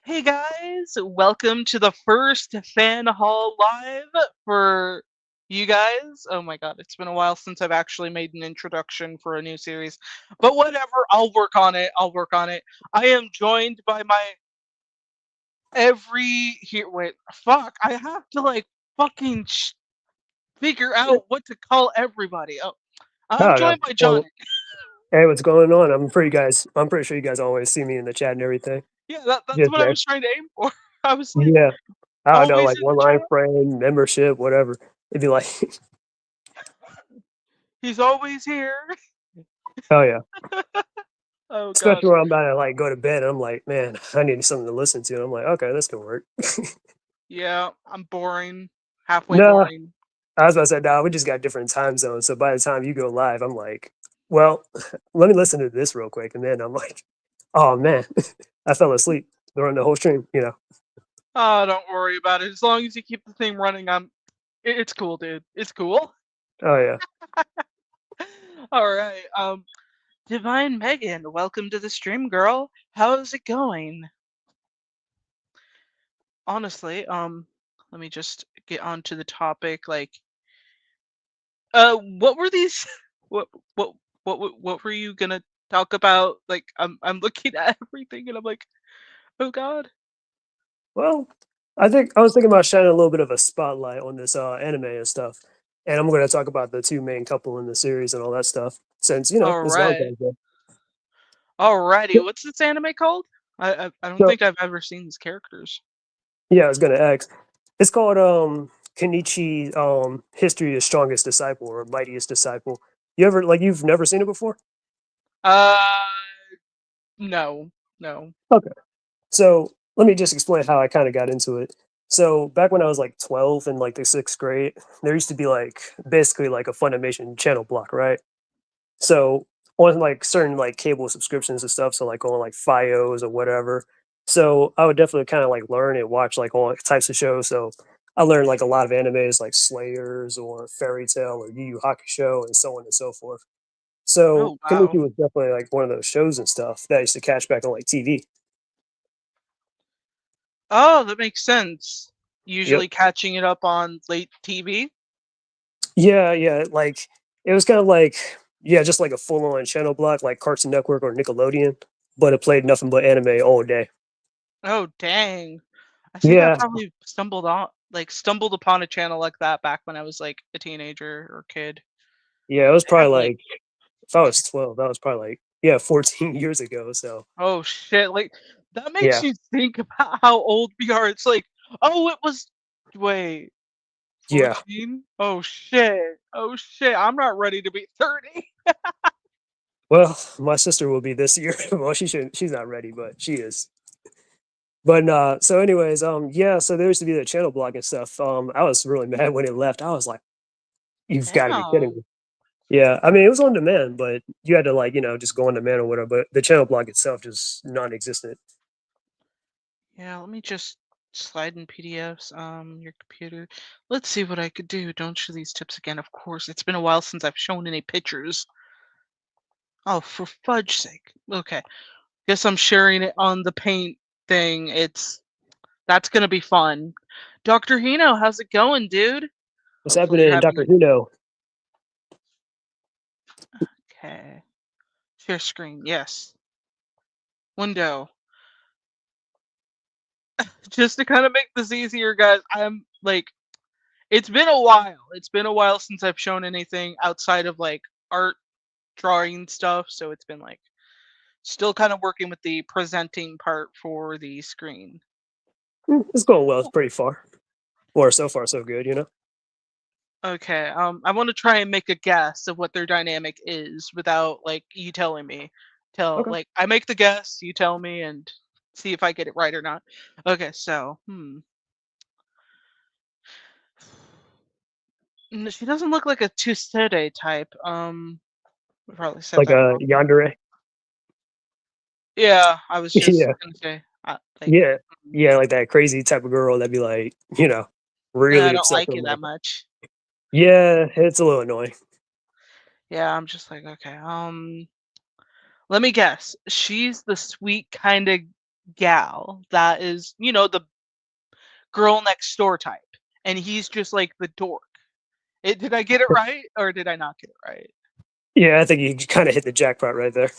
Hey guys, welcome to the first fan hall live for you guys. Oh my god, it's been a while since I've actually made an introduction for a new series. But whatever, I'll work on it. I'll work on it. I am joined by my every here wait, fuck. I have to like fucking figure out what to call everybody. Oh, I I'm don't know. joined by John. Well, hey, what's going on? I'm pretty sure you guys always see me in the chat and everything. Yeah, that's Just what I there. was trying to aim for. I was like Yeah. I don't know, always like in one the line chat. frame, membership, whatever. It'd be like, He's always here. oh yeah. Oh Especially gosh. when I'm about to like go to bed and I'm like, man, I need something to listen to. And I'm like, okay, this can work. Yeah, I'm boring. Halfway No, boring. I was about to say, nah, we just got different time zones. So by the time you go live, I'm like, well, let me listen to this real quick. And then I'm like, oh man, I fell asleep during the whole stream. Oh, don't worry about it. As long as you keep the thing running, it's cool, dude. It's cool. Oh yeah. All right. Divine Megan, welcome to the stream, girl. How's it going? Honestly, let me just get onto the topic. What were these? What what what were you gonna talk about? Like, I'm looking at everything and I'm like, oh god. Well, I think I was thinking about shining a little bit of a spotlight on this anime and stuff, and I'm going to talk about the two main couple in the series and all that stuff. Since All it's right. Valentine's Day. Alrighty. What's this anime called? I don't So think I've ever seen these characters. yeah, I was going to ask. It's called Kenichi History of Strongest Disciple or Mightiest Disciple. You ever you've never seen it before? Uh, no, no. Okay. So let me just explain how I kind of got into it. So back when I was like 12 in like the sixth grade, there used to be like basically like a Funimation channel block, right? So on like certain like cable subscriptions and stuff, so like on like FiOS or whatever. So I would definitely kind of like learn and watch like all types of shows. So I learned like a lot of animes like Slayers or Fairy Tale or Yu Yu Hakusho and so on and so forth. So Oh Kaneki wow. was definitely like one of those shows and stuff that I used to catch back on like TV. Oh, that makes sense. Yep. Usually catching it up on late TV. Yeah, yeah. Like it was kind of like yeah, just like a full on channel block like Cartoon Network or Nickelodeon, but it played nothing but anime all day. Oh dang. I think I Yeah, probably stumbled upon a channel like that back when I was like a teenager or kid. yeah. It was They had probably like like if I was 12, that was probably like yeah, 14 years ago. So oh shit, like that makes yeah, you think about how old we are. It's like, oh, it was wait, yeah. 14? Oh shit. Oh shit. I'm not ready to be 30. Well, my sister will be this year. Well, she should. She's not ready, but she is. But so anyways, yeah. So there used to be the channel block and stuff. I was really mad when it left. I was like, "You've got to be kidding Damn. me!" Yeah, I mean it was on demand, but you had to like just go on demand or whatever. But the channel block itself just non-existent. Yeah, let me just slide in PDFs. Your computer. Let's see what I could do. Don't show these tips again, of course. It's been a while since I've shown any pictures. Oh, for fudge sake. Okay. Guess I'm sharing it on the paint thing. That's gonna be fun. Dr. Hino, how's it going, dude? What's Hopefully you're happening, having Doctor a Huno? okay. Share screen, yes. Window. Just to kind of make this easier, guys, I'm like it's been a while. It's been a while since I've shown anything outside of like art drawing stuff, so it's been like still kind of working with the presenting part for the screen. It's going well. It's pretty far, or so far so good. Okay, I want to try and make a guess of what their dynamic is without like you telling me. Tell Okay. like I make the guess, you tell me, and see if I get it right or not. Okay, so she doesn't look like a Tusede type. I probably said Like that a wrong. yandere. Yeah, I was just Yeah, gonna say like yeah, mm, yeah. Like that crazy type of girl that'd be like I really don't obsessed like with it that like much. yeah, it's a little annoying. Yeah, I'm just like okay. Let me guess. She's the sweet kind of gal that is, the girl next door type, and he's just like the dork. Did I get it right or did I not get it right? Yeah, I think you kind of hit the jackpot right there.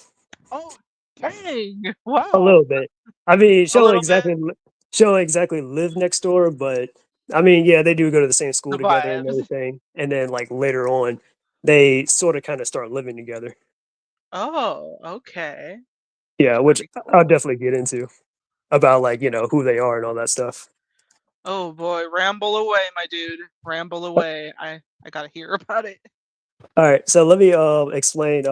Oh, dang! A Wow, little bit. I mean, a little bit. she don't exactly live next door, but I mean, yeah, they do go to the same The school together and vibes. everything. And then like later on, they sort of kind of start living together. Oh, okay. Yeah, That's which pretty I'll cool. definitely get into about like, who they are and all that stuff. Oh boy, ramble away, my dude. Ramble away. I gotta hear about it. All right, so let me explain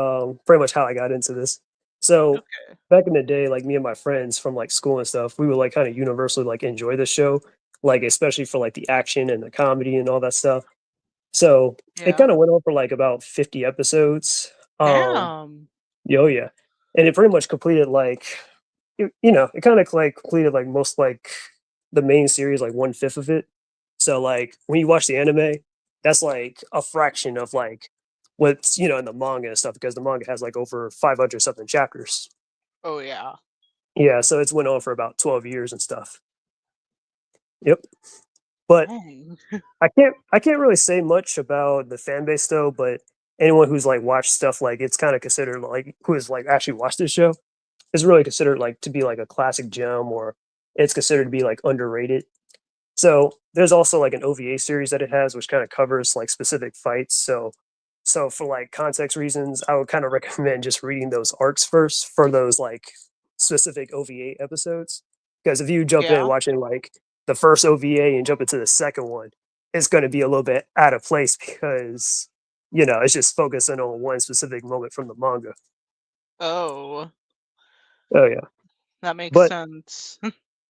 pretty much how I got into this. So Okay. back in the day, like me and my friends from like school and stuff, we would like kind of universally like enjoy the show, like especially for like the action and the comedy and all that stuff. So it Yeah. kind of went on for like about 50 episodes. Um, Damn. oh yeah, and it pretty much completed like it kind of like completed like most like the main series, like 1/5 of it. So like when you watch the anime, that's like a fraction of like what's in the manga and stuff because the manga has like over 500 something chapters. Oh yeah. Yeah, so it's went on for about 12 years and stuff. Yep. But Dang. I can't really say much about the fan base though, but anyone who's like watched stuff like it's kind of considered like who has like actually watched this show is really considered like to be like a classic gem or it's considered to be like underrated. So there's also like an OVA series that it has, which kind of covers like specific fights. So for like context reasons, I would kind of recommend just reading those arcs first for those like specific OVA episodes. Because if you jump in Yeah. watching like the first OVA and jump into the second one, it's going to be a little bit out of place because it's just focusing on one specific moment from the manga. Oh, Oh yeah, that makes but sense.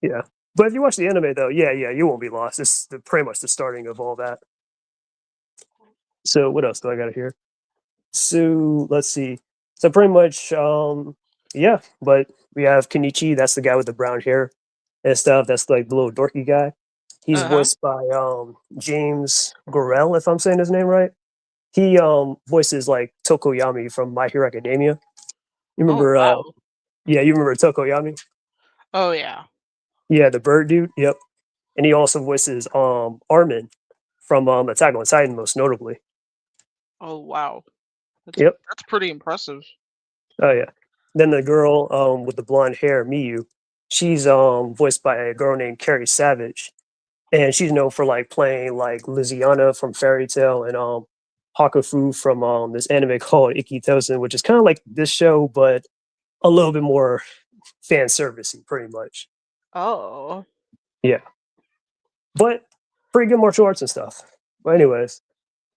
yeah, but if you watch the anime though, yeah, you won't be lost. It's pretty much the starting of all that. So what else do I got here? So let's see. So pretty much, yeah. But we have Kenichi. That's the guy with the brown hair and stuff. That's like the little dorky guy. He's Uh-huh. voiced by James Gorell, if I'm saying his name right. He voices like Tokoyami from My Hero Academia. You Oh remember? wow. Yeah, you remember Tokoyami? Oh yeah. Yeah, the bird dude. Yep. And he also voices Armin from Attack on Titan, most notably. Oh wow. That's Yep. that's pretty impressive. Oh yeah. Then the girl with the blonde hair, Miyu, she's voiced by a girl named Carrie Savage, and she's known for like playing like Liziana from Fairy Tale and Hakufu from this anime called Ikitosen, which is kind of like this show but a little bit more fan servicey, pretty much. Oh. Yeah, but pretty good martial arts and stuff. But anyways,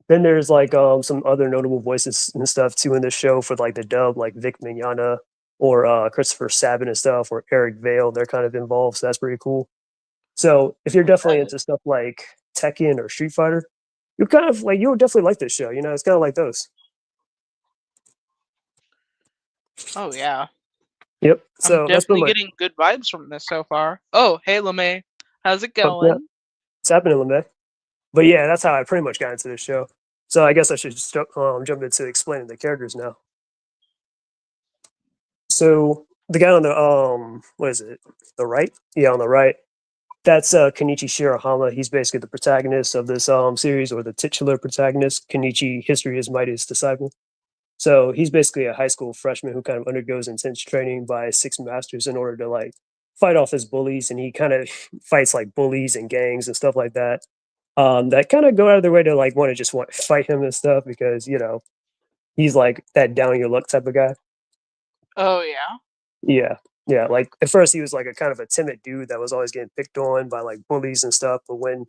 then there's like some other notable voices and stuff too in this show for like the dub, like Vic Mignogna or Christopher Sabin and stuff, or Eric Vale. They're kind of involved, so that's pretty cool. So if you're I definitely bet. into stuff like Tekken or Street Fighter, you kind of like you'll definitely like this show. It's kind of like those. Oh yeah. Yep. I'm So that's pretty definitely much getting good vibes from this so far. Oh, hey LeMay. How's it yeah, going? it's happening, Lemay. But yeah, that's how I pretty much got into this show. So I guess I should just jump into explaining the characters now. So the guy on the what is it? The right? Yeah, on the right. That's Kenichi Shirahama. He's basically the protagonist of this series, or the titular protagonist. Kenichi, history is Mightiest disciple. So he's basically a high school freshman who kind of undergoes intense training by six masters in order to like fight off his bullies, and he kind of fights like bullies and gangs and stuff like that. That kind of go out of their way to like want to just want fight him and stuff because he's like that down on your luck type of guy. Oh yeah. Yeah. Yeah, like at first he was like a kind of a timid dude that was always getting picked on by like bullies and stuff. But when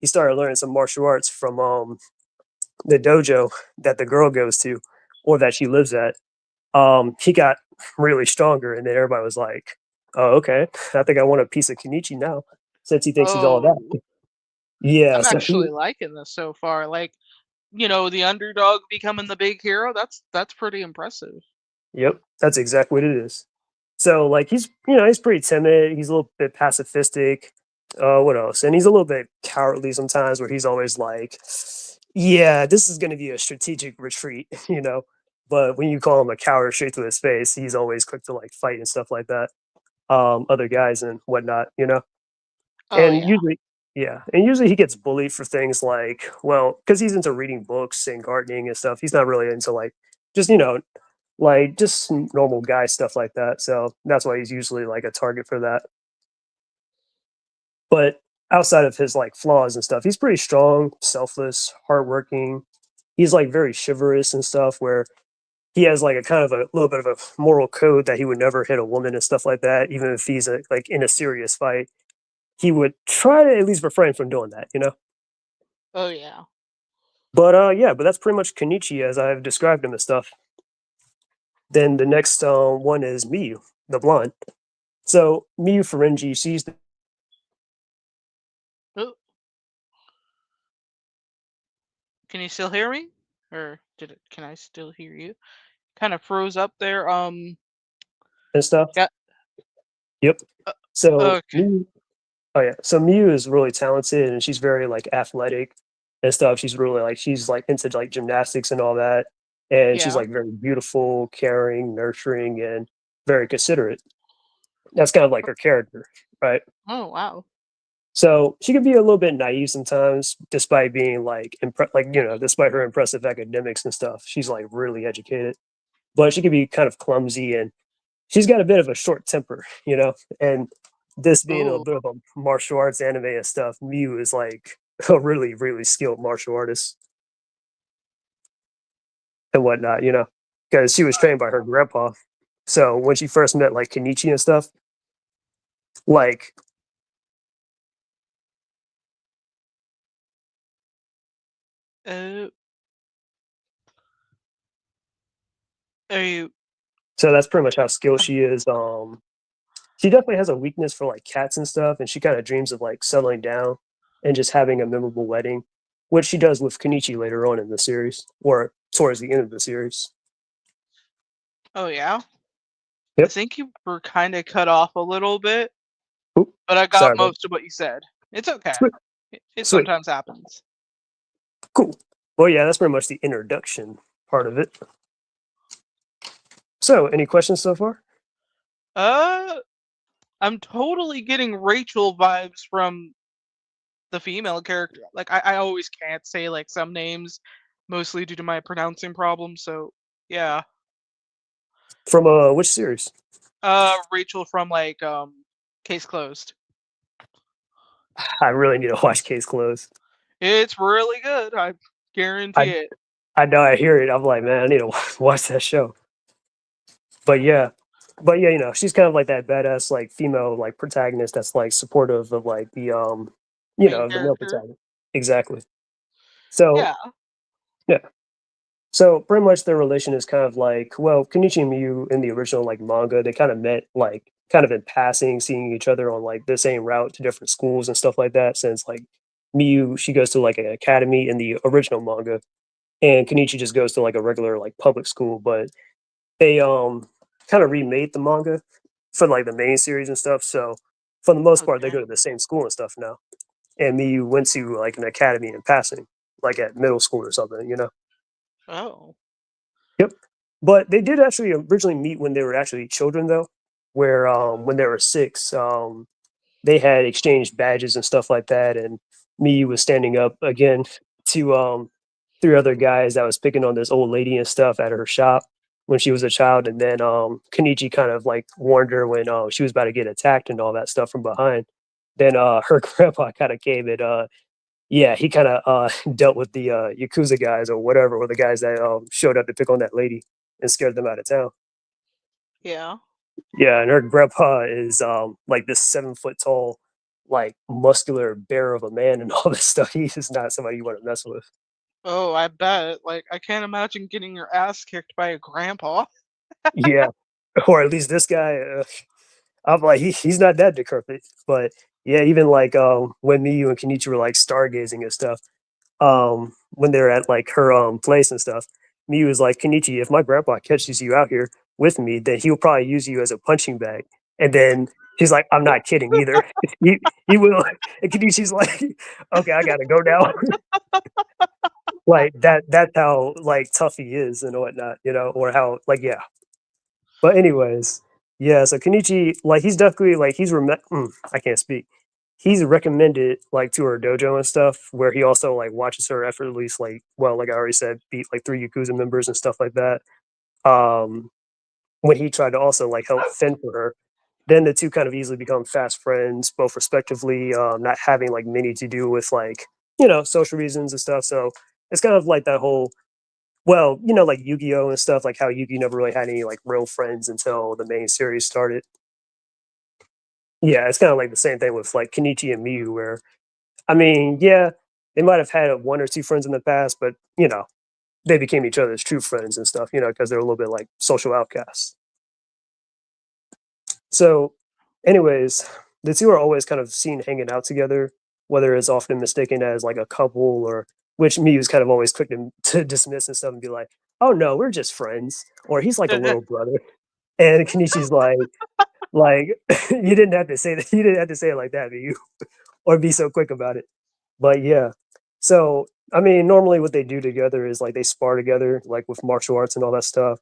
he started learning some martial arts from the dojo that the girl goes to or that she lives at, he got really stronger. And then everybody was like, "Oh, okay, I think I want a piece of Kenichi now," since he thinks he's all that. Oh, Yeah, I'm so actually liking this so far. Like, the underdog becoming the big hero. That's pretty impressive. yep, that's exactly what it is. So like he's pretty timid. He's a little bit pacifistic. What else? And he's a little bit cowardly sometimes, where he's always like, "Yeah, this is going to be a strategic retreat," But when you call him a coward straight to his face, he's always quick to like fight and stuff like that. other guys and whatnot, you know? Oh, And yeah. usually yeah, and usually he gets bullied for things like, well, because he's into reading books and gardening and stuff, he's not really into, like, just, like, just normal guy stuff like that, so that's why he's usually, like, a target for that. But outside of his, like, flaws and stuff, he's pretty strong, selfless, hardworking. He's, like, very chivalrous and stuff where he has, like, a kind of a little bit of a moral code that he would never hit a woman and stuff like that, even if he's, like, in a serious fight. He would try to at least refrain from doing that, you know? Oh, yeah. But, yeah, but that's pretty much Kenichi as I've described him and stuff. Then the next, one is Miyu, the blonde. So, Miyu Farinji, she's the Oh, can you still hear me? Or can I still hear you? Kind of froze up there. and stuff. Yeah. Yep. Uh, So, okay. Miyu Oh, yeah. So Miu is really talented and she's very, like, athletic and stuff. She's, like, into, like, gymnastics and all that, and she's, Yeah. like, very beautiful, caring, nurturing, and very considerate. That's kind of like her character, right? Oh, wow. So she can be a little bit naive sometimes despite being, despite her impressive academics and stuff. She's, like, really educated, but she can be kind of clumsy and she's got a bit of a short temper, you know? And this being a Oh, bit of a martial arts anime and stuff, Miu is like a really, really skilled martial artist and whatnot, you know? Because she was trained by her grandpa. So when she first met like Kenichi and stuff, like, uh, are you? so that's pretty much how skilled she is. She definitely has a weakness for like cats and stuff, and she kind of dreams of like settling down and just having a memorable wedding, which she does with Kenichi later on in the series or towards the end of the series. Oh, yeah. I Yep. think you were kind of cut off a little bit, Oop, but I got sorry about most of what you said. It's okay. Sweet, It sweet, sometimes happens. cool. Well, yeah, that's pretty much the introduction part of it. So, any questions so far? Uh, I'm totally getting Rachel vibes from the female character. Like I always can't say like some names, mostly due to my pronouncing problems. So yeah. From which series? Rachel from like Case Closed. I really need to watch Case Closed. It's really good. I I guarantee it. I know I hear it. I'm like, man, I need to watch that show. But yeah, she's kind of like that badass like female like protagonist that's like supportive of like Main the male character. protagonist. Exactly. So Yeah. yeah, so pretty much their relation is kind of like, well, Kenichi and Miyu in the original like manga, they kind of met like kind of in passing, seeing each other on like the same route to different schools and stuff like that. Since like Miyu, she goes to like an academy in the original manga, and Kenichi just goes to like a regular like public school. But they kind of remade the manga for like the main series and stuff. So for the most Oh part, they go to dang. the same school and stuff now. And Miyu went to like an academy in passing, like at middle school or something, you know. Oh. Yep. But they did actually originally meet when they were actually children, though, where when they were 6, they had exchanged badges and stuff like that. And Miyu was standing up again to 3 other guys that was picking on this old lady and stuff at her shop when she was a child. And then Kenichi kind of like warned her when she was about to get attacked and all that stuff from behind. Then her grandpa kind of came and yeah, he kinda, dealt with the, Yakuza guys or whatever, or the guys that, showed up to pick on that lady and scared them out of town. Yeah. Yeah, and her grandpa is, like, this 7 foot tall, like, muscular bear of a man and all this stuff. He is not somebody you wanna mess with. Oh, I bet. Like I can't imagine getting your ass kicked by a grandpa. Yeah, or at least this guy, I'm like, he's not that decrepit, but, yeah, even, like, when Miyu and Kenichi were, like, stargazing and stuff, when they're at like her place and stuff, Miyu was like, Kenichi, if my grandpa catches you out here with me, then he'll probably use you as a punching bag. And then she's like, I'm not kidding either. He will. And Kenichi's like, okay, I gotta go now. Like that's how like tough he is and whatnot, or how like yeah. But anyways, Yeah, so Kenichi, like he's definitely like I can't speak. He's recommended like to her dojo and stuff, where he also like watches her effortlessly, like well, like I already said, beat like three Yakuza members and stuff like that. Um, when he tried to also like help fend for her, then the two kind of easily become fast friends, both respectively, not having like many to do with like social reasons and stuff. So it's kind of like that whole like Yu-Gi-Oh and stuff, like how Yu-Gi never really had any like real friends until the main series started. Yeah, it's kind of like the same thing with like Kenichi and Miyu, where I mean, yeah, they might have had one or two friends in the past, but they became each other's true friends and stuff, because they're a little bit like social outcasts. So, anyways, the two are always kind of seen hanging out together, whether it's often mistaken as like a couple or which Miyu's kind of always quick to dismiss and stuff and be like, "Oh no, we're just friends," or "He's like a little brother," and Kenichi's like you didn't have to say that, you didn't have to say it like that, Miyu, or be so quick about it. But yeah. So, I mean, normally what they do together is like they spar together, like with martial arts and all that stuff.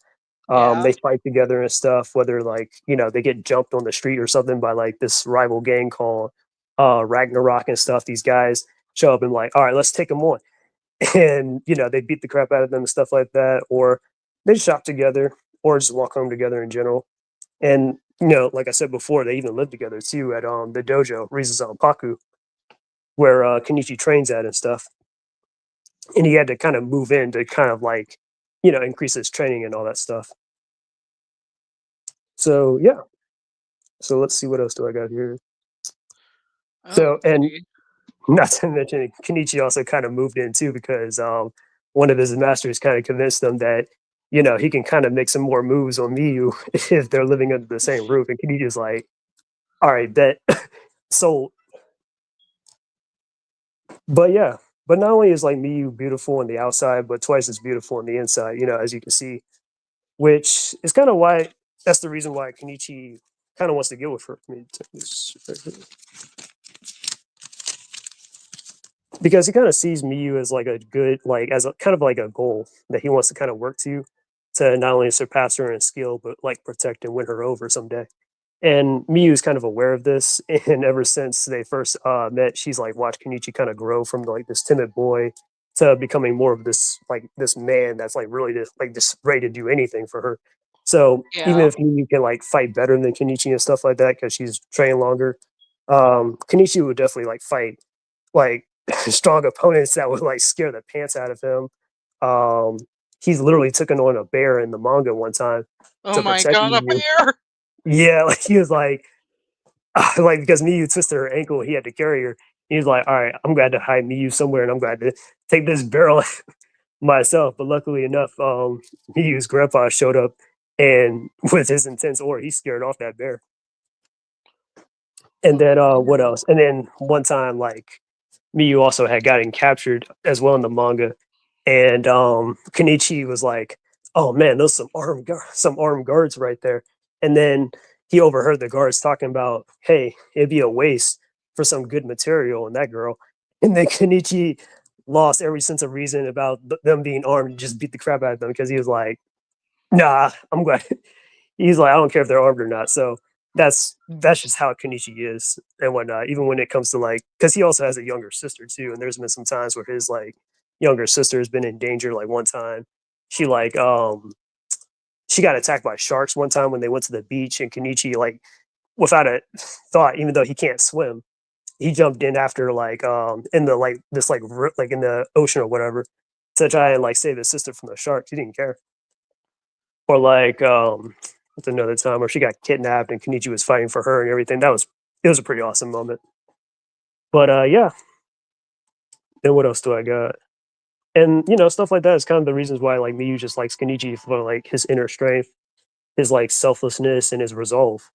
Yeah. They fight together and stuff, whether like, they get jumped on the street or something by like this rival gang called Ragnarok and stuff. These guys show up and like, all right, let's take them on. And, they beat the crap out of them and stuff like that. Or they shop together or just walk home together in general. And, like I said before, they even live together too at the dojo, Rizazan Paku, where Kenichi trains at and stuff. And he had to kind of move in to kind of like, increase his training and all that stuff. So yeah. So let's see what else do I got here. So and Okay. not to mention Kenichi also kind of moved in too because one of his masters kind of convinced him that he can kind of make some more moves on Miyu if they're living under the same roof. And Kenichi's like, all right, bet. So, but yeah, but not only is like Miyu beautiful on the outside, but twice as beautiful on the inside. As you can see, which is kind of why that's the reason why Kenichi kind of wants to get with her. Let me take this right here. Because he kind of sees Miyu as like a good, like as a kind of like a goal that he wants to kind of work to not only surpass her in skill, but like protect and win her over someday. And Miyu is kind of aware of this, and ever since they first met, she's like watched Kenichi kind of grow from like this timid boy to becoming more of this man that's like really just ready to do anything for her. So even Yeah. if Miyu can like fight better than Kenichi and stuff like that because she's trained longer, Kenichi would definitely like fight like strong opponents that would like scare the pants out of him. Um, he's literally taken on a bear in the manga one time Oh to my protect god, a Miyu. bear! Yeah, like he was like because Miyu twisted her ankle, he had to carry her. He was like, "All right, I'm glad to hide Miyu somewhere, and I'm glad to take this barrel myself." But luckily enough, Miyu's grandpa showed up, and with his intense aura, he scared off that bear. And Oh, then what man. else? And then one time, like Miyu also had gotten captured as well in the manga, and Kenichi was like, "Oh man, those some armed guards right there." And then he overheard the guards talking about, "Hey, it'd be a waste for some good material in that girl." And then Kenichi lost every sense of reason about them being armed and just beat the crap out of them because he was like, "Nah, I'm glad." He's like, "I don't care if they're armed or not." So that's just how Kenichi is and whatnot. Even when it comes to like, because he also has a younger sister too, and there's been some times where his like younger sister has been in danger. Like one time, she like she got attacked by sharks one time when they went to the beach, and Kenichi like without a thought, even though he can't swim, he jumped in after like in the like this like in the ocean or whatever to try and like save his sister from the sharks. He didn't care. Or like what's another time where she got kidnapped and Kenichi was fighting for her and everything. It was a pretty awesome moment. But yeah, then what else do I got? And stuff like that is kind of the reasons why like Miyu just likes Kenichi for like his inner strength, his like selflessness and his resolve.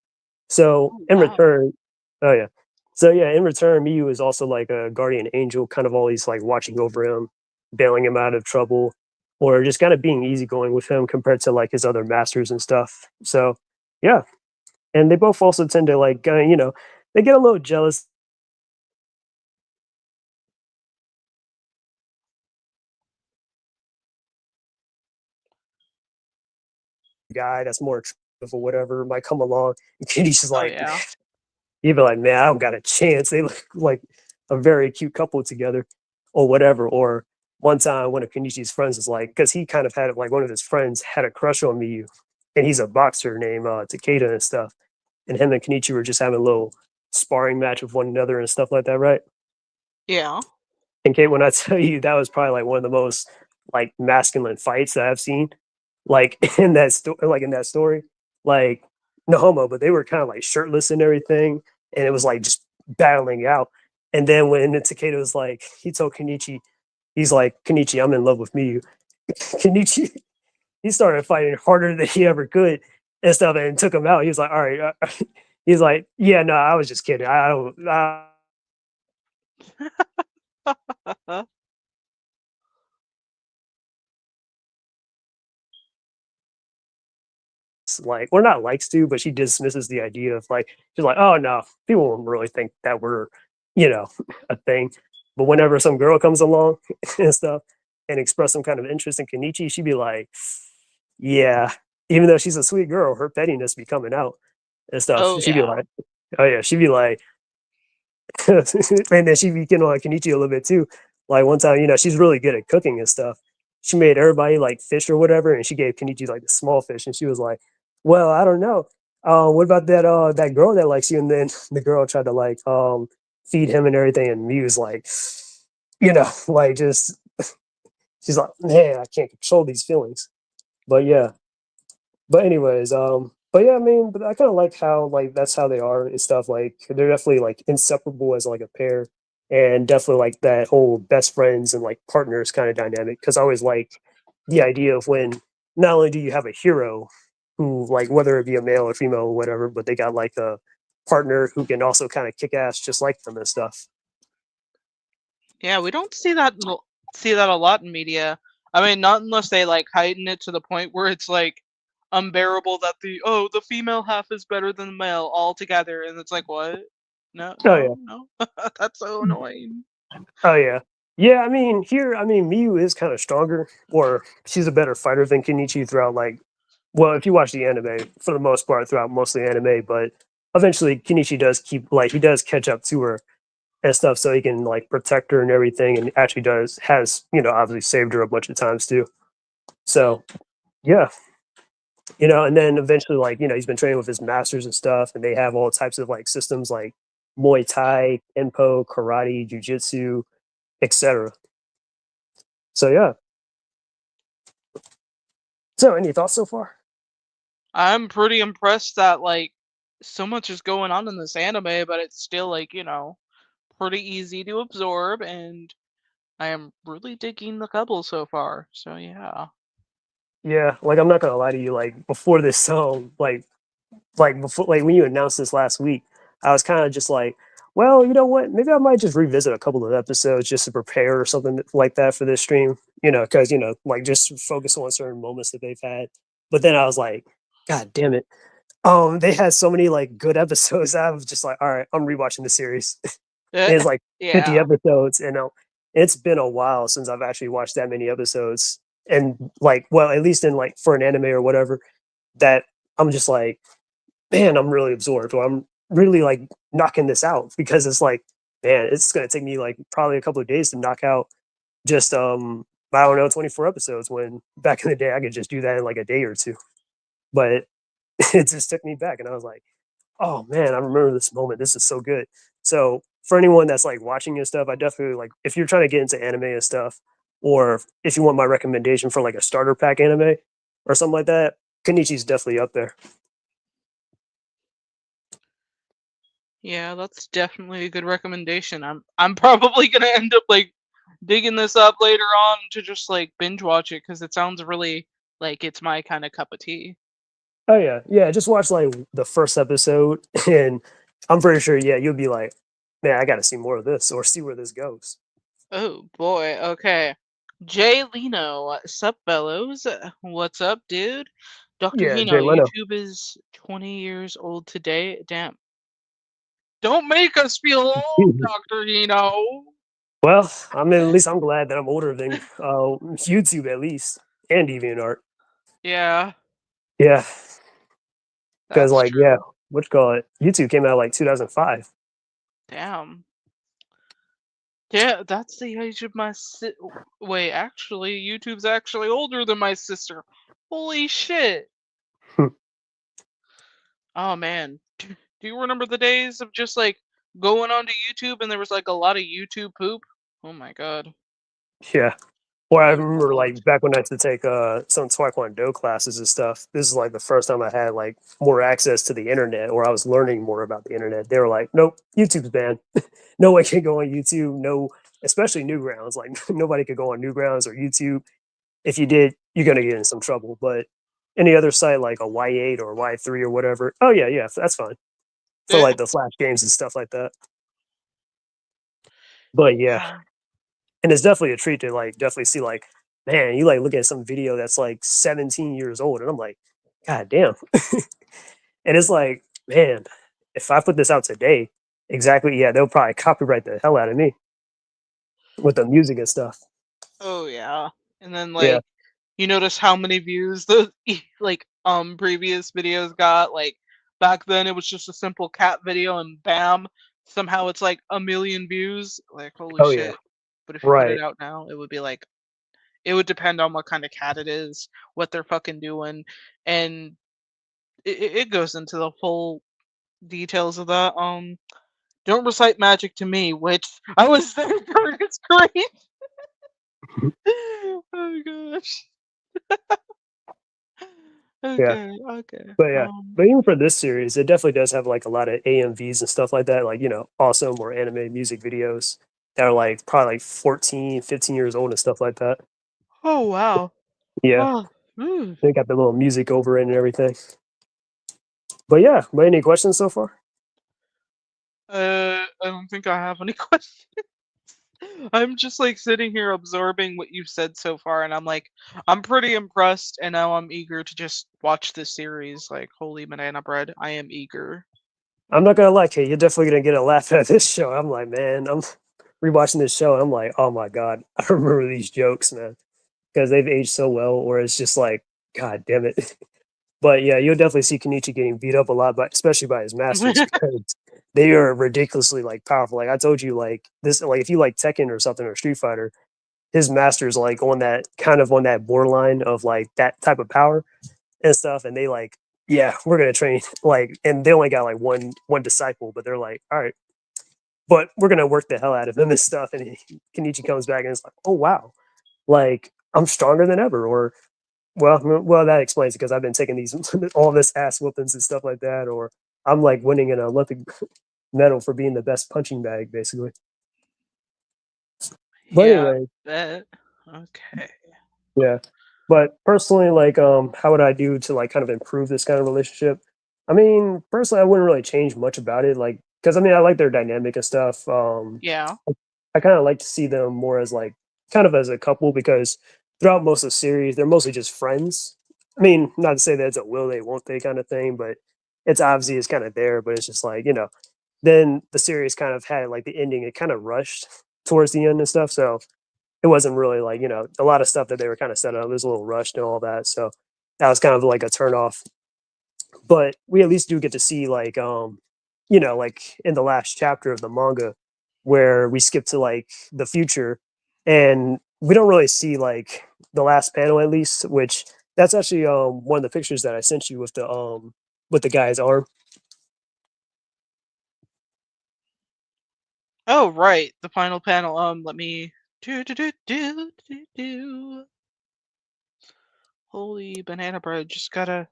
So Oh, in wow. return, oh yeah. So yeah, in return, Miyu is also like a guardian angel, kind of always like watching over him, bailing him out of trouble, or just kind of being easygoing with him compared to like his other masters and stuff. So yeah, and they both also tend to like they get a little jealous guy that's more or whatever might come along, and Kenichi's Oh, like, yeah. you'd be like, man, I don't got a chance. They look like a very cute couple together, or whatever. Or one time, one of Kenichi's friends was like, because he kind of had like one of his friends had a crush on Miyu, and he's a boxer named Takeda and stuff. And him and Kenichi were just having a little sparring match with one another and stuff like that, right? Yeah. And Kate, when I tell you that was probably like one of the most like masculine fights that I've seen, like in that story, like no homo, but they were kind of like shirtless and everything, and it was like just battling out. And then when Takeda was like, he told Kenichi, he's like, Kenichi, I'm in love with Miyu. Kenichi, he started fighting harder than he ever could and stuff, and took him out. He was like, all right, he's like, yeah, no, I was just kidding. I don't. Like, or not likes to, but she dismisses the idea of like, she's like, oh no, people won't really think that we're, you know, a thing. But whenever some girl comes along and stuff and express some kind of interest in Kenichi, she'd be like, yeah, even though she's a sweet girl, her pettiness be coming out and stuff. Oh, She'd be yeah. like, oh yeah, she'd be like, and then she be getting on Kenichi a little bit too. Like one time, she's really good at cooking and stuff. She made everybody like fish or whatever, and she gave Kenichi like the small fish, and she was like, "Well, I don't know. What about that girl that likes you?" And then the girl tried to like feed him and everything, and he was like, like just she's like, "Man, I can't control these feelings." But yeah, but anyways, but yeah, I mean, but I kind of like how like that's how they are and stuff. Like they're definitely like inseparable as like a pair, and definitely like that whole best friends and like partners kind of dynamic. Because I always like the idea of when not only do you have a hero who like whether it be a male or female or whatever, but they got like a partner who can also kind of kick ass just like them and stuff. Yeah, we don't see that a lot in media. I mean, not unless they like heighten it to the point where it's like unbearable that the female half is better than the male altogether, and it's like what? No, Oh yeah. no, no. That's so annoying. Oh yeah. Yeah, I mean, here, I mean, Miyu is kind of stronger, or she's a better fighter than Kenichi throughout, like, well, if you watch the anime, for the most part, throughout most of the anime, but eventually Kenichi does keep, like, he does catch up to her and stuff so he can, like, protect her and everything, and actually has, obviously saved her a bunch of times too. So, yeah, and then eventually, like, he's been training with his masters and stuff, and they have all types of, like, systems like Muay Thai, Kenpo, karate, jujitsu, etc. So yeah. So any thoughts so far? I'm pretty impressed that like so much is going on in this anime, but it's still like, pretty easy to absorb, and I am really digging the couple so far. So yeah. Yeah, like I'm not gonna lie to you. Like before this song, like before, like when you announced this last week, I was kind of just like, well, you know what? Maybe I might just revisit a couple of episodes just to prepare or something like that for this stream. Because like just focus on certain moments that they've had. But then I was like, God damn it! They had so many like good episodes. I was just like, all right, I'm rewatching the series. It's like 50 Yeah. episodes, and it's been a while since I've actually watched that many episodes. And like, well, at least in like for an anime or whatever, that I'm just like, man, I'm really absorbed, or I'm really like knocking this out because it's like, man, it's gonna take me like probably a couple of days to knock out just I don't know 24 episodes. When back in the day I could just do that in like a day or two, but it just took me back, and I was like, oh man, I remember this moment. This is so good. So for anyone that's like watching and stuff, I definitely like if you're trying to get into anime and stuff, or if you want my recommendation for like a starter pack anime or something like that, Kenichi's definitely up there. Yeah, that's definitely a good recommendation. I'm probably gonna end up like digging this up later on to just like binge watch it because it sounds really like it's my kind of cup of tea. Oh yeah, yeah. Just watch like the first episode, and I'm pretty sure, yeah, you'll be like, man, I got to see more of this or see where this goes. Oh boy, okay. Jay Leno, sup fellows? What's up, dude? Dr. Yeah, Hino, Jay Leno. YouTube is 20 years old today. Damn. Don't make us feel old, Dr. Hino. Well, I mean, at least I'm glad that I'm older than YouTube at least, and DeviantArt. Yeah. Yeah, because That's like yeah, true. what you call it? YouTube came out like 2005. Damn. Yeah, that's the age of my wait, actually, YouTube's actually older than my sister. Holy shit. Oh man. Do you remember the days of just like going onto YouTube and there was like a lot of YouTube poop? Oh my god. Yeah. Or I Good remember lord. like back when I had to take some Taekwondo classes and stuff. This is like the first time I had like more access to the internet, or I was learning more about the internet. They were like, "Nope, YouTube's banned. No one can go on YouTube. No, especially Newgrounds. Like nobody could go on Newgrounds or YouTube. If you did, you're gonna get in some trouble. But any other site like a Y8 or Y3 or whatever, oh yeah, yeah, that's fine for Eh, like the flash games and stuff like that. But yeah, yeah. and it's definitely a treat to like definitely see like, man, you like look at some video that's like 17 years old, and I'm like, God damn. And it's like, man, if I put this out today, exactly, yeah, they'll probably copyright the hell out of me with the music and stuff. Oh yeah. And then Yeah. like you notice how many views the like previous videos got? Like back then it was just a simple cat video and bam, somehow it's like a million views. Like holy Oh yeah. shit. But if you put it Right. out now, it would be like it would depend on what kind of cat it is, what they're fucking doing, and it goes into the full details of that. Don't recite magic to me, which I was there during its creation. Oh gosh. Yeah. Okay, okay. But yeah. But even for this series, it definitely does have like a lot of AMVs and stuff like that, like, awesome or animated music videos that are like probably like 14, 15 years old and stuff like that. Oh wow. Yeah. Oh, mm. They got the little music over it and everything. But yeah, but any questions so far? I don't think I have any questions. I'm just like sitting here absorbing what you've said so far, and I'm like, I'm pretty impressed, and now I'm eager to just watch this series. Like, holy banana bread, I am eager. I'm not gonna lie, Kate, you're definitely gonna get a laugh out of this show. I'm like, man, I'm rewatching this show and I'm like, oh my god, I remember these jokes, man, because they've aged so well. Or it's just like, god damn it. But yeah, you'll definitely see Kenichi getting beat up a lot, but especially by his masters because they are ridiculously like powerful. Like I told you, like this, like if you like Tekken or something or Street Fighter, his masters like on that kind of on that borderline of like that type of power and stuff. And they like, yeah, we're gonna train like, and they only got like one disciple, but they're like, all right, but we're gonna work the hell out of him and stuff. And Kenichi comes back and it's like, oh wow, like I'm stronger than ever. Or well, that explains it because I've been taking these all this ass whoopings and stuff like that. Or I'm like winning an Olympic medal for being the best punching bag, basically. But Yeah, anyway, bet. Okay. yeah. But personally, like, how would I do to like kind of improve this kind of relationship? I mean, personally, I wouldn't really change much about it, like, because I mean, I like their dynamic and stuff. Yeah. I kind of like to see them more as like kind of as a couple because throughout most of the series, they're mostly just friends. I mean, not to say that it's a will they, won't they kind of thing, but it's obviously it's kind of there. But it's just like then the series kind of had like the ending. It kind of rushed towards the end and stuff, so it wasn't really like a lot of stuff that they were kind of set up. It was a little rushed and all that, so that was kind of like a turn off. But we at least do get to see like like in the last chapter of the manga where we skip to like the future and we don't really see like the last panel at least, which that's actually one of the pictures that I sent you with the guy's arm. Oh, right. The final panel. Let me do do do do do do. Holy banana bread. Just gotta.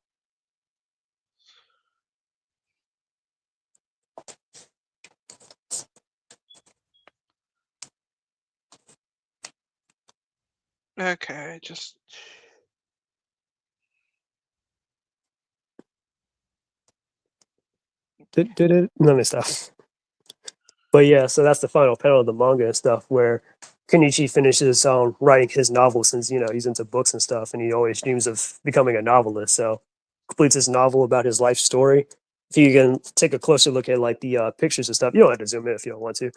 Okay, just. Let me stop. But yeah, so that's the final panel of the manga and stuff where Kenichi finishes writing his novel since he's into books and stuff, and he always dreams of becoming a novelist. So completes his novel about his life story. If you can take a closer look at like the pictures and stuff, you don't have to zoom in if you don't want to.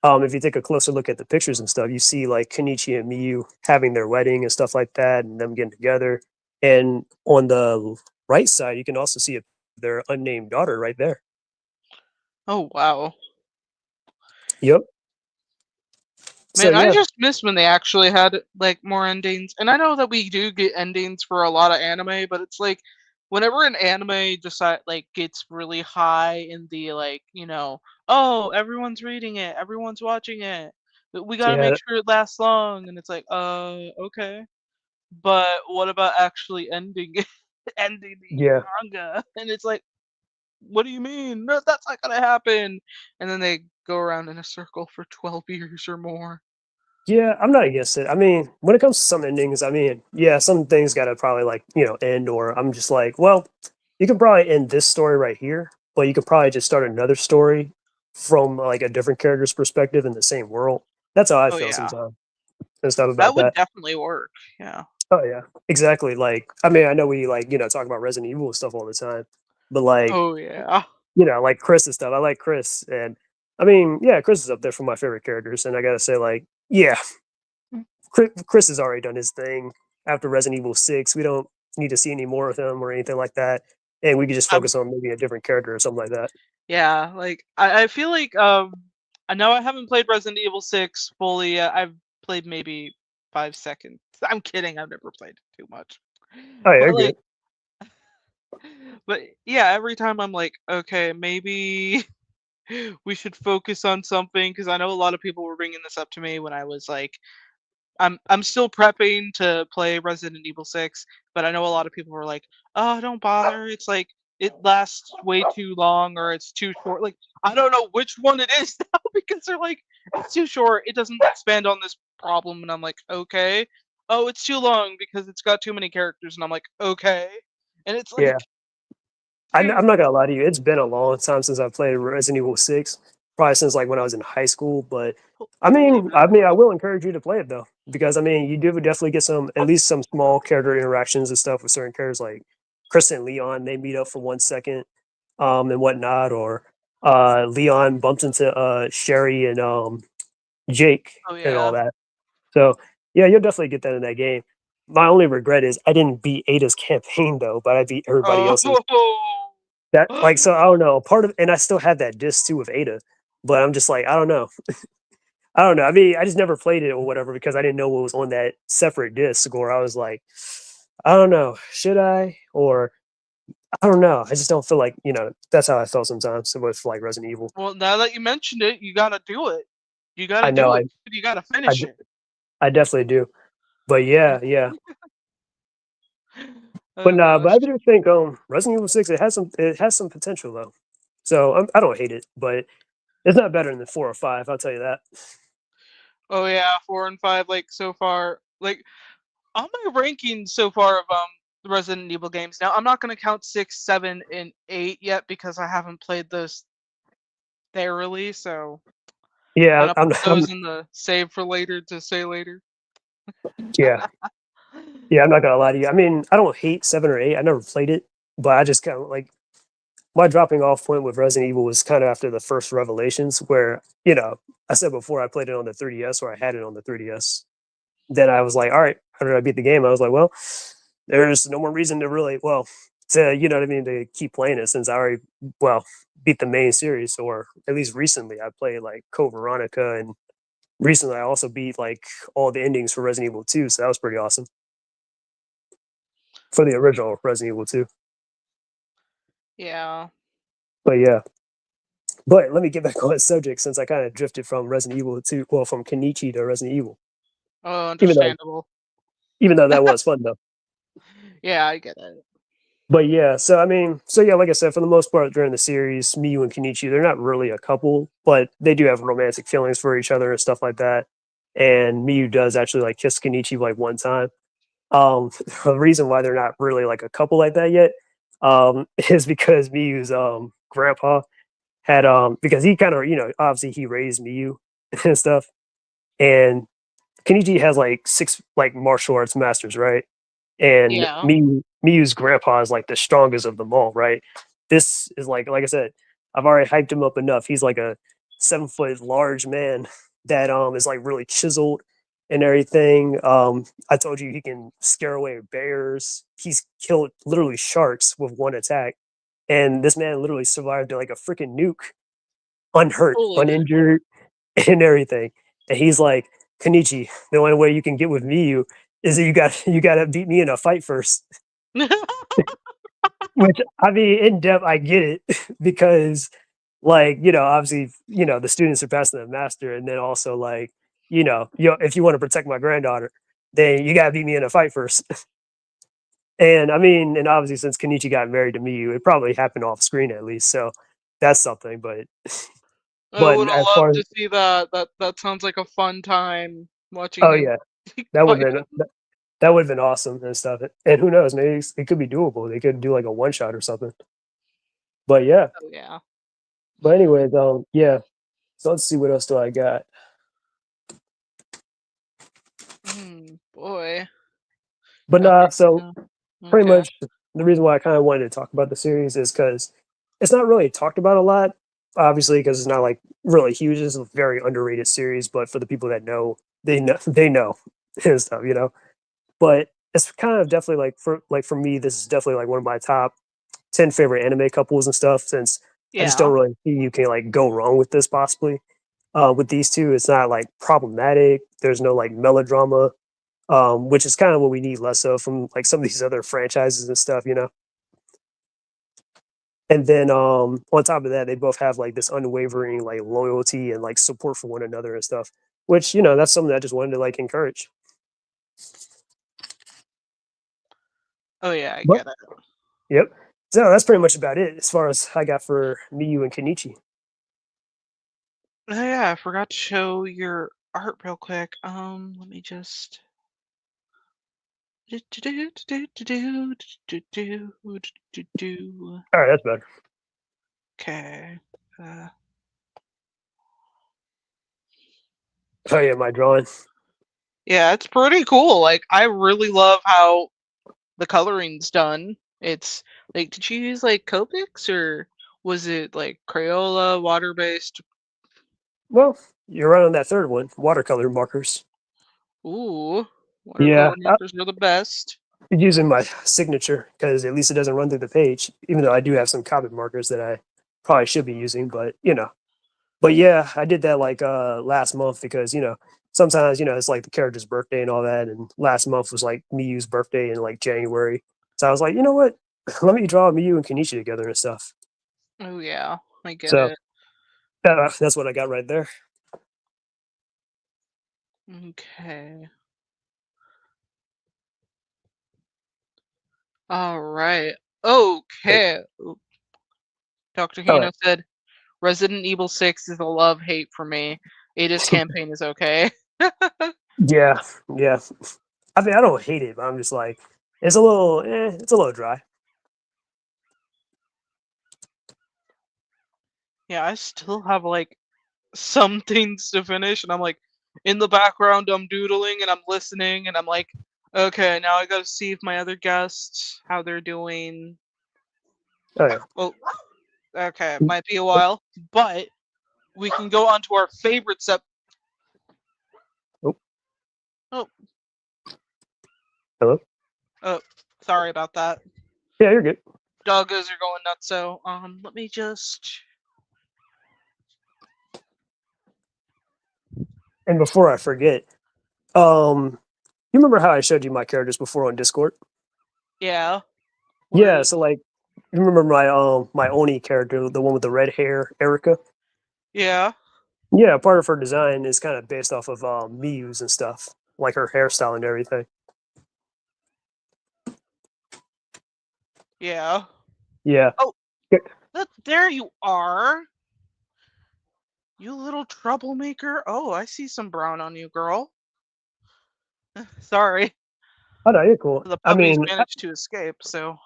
If you take a closer look at the pictures and stuff, you see like Kenichi and Miyu having their wedding and stuff like that, and them getting together. And on the right side, you can also see a their unnamed daughter right there. Oh, wow. Yep. So Man, I yeah, just miss when they actually had like more endings. And I know that we do get endings for a lot of anime, but it's like whenever an anime decide like gets really high in the like, oh, everyone's reading it, everyone's watching it. But we got to make yeah, sure it lasts long and it's like, okay. But what about actually ending it, ending the yeah. manga? And it's like, what do you mean? No, that's not going to happen. And then they go around in a circle for 12 years or more. Yeah, I'm not against it. I mean, when it comes to some endings, I mean, yeah, some things gotta probably like, end, or I'm just like, well, you can probably end this story right here, but you could probably just start another story from like a different character's perspective in the same world. That's how I Oh feel yeah. sometimes and stuff That about would that. definitely work, yeah. Oh yeah, exactly. Like, I mean, I know we like, talk about Resident Evil and stuff all the time, but like, Oh, yeah. like Chris and stuff. I like Chris, and I mean, yeah, Chris is up there for my favorite characters, and I gotta say, like, yeah, Chris has already done his thing after Resident Evil 6. We don't need to see any more of him or anything like that. And we could just I'm focus on maybe a different character or something like that. yeah, like, I feel like, I know I haven't played Resident Evil 6 fully yet, I've played maybe 5 seconds. I'm kidding, I've never played it too much. Oh, yeah, But, you're like good. but, yeah, every time I'm like, "Okay, maybe we should focus on something," because I know a lot of people were bringing this up to me when I was, like, I'm still prepping to play Resident Evil 6, but I know a lot of people were like, "Oh, don't bother. It's like it lasts way too long or it's too short." Like, I don't know which one it is now because they're like, "It's too short. It doesn't expand on this problem." And I'm like, "Okay." "Oh, it's too long because it's got too many characters." And I'm like, "Okay." And it's Yeah. like, I'm dude, not gonna lie to you. It's been a long time since I played Resident Evil 6, probably since like when I was in high school. But believe it. I will encourage you to play it though, because I mean, you do definitely get some, at least some small character interactions and stuff with certain characters like Chris and Leon. They meet up for 1 second, and whatnot, or Leon bumps into Sherry and Jake Oh and all yeah. that. So yeah, you'll definitely get that in that game. My only regret is I didn't beat Ada's campaign though, but I beat everybody else's. Oh. That like so I don't know. Part of, and I still had that disc too with Ada, but I'm just like, I don't know. I don't know. I mean, I just never played it or whatever because I didn't know what was on that separate disc, or I was like, I don't know, should I? Or I don't know. I just don't feel like, that's how I felt sometimes with like Resident Evil. Well, now that you mentioned it, you gotta do it. You I gotta know do it. You gotta I, finish d- it. I definitely do. But yeah, yeah. Oh But gosh. I do think Resident Evil 6, it has some potential though. So I don't hate it, but it's not better than 4 or 5, I'll tell you that. Oh yeah, 4 and 5, like so far, like on my rankings so far of the Resident Evil games. Now I'm not gonna count 6, 7, and 8 yet because I haven't played those thoroughly. So Yeah, gonna put those in the save for later to say later. yeah. Yeah, I'm not gonna lie to you. I mean, I don't hate 7 or 8. I never played it, but I just kind of like my dropping off point with Resident Evil was kind of after the first Revelations, where, I said before I played it on the 3DS, or I had it on the 3DS. Then I was like, all right, how did I beat the game? I was like, well, there's no more reason to really, well, to, you know what I mean, to keep playing it since I already, well, beat the main series, or at least recently I played like Code Veronica, and recently I also beat like all the endings for Resident Evil 2. So that was pretty awesome for the original Resident Evil 2. Yeah. But yeah, but let me get back on the subject since I kind of drifted from Resident Evil to, well, from Kenichi to Resident Evil. Oh, Even though understandable. that was fun though. Yeah, I get it. But yeah, so I mean, so yeah, like I said, for the most part during the series, Miyu and Kenichi, they're not really a couple, but they do have romantic feelings for each other and stuff like that. And Miyu does actually like kiss Kenichi like one time. Um, the reason why they're not really like a couple like that yet, is because Miyu's grandpa had because he kind of, obviously he raised Miyu and stuff, and Kenichi has like 6 like martial arts masters, right? And Yeah. Miyu's grandpa is like the strongest of them all, right? This is like I said, I've already hyped him up enough. He's like a 7 foot large man that is like really chiseled and everything. I told you he can scare away bears. He's killed literally sharks with one attack. and this man literally survived like a freaking nuke, unhurt, Holy uninjured, and everything. And he's like, Kenichi, the only way you can get with Miyu is that you gotta beat me in a fight first. Which I mean, in depth, I get it because, like, obviously, the students are passing the master, and then also like, if you want to protect my granddaughter, then you gotta beat me in a fight first. And I mean, and obviously, since Kenichi got married to Miyu, it probably happened off screen at least, so that's something. I But would have as loved far as to see that. That sounds like a fun time watching oh him yeah, that would fight have been him. that would have been awesome and stuff. And who knows, maybe it could be doable. They could do like a one shot or something. But yeah. Oh yeah. But anyways, yeah. So let's see what else do I got. Boy. But Got nah, me. so Yeah. pretty Okay. much the reason why I kind of wanted to talk about the series is because it's not really talked about a lot, obviously, because it's not like really huge. It's a very underrated series, but for the people that know, they know and stuff, But it's kind of definitely like for me, this is definitely like one of my top 10 favorite anime couples and stuff. Since I just Yeah. don't really see you can like go wrong with this possibly. With these two, it's not like problematic. There's no like melodrama, which is kind of what we need less of from like some of these other franchises and stuff. And then on top of that, they both have like this unwavering like loyalty and like support for one another and stuff, which that's something I just wanted to like encourage. Oh yeah, I But get it. yep. So that's pretty much about it as far as I got for Miyu and Kenichi. Oh yeah, I forgot to show your art real quick. Let me just All right, that's better. Okay. Uh, Oh yeah, my drawing. yeah, it's pretty cool. Like, I really love how the coloring's done. It's like, did you use like Copics or was it like Crayola, water based? Well, you're right on that third one. Watercolor markers. Ooh, Yeah, watercolor markers are the best. I'm using my signature because at least it doesn't run through the page. Even though I do have some comic markers that I probably should be using, but. But yeah, I did that like last month because sometimes it's like the character's birthday and all that, and last month was like Miyu's birthday in like January. So I was like, you know what? Let me draw Miyu and Kenichi together and stuff. Oh yeah, I get So it. that's what I got right there. Okay. All right. Okay. Dr. All right. Hino said Resident Evil 6 is a love hate for me. Ada's campaign is okay. Yeah, yeah. I mean, I don't hate it, but I'm just like, it's a little dry. Yeah, I still have like some things to finish, and I'm like in the background, I'm doodling and I'm listening, and I'm like, okay, now I gotta see if my other guests how they're doing. Oh yeah. Well, okay, it Mm, might be a oh, while, but we can go on to our favorite sep. oh, Oh, hello. oh, sorry about that. Yeah, you're good. Doggos are going nuts. So, let me just. And before I forget, you remember how I showed you my characters before on Discord? Yeah. Yeah, Where? so like you remember my Oni character, the one with the red hair, Erica? Yeah. Yeah, part of her design is kind of based off of Miyu's and stuff, like her hairstyle and everything. Yeah. Yeah. Oh, Yeah. there you are. You little troublemaker. Oh, I see some brown on you, girl. Sorry. Oh no, you're cool. The I puppies mean, managed to escape, so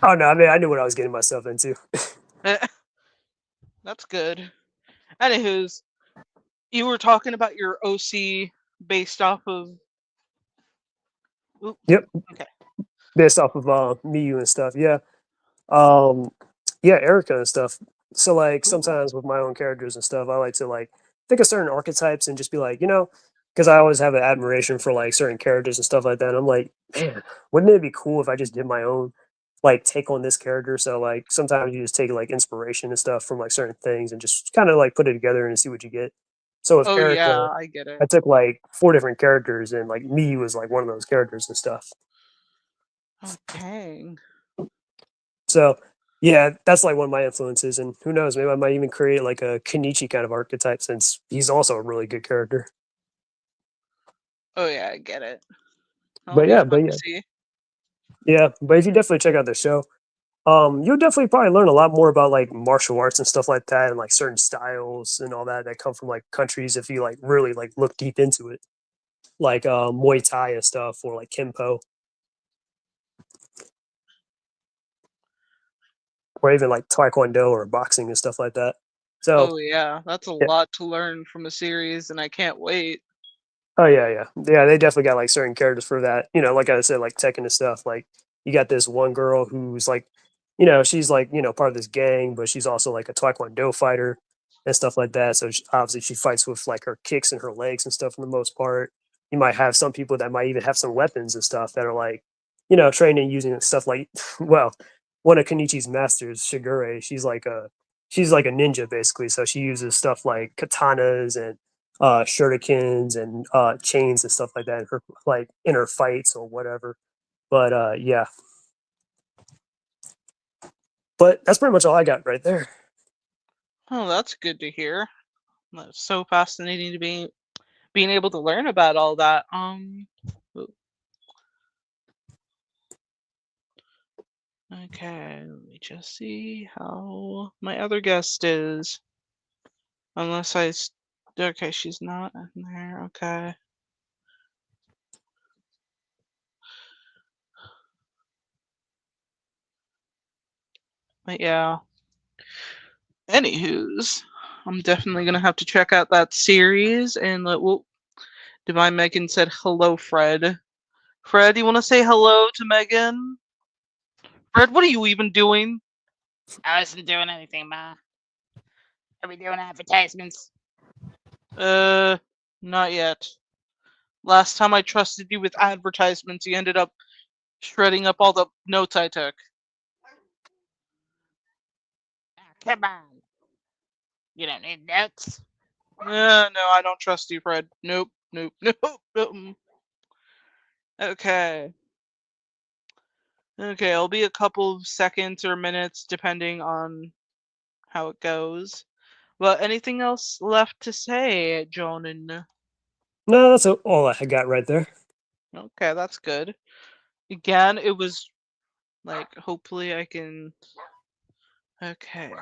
oh no, I mean I knew what I was getting myself into. that's good. Anywho's, you were talking about your OC based off of. Oop, Yep, okay. based off of Miyu and stuff. Yeah. Um, yeah, Erica and stuff. So like Ooh. sometimes with my own characters and stuff, I like to like think of certain archetypes and just be like, because I always have an admiration for like certain characters and stuff like that. I'm like, man, wouldn't it be cool if I just did my own? like take on this character. So like sometimes you just take like inspiration and stuff from like certain things and just kind of like put it together and see what you get. So with Oh Erica, yeah, I get it. I took like four different characters and like me was like one of those characters and stuff. Oh dang. So yeah, that's like one of my influences. And who knows, maybe I might even create like a Kenichi kind of archetype since he's also a really good character. Oh yeah, I get it. That'll But be yeah, fun but to yeah, see. yeah. But if you definitely check out the show, you'll definitely probably learn a lot more about like martial arts and stuff like that, and like certain styles and all that that come from like countries if you like really like look deep into it, like Muay Thai and stuff, or like Kempo, or even like Taekwondo or boxing and stuff like that. So Oh yeah, that's a yeah. lot to learn from a series, and I can't wait. Oh yeah, yeah, yeah. They definitely got like certain characters for that. You know, like I said, like Tekken and stuff. Like you got this one girl who's like, she's like part of this gang, but she's also like a Taekwondo fighter and stuff like that. So obviously she fights with like her kicks and her legs and stuff for the most part. You might have some people that might even have some weapons and stuff that are like, trained in using stuff like, well, one of Kenichi's masters, Shigure. She's like a ninja basically. So she uses stuff like katanas and shurikens and chains and stuff like that in her like in her fights or whatever. But yeah, but that's pretty much all I got right there. Oh, that's good to hear. That's so fascinating to be being able to learn about all that. o- okay, let me just see how my other guest is. Unless okay, she's not in there. Okay, but yeah. Anywho's, I'm definitely gonna have to check out that series and let. Well, Divine Megan said hello, Fred. Fred, you want to say hello to Megan? Fred, what are you even doing? I wasn't doing anything, Ma. Are we doing advertisements? Uh, not yet. Last time I trusted you with advertisements, you ended up shredding up all the notes I took. Ah, come on. You don't need notes. No, I don't trust you, Fred. Nope, nope, nope, nope. Okay. Okay, it'll be a couple of seconds or minutes depending on how it goes. But anything else left to say, Jonan? No, that's all I got right there. Okay, that's good. Again, it was like hopefully I can. Okay.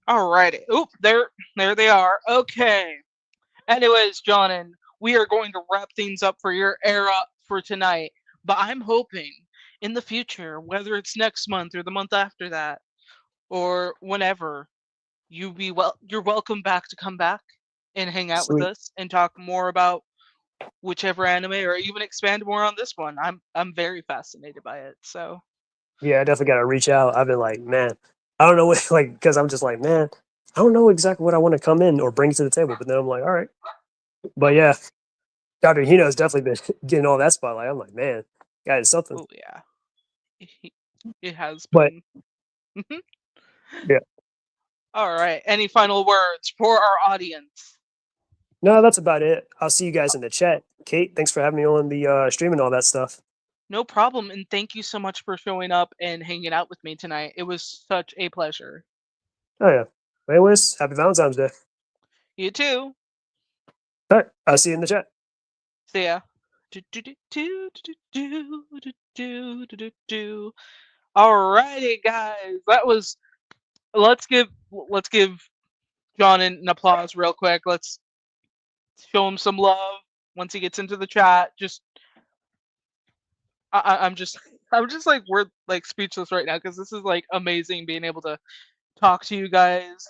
Alrighty. Oop, there they are. Okay. Anyways, Jonan, we are going to wrap things up for your era for tonight. But I'm hoping in the future, whether it's next month or the month after that, or whenever, you're welcome back to come back and hang out with Sweet. us and talk more about whichever anime or even expand more on this one. I'm very fascinated by it. So Yeah, I definitely got to reach out. I've been like, man, I don't know what like because I'm just like, man, I don't know exactly what I want to come in or bring to the table. But then I'm like, all right. But yeah, Doctor Hino's definitely been getting all that spotlight. I'm like, man, guy is something. oh yeah. It has But been. yeah, All right. Any final words for our audience? no, that's about it. I'll see you guys in the chat. Kate, thanks for having me on the stream and all that stuff. No problem. And thank you so much for showing up and hanging out with me tonight. It was such a pleasure. Oh yeah. Anyways, happy Valentine's Day. You too. All right, I'll see you in the chat. See ya. Do, do, do, do, do, do, do, do, do, do, do. Alrighty, guys. That was. Let's give John an applause real quick. Let's show him some love once he gets into the chat. Just I'm just I'm just like we're like speechless right now because this is like amazing being able to talk to you guys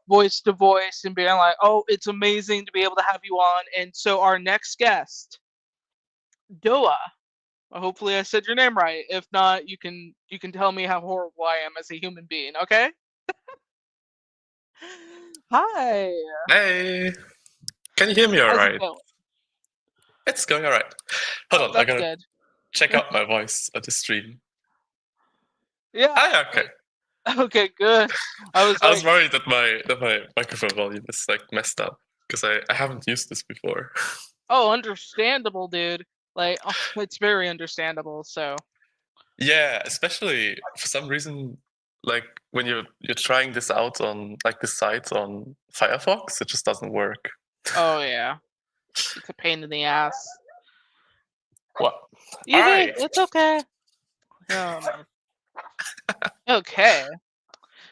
voice to voice and being like, oh, it's amazing to be able to have you on. And so our next guest, Doa. Hopefully I said your name right. If not, you can tell me how horrible I am as a human being, okay? Hi. Hey, can you hear me all How's it right? going? It's going all right. Hold Oh, on, I that's gotta good. check out my voice at the stream. Yeah. Ah, okay. Okay, good. I was I was like, worried that my microphone volume is like messed up because I haven't used this before. oh, understandable, dude. Like, oh, it's very understandable. So, Yeah, especially for some reason, like when you're trying this out on like the site on Firefox, it just doesn't work. oh yeah, it's a pain in the ass. What? You All good? right. It's okay. Um, okay.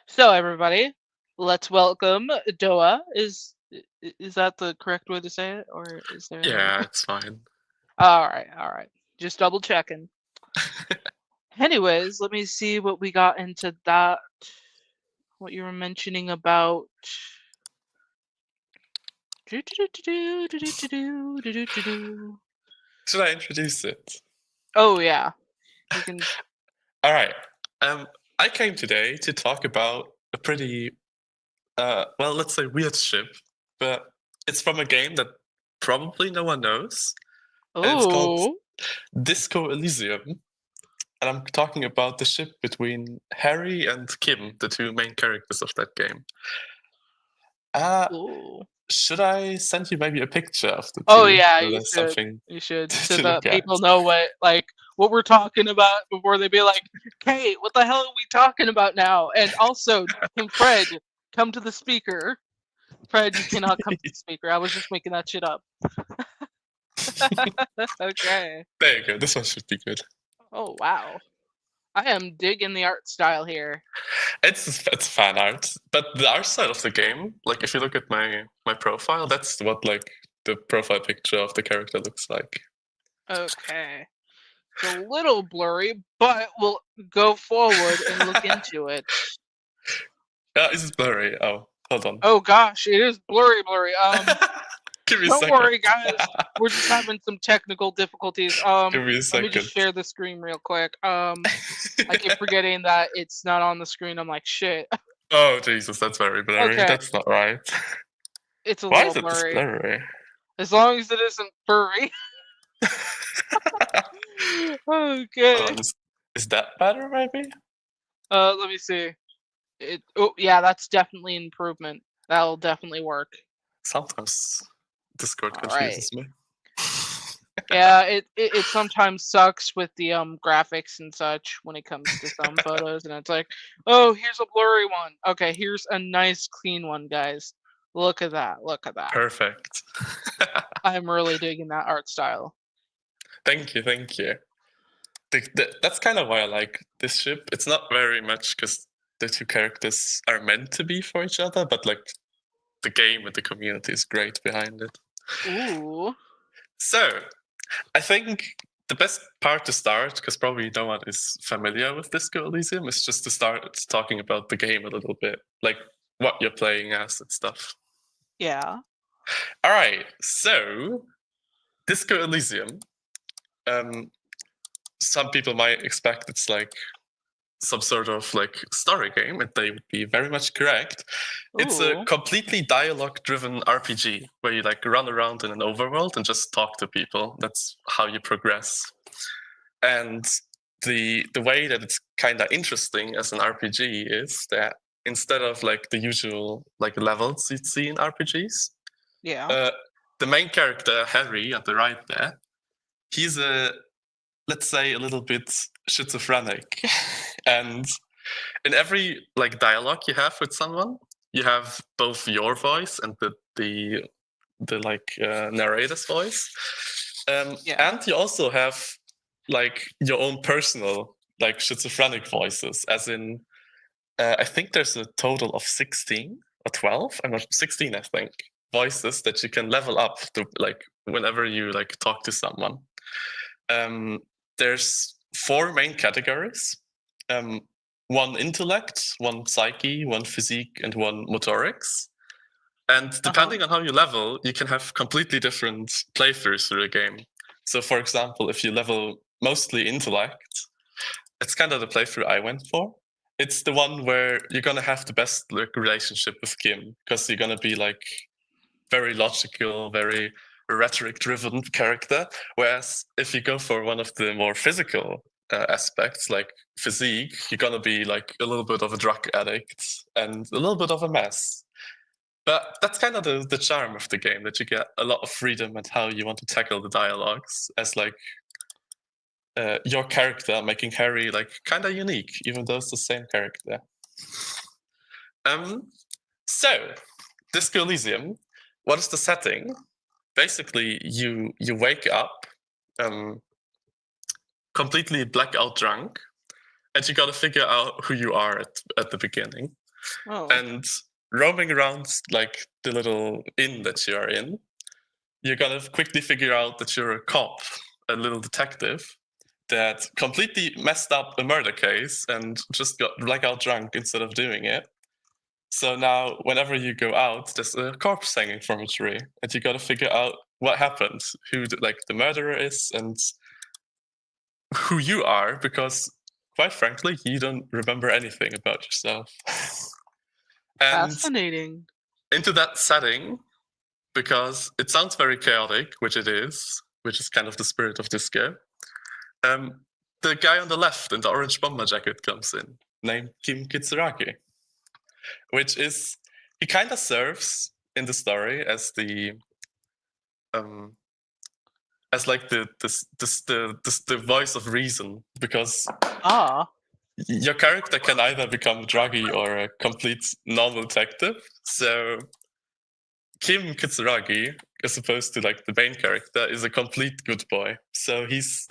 So everybody, let's welcome Doa. Is that the correct way to say it, or is there another? Yeah, it's fine. All right, all right. Just double checking. Anyways, let me see what we got into that. What you were mentioning about. Should I introduce it? Oh yeah, you can. All right. Um, I came today to talk about a pretty, well, let's say weird ship, but it's from a game that probably no one knows, and it's called Oh, Disco Elysium. And I'm talking about the ship between Harry and Kim, the two main characters of that game. oh. Should I send you maybe a picture of the Oh two yeah, so you there's should. something You should, so to that look at? people know what we're talking about before they be like, "Kate, what the hell are we talking about now?" And also, can Fred come to the speaker? Fred, you cannot come to the speaker. I was just making that shit up. Okay. There you go. This one should be good. Oh wow, I am digging the art style here. It's fan art, but the art style of the game, like if you look at my profile, that's what like the profile picture of the character looks like. Okay. It's a little blurry, but we'll go forward and look into it. Is it blurry? Oh, hold on. Oh gosh, it is blurry, blurry. Give me a Don't second. worry, guys. We're just having some technical difficulties. Give me a Let me just second. share the screen real quick. I keep forgetting that it's not on the screen. I'm like, shit. Oh Jesus, that's very blurry. Okay, That's not right. it's a Why little is it this blurry. blurry? As long as it isn't furry. Okay. Hold on, is that better maybe? Let me see. Oh, yeah, that's definitely an improvement. That'll definitely work. Sometimes Discord All right. confuses me. Yeah, it sometimes sucks with the graphics and such when it comes to some photos, and it's like, oh, here's a blurry one. Okay, here's a nice clean one, guys. Look at that. Look at that. Perfect. I'm really digging that art style. Thank you, thank you. That's kind of why I like this ship. It's not very much because the two characters are meant to be for each other, but like the game and the community is great behind it. Ooh. So I think the best part to start, because probably no one is familiar with Disco Elysium, is just to start talking about the game a little bit, like what you're playing as and stuff. Yeah. All right, so Disco Elysium. Some people might expect it's like some sort of like story game, and they would be very much correct. It's a Ooh. completely dialogue-driven RPG where you like run around in an overworld and just talk to people. That's how you progress. And the way that it's kind of interesting as an RPG is that instead of like the usual like levels you'd see in RPGs, Yeah. the main character Harry at the right there, he's let's say a little bit schizophrenic, and in every like dialogue you have with someone, you have both your voice and the like narrator's voice, Yeah. and you also have like your own personal like schizophrenic voices, as in I think there's a total of 16 or 12. I'm not 16, I think, voices that you can level up to like whenever you like talk to someone. There's four main categories. One intellect, one psyche, one physique, and one motorics. And depending on how you level, you can have completely different playthroughs through the game. So, for example, if you level mostly intellect, it's kind of the playthrough I went for. It's the one where you're gonna have the best like, relationship with Kim, because you're gonna be like very logical, very rhetoric-driven character. Whereas if you go for one of the more physical aspects like physique, you're gonna be like a little bit of a drug addict and a little bit of a mess. But that's kind of the charm of the game, that you get a lot of freedom at how you want to tackle the dialogues, as like your character making Harry like kind of unique, even though it's the same character. So, Disco Elysium, what is the setting? Basically, you wake up completely blackout drunk, and you got to figure out who you are at the beginning. Oh. And roaming around like the little inn that you are in, you're gonna quickly figure out that you're a cop, a little detective that completely messed up a murder case and just got blackout drunk instead of doing it. So now, whenever you go out, there's a corpse hanging from a tree, and you got to figure out what happened, who like the murderer is, and who you are, because quite frankly, you don't remember anything about yourself. And Fascinating. into that setting, because it sounds very chaotic, which it is, which is kind of the spirit of Disco. The guy on the left in the orange bomber jacket comes in, named Kim Kitsuragi, which is, he kind of serves in the story as the as like the voice of reason, because your character can either become druggy or a complete normal detective. So Kim Kitsuragi, as opposed to like the main character, is a complete good boy. So he's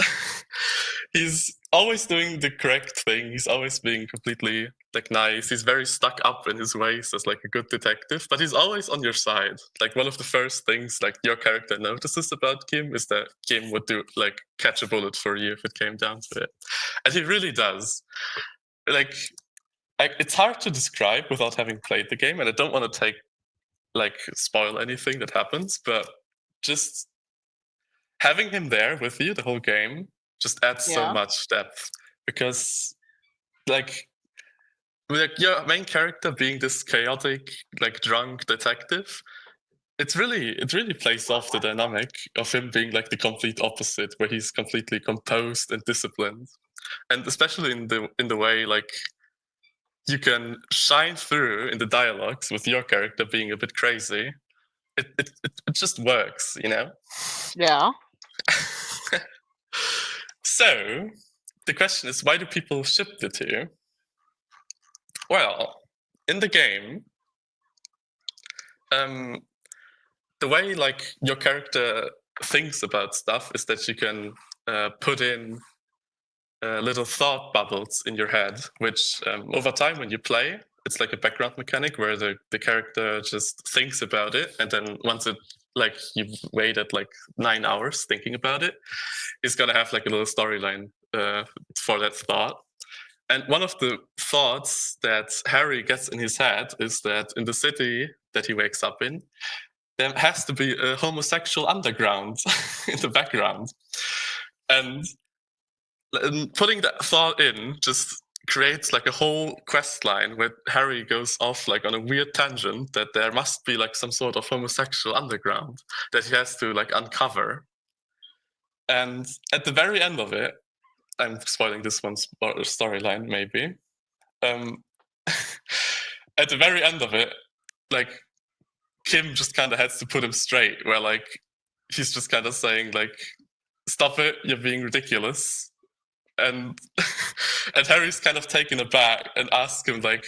he's always doing the correct thing. He's always being completely like nice. He's very stuck up in his ways as like a good detective, but he's always on your side. Like one of the first things like your character notices about Kim is that Kim would do like catch a bullet for you if it came down to it. And he really does. Like it's hard to describe without having played the game, and I don't want to spoil anything that happens, but just having him there with you the whole game just adds so much depth, because like your main character being this chaotic, like drunk detective, it really plays off the dynamic of him being like the complete opposite, where he's completely composed and disciplined, and especially in the way like you can shine through in the dialogues with your character being a bit crazy. It just works, you know? Yeah. So, the question is, why do people ship the two? Well, in the game, the way like your character thinks about stuff is that you can put in little thought bubbles in your head, which over time when you play, it's like a background mechanic where the character just thinks about it, and then once it like you've waited like 9 hours thinking about it, it's gonna have like a little storyline for that thought. And one of the thoughts that Harry gets in his head is that in the city that he wakes up in, there has to be a homosexual underground in the background. And putting that thought in just creates like a whole quest line where Harry goes off like on a weird tangent that there must be like some sort of homosexual underground that he has to like uncover. And at the very end of it, I'm spoiling this one's storyline maybe. At the very end of it, like Kim just kind of has to put him straight, where like he's just kind of saying like, "Stop it! You're being ridiculous." And and Harry's kind of taken aback and asks him like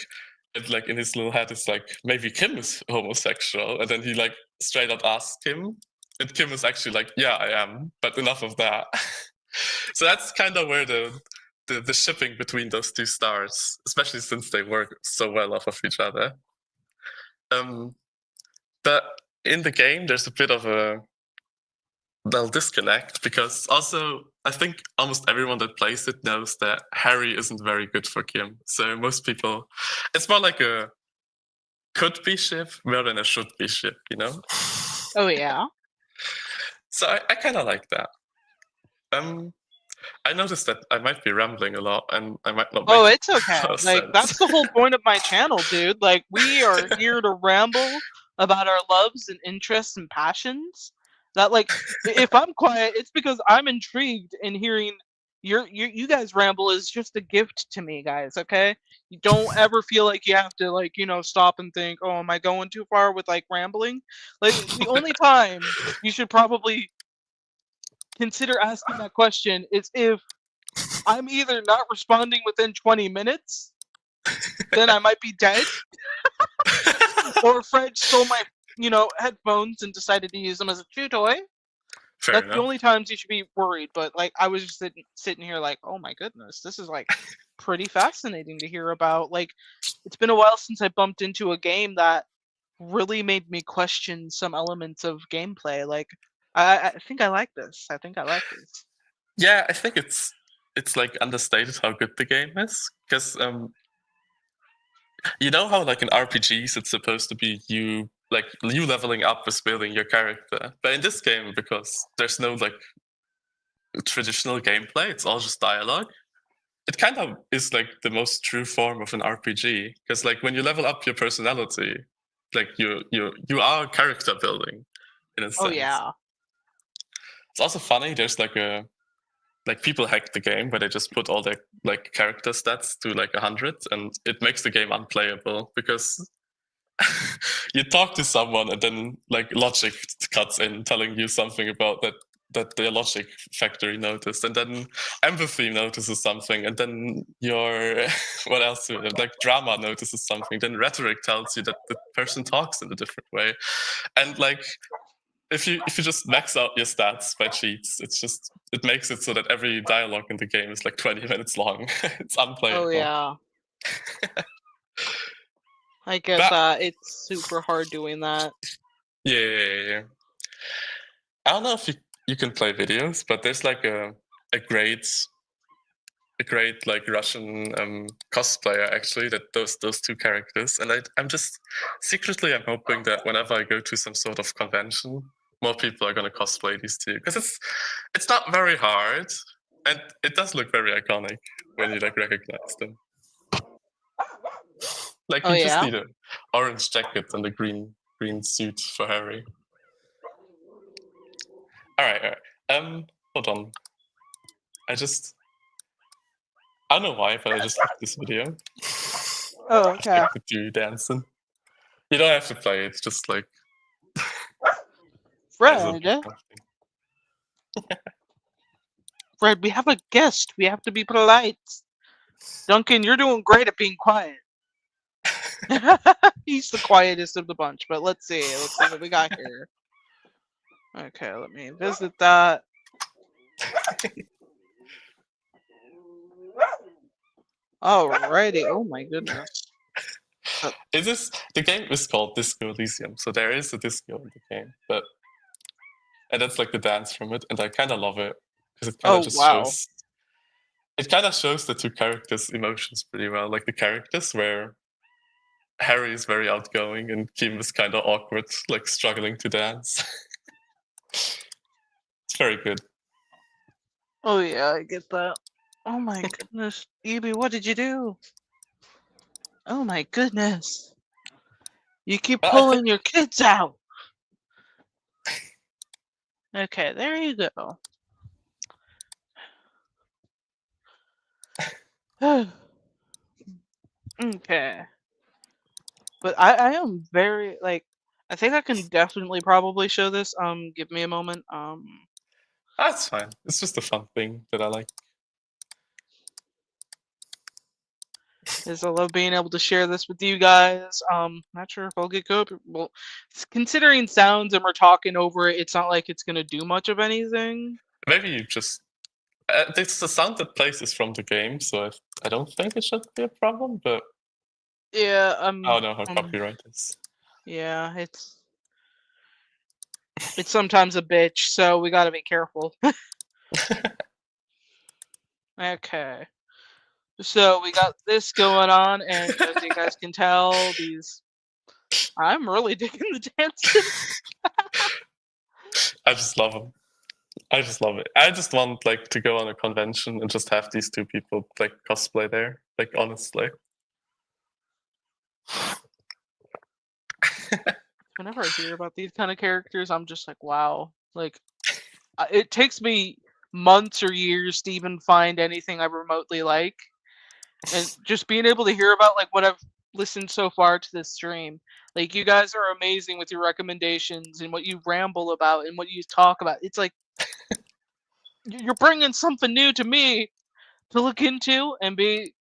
in his little head, it's like, maybe Kim is homosexual, and then he like straight up asks Kim, and Kim is actually like, yeah, I am, but enough of that. So that's kind of where the shipping between those two stars, especially since they work so well off of each other. But in the game, there's a bit of a disconnect, because also I think almost everyone that plays it knows that Harry isn't very good for Kim. So most people, it's more like a could be ship more than a should be ship, you know? Oh yeah. So I kind of like that. I noticed that I might be rambling a lot, and I might not. Oh, make it's okay. a lot Like of sense. that's the whole point of my channel, dude. Like we are here to ramble about our loves and interests and passions. That like if I'm quiet, it's because I'm intrigued in hearing You guys ramble is just a gift to me, guys. Okay, you don't ever feel like you have to stop and think, oh, am I going too far with like rambling? Like the only time you should probably consider asking that question is if I'm either not responding within 20 minutes, then I might be dead, or Fred stole my headphones and decided to use them as a chew toy. Fair That's the enough. only times you should be worried. But like, I was just sitting here like, oh my goodness, this is like pretty fascinating to hear about. Like, it's been a while since I bumped into a game that really made me question some elements of gameplay. Like, I think I like this. I think I like this. Yeah, I think it's like understated how good the game is, because you know how like in RPGs it's supposed to be you leveling up is building your character, but in this game, because there's no like traditional gameplay, it's all just dialogue. It kind of is like the most true form of an RPG, because like when you level up your personality, like you are character building in a Oh sense. yeah. It's also funny. There's like people hack the game where they just put all their like character stats to like 100, and it makes the game unplayable because you talk to someone and then like logic cuts in telling you something about that their logic factory noticed, and then empathy notices something, and then your what else like drama notices something, then rhetoric tells you that the person talks in a different way, and like if you just max out your stats by cheats, it makes it so that every dialogue in the game is like 20 minutes long. It's unplayable. Oh yeah. I get But that. It's super hard doing that. yeah. I don't know if you can play videos, but there's like a great like Russian cosplayer actually that does those two characters, and I'm just secretly I'm hoping that whenever I go to some sort of convention, more people are gonna cosplay these two, because it's not very hard, and it does look very iconic when you like recognize them. Like Oh you just yeah. need an orange jacket and a green suit for Harry. All right. Hold on. I don't know why, but I just like this video. Oh okay. Like the two dancing. You don't have to play it. It's just like Fred, Fred, we have a guest. We have to be polite. Duncan, you're doing great at being quiet. He's the quietest of the bunch, but let's see what we got here. Okay, let me visit that. Alrighty. Oh my goodness. The game is called Disco Elysium, so there is a disco in the game, and that's like the dance from it, and I kind of love it because it kind of shows. It kind of shows the two characters' emotions pretty well. Like the characters where Harry is very outgoing and Kim is kind of awkward, like struggling to dance. It's very good. Oh yeah, I get that. Oh my goodness, Evie, what did you do? Oh my goodness. You keep pulling your kids out. Okay, there you go. Okay. But I am very like I think I can definitely probably show this. Give me a moment. That's fine. It's just a fun thing that I like. Is I love being able to share this with you guys. Not sure if I'll get copy. Well, considering sounds and we're talking over it, it's not like it's gonna do much of anything. Maybe you just. It's the sound that plays is from the game, so I don't think it should be a problem. But yeah, I don't know how copyright is. Yeah, it's sometimes a bitch, so we gotta be careful. Okay. So we got this going on, and as you guys can tell, I'm really digging the dances. I just love them. I just love it. I just want like to go on a convention and just have these two people like cosplay there. Like honestly. Whenever I hear about these kind of characters, I'm just like, wow. Like, it takes me months or years to even find anything I remotely like. And just being able to hear about like what I've listened so far to this stream, like you guys are amazing with your recommendations and what you ramble about and what you talk about. It's like you're bringing something new to me to look into and be,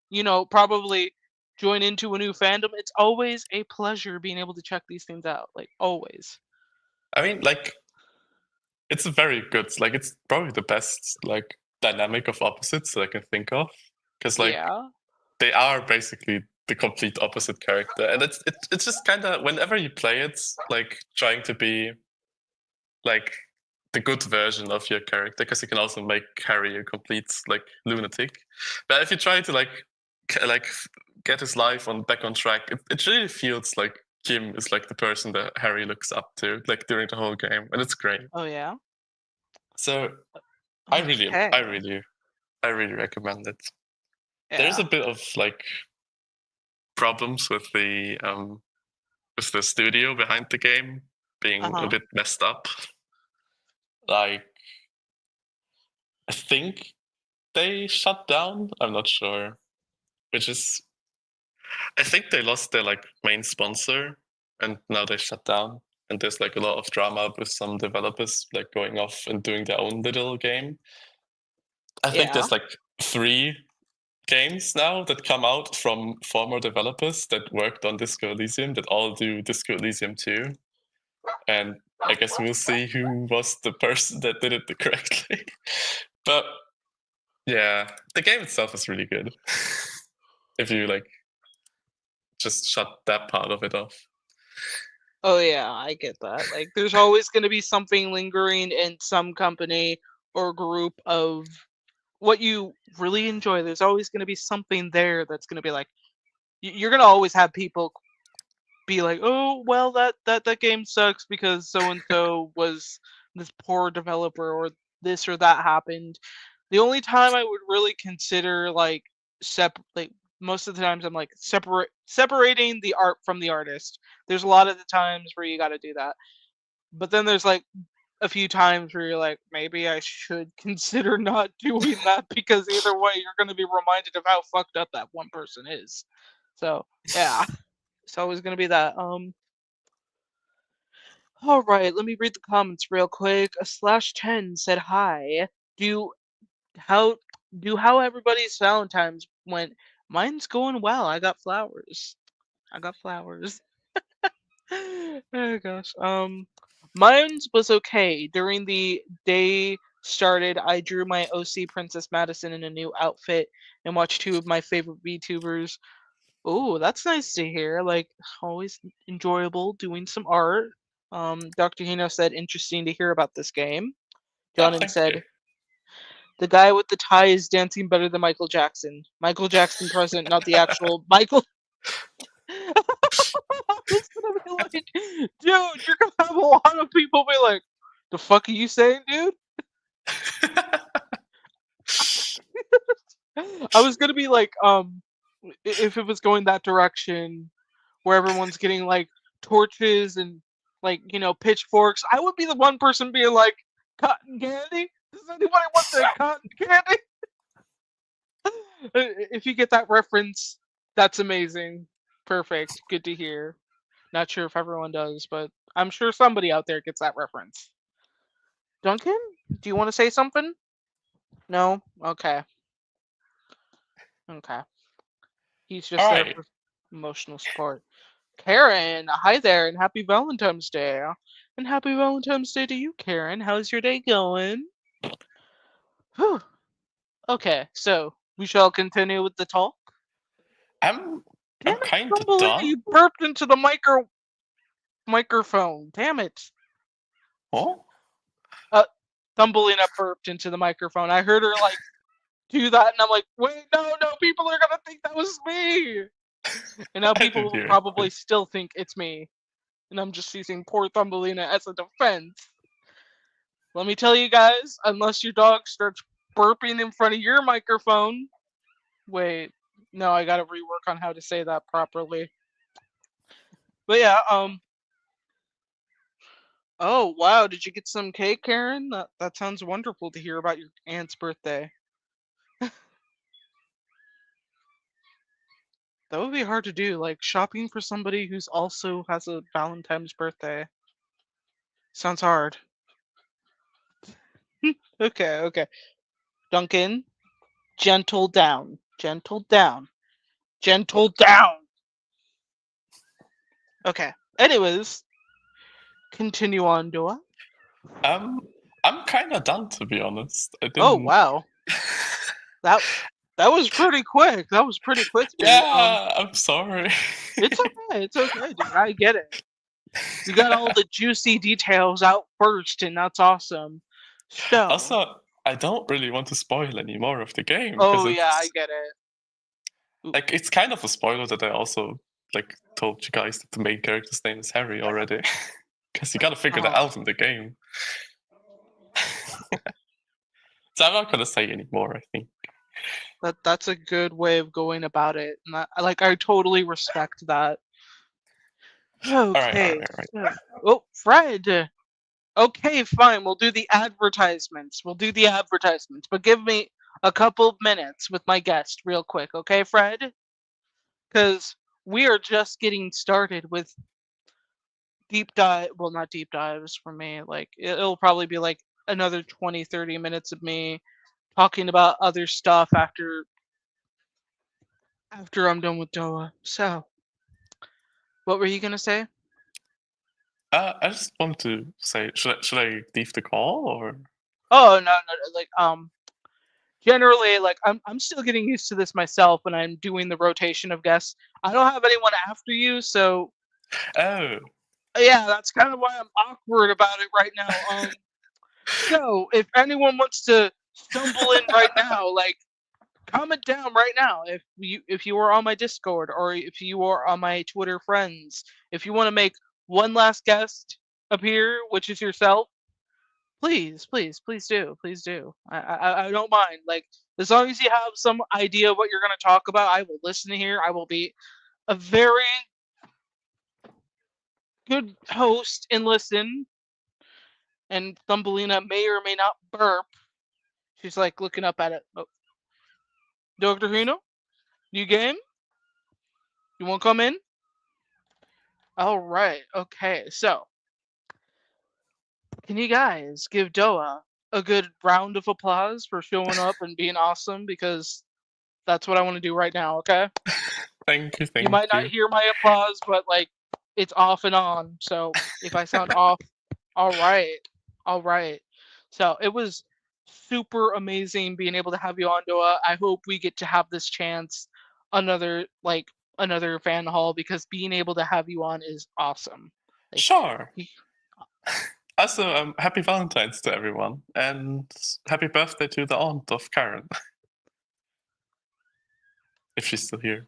probably join into a new fandom. It's always a pleasure being able to check these things out, like always. I mean, like, it's a very good, like, it's probably the best, like, dynamic of opposites that I can think of. Because, like, Yeah. they are basically the complete opposite character. And it's just kind of, whenever you play it, like, trying to be, like, the good version of your character, because you can also make Harry a complete, like, lunatic. But if you try to, like, get his life back on track, it really feels like Kim is like the person that Harry looks up to, like during the whole game, and it's great. Oh yeah. So I really, Okay. I really recommend it. There's a Yeah. bit of like problems with the studio behind the game being a bit messed up. Like, I think they shut down. I'm not sure, which is, I think they lost their like main sponsor, and now they shut down. And there's like a lot of drama with some developers like going off and doing their own little game. I think Yeah. there's like 3 games now that come out from former developers that worked on Disco Elysium that all do Disco Elysium 2. And I guess we'll see who was the person that did it correctly. But yeah, the game itself is really good. If you like just shut that part of it off. Oh yeah, I get that. Like there's always going to be something lingering in some company or group of what you really enjoy. There's always going to be something there that's going to be like you're going to always have people be like, "Oh, well that game sucks because so and so was this poor developer or this or that happened." The only time I would really consider like like most of the times I'm like separating the art from the artist. There's a lot of the times where you got to do that. But then there's like a few times where you're like, maybe I should consider not doing that because either way you're going to be reminded of how fucked up that one person is. So, yeah. It's always going to be that. All right, let me read the comments real quick. A slash 10 said hi. Do how how everybody's Valentine's went? Mine's going well. I got flowers. I got flowers. Oh gosh. Mine's was okay. During the day started, I drew my OC Princess Madison in a new outfit and watched 2 of my favorite VTubers. Oh, that's nice to hear. Like always enjoyable doing some art. Dr. Hino said interesting to hear about this game. Oh, Jonan thank you. said the guy with the tie is dancing better than Michael Jackson. Michael Jackson present, not the actual Michael. It's gonna be like, dude, you're gonna have a lot of people be like, the fuck are you saying, dude? I was gonna be like, if it was going that direction, where everyone's getting like torches and like pitchforks, I would be the one person being like, cotton candy. Does anybody want the cotton candy? If you get that reference, that's amazing. Perfect. Good to hear. Not sure if everyone does, but I'm sure somebody out there gets that reference. Duncan, do you want to say something? No? Okay. Okay. He's All just there right. for emotional support. Karen, hi there, and happy Valentine's Day. And happy Valentine's Day to you, Karen. How's your day going? Whew. Okay, so we shall continue with the talk. I'm Damn it, kind of Thumbelina, done. you burped into the microphone. Damn it. Oh, Thumbelina burped into the microphone. I heard her like do that, and I'm like, wait, no, people are gonna think that was me. And now I people didn't will hear probably it. still think it's me. And I'm just using poor Thumbelina as a defense. Let me tell you guys, unless your dog starts burping in front of your microphone. Wait, no, I gotta rework on how to say that properly. But yeah, Oh, wow, did you get some cake, Karen? That sounds wonderful to hear about your aunt's birthday. That would be hard to do, like, shopping for somebody who's also has a Valentine's birthday. Sounds hard. Okay, okay. Duncan, gentle down. Gentle down. Gentle down. Okay. Anyways, continue on, Dua. Um, I'm kind of done, to be honest. I Oh, didn't. wow. That that was pretty quick. That was pretty quick, dude. Yeah, I'm sorry. It's okay. It's okay, dude. I get it. You got all the juicy details out first, and that's awesome. So, Also, I don't really want to spoil any more of the game because oh yeah, I it's get it. Ooh, like it's kind of a spoiler that I also like told you guys that the main character's name is Harry already. Because you gotta figure that oh, out in the game. So I'm not gonna say any more, I think. that's a good way of going about it, and I totally respect that. Alright, Okay. alright, alright. Oh, Fred. Okay, fine. We'll do the advertisements. We'll do the advertisements, but give me a couple of minutes with my guest, real quick, okay, Fred? Because we are just getting started with deep dive. Well, not deep dives for me. Like, it'll probably be like another 20, 30 minutes of me talking about other stuff after I'm done with Doa. So, what were you gonna say? I just want to say, should I leave the call or? Oh, no, no, like, generally, like, I'm still getting used to this myself when I'm doing the rotation of guests. I don't have anyone after you, so Oh, yeah, that's kind of why I'm awkward about it right now. So if anyone wants to stumble in right now, like, comment down right now if you are on my Discord or if you are on my Twitter friends. If you want to make one last guest appear, which is yourself, please, please, please do, please do. I don't mind. Like, as long as you have some idea of what you're gonna talk about, I will listen here. I will be a very good host and listen. And Thumbelina may or may not burp. She's like looking up at it. Oh, Dr. Hino, new game? You want to come in? All right. Okay. So, can you guys give Doa a good round of applause for showing up and being awesome? Because that's what I want to do right now. Okay. thank you, You thank might not you. hear my applause, but like it's off and on. So if I sound off, all right. All right. So it was super amazing being able to have you on, Doa. I hope we get to have this chance another fan hall because being able to have you on is awesome. Like Sure. y- Also, happy Valentine's to everyone, and happy birthday to the aunt of Karen, if she's still here.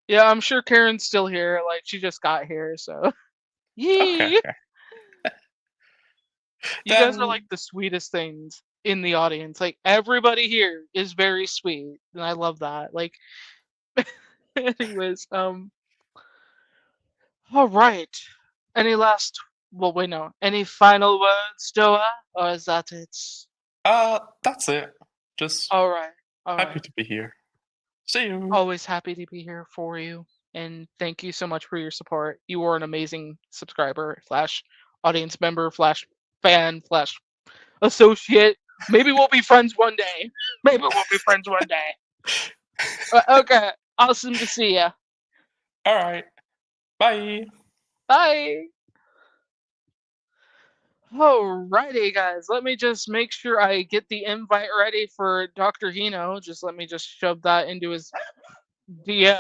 yeah, I'm sure Karen's still here. Like she just got here, so Okay, yee. okay. You guys are like Then, the sweetest things in the audience. Like everybody here is very sweet, and I love that. Like, anyways, all right. Any last? Well, wait, no. Any final words, Doa, or is that it? that's it. Just All right, all happy right. to be here. See you. Always happy to be here for you, and thank you so much for your support. You are an amazing subscriber slash audience member slash fan slash associate. Maybe we'll be friends one day. Maybe we'll be friends one day. Okay, awesome to see ya. All right. Bye. Bye. Alrighty, guys. Let me just make sure I get the invite ready for Dr. Hino. Just let me just shove that into his DM.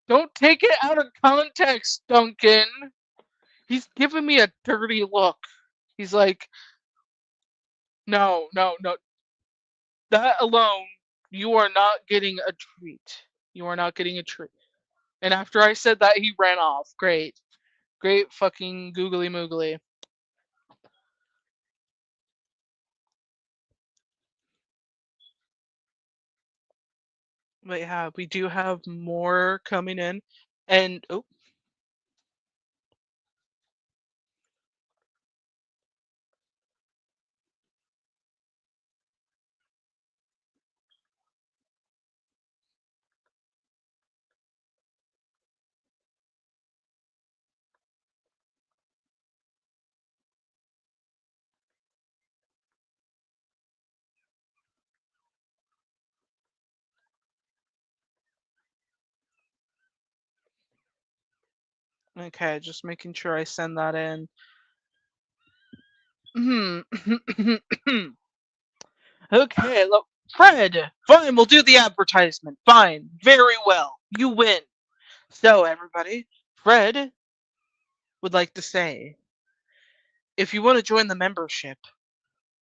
Don't take it out of context, Duncan. He's giving me a dirty look. He's like, no, no, no. That alone, you are not getting a treat. You are not getting a treat. And after I said that, he ran off. Great. Great fucking googly moogly. But yeah, we do have more coming in. And oh, okay, just making sure I send that in. Hmm. Okay, look, Fred. Fine, we'll do the advertisement. Fine, very well. You win. So, everybody, Fred would like to say, if you want to join the membership,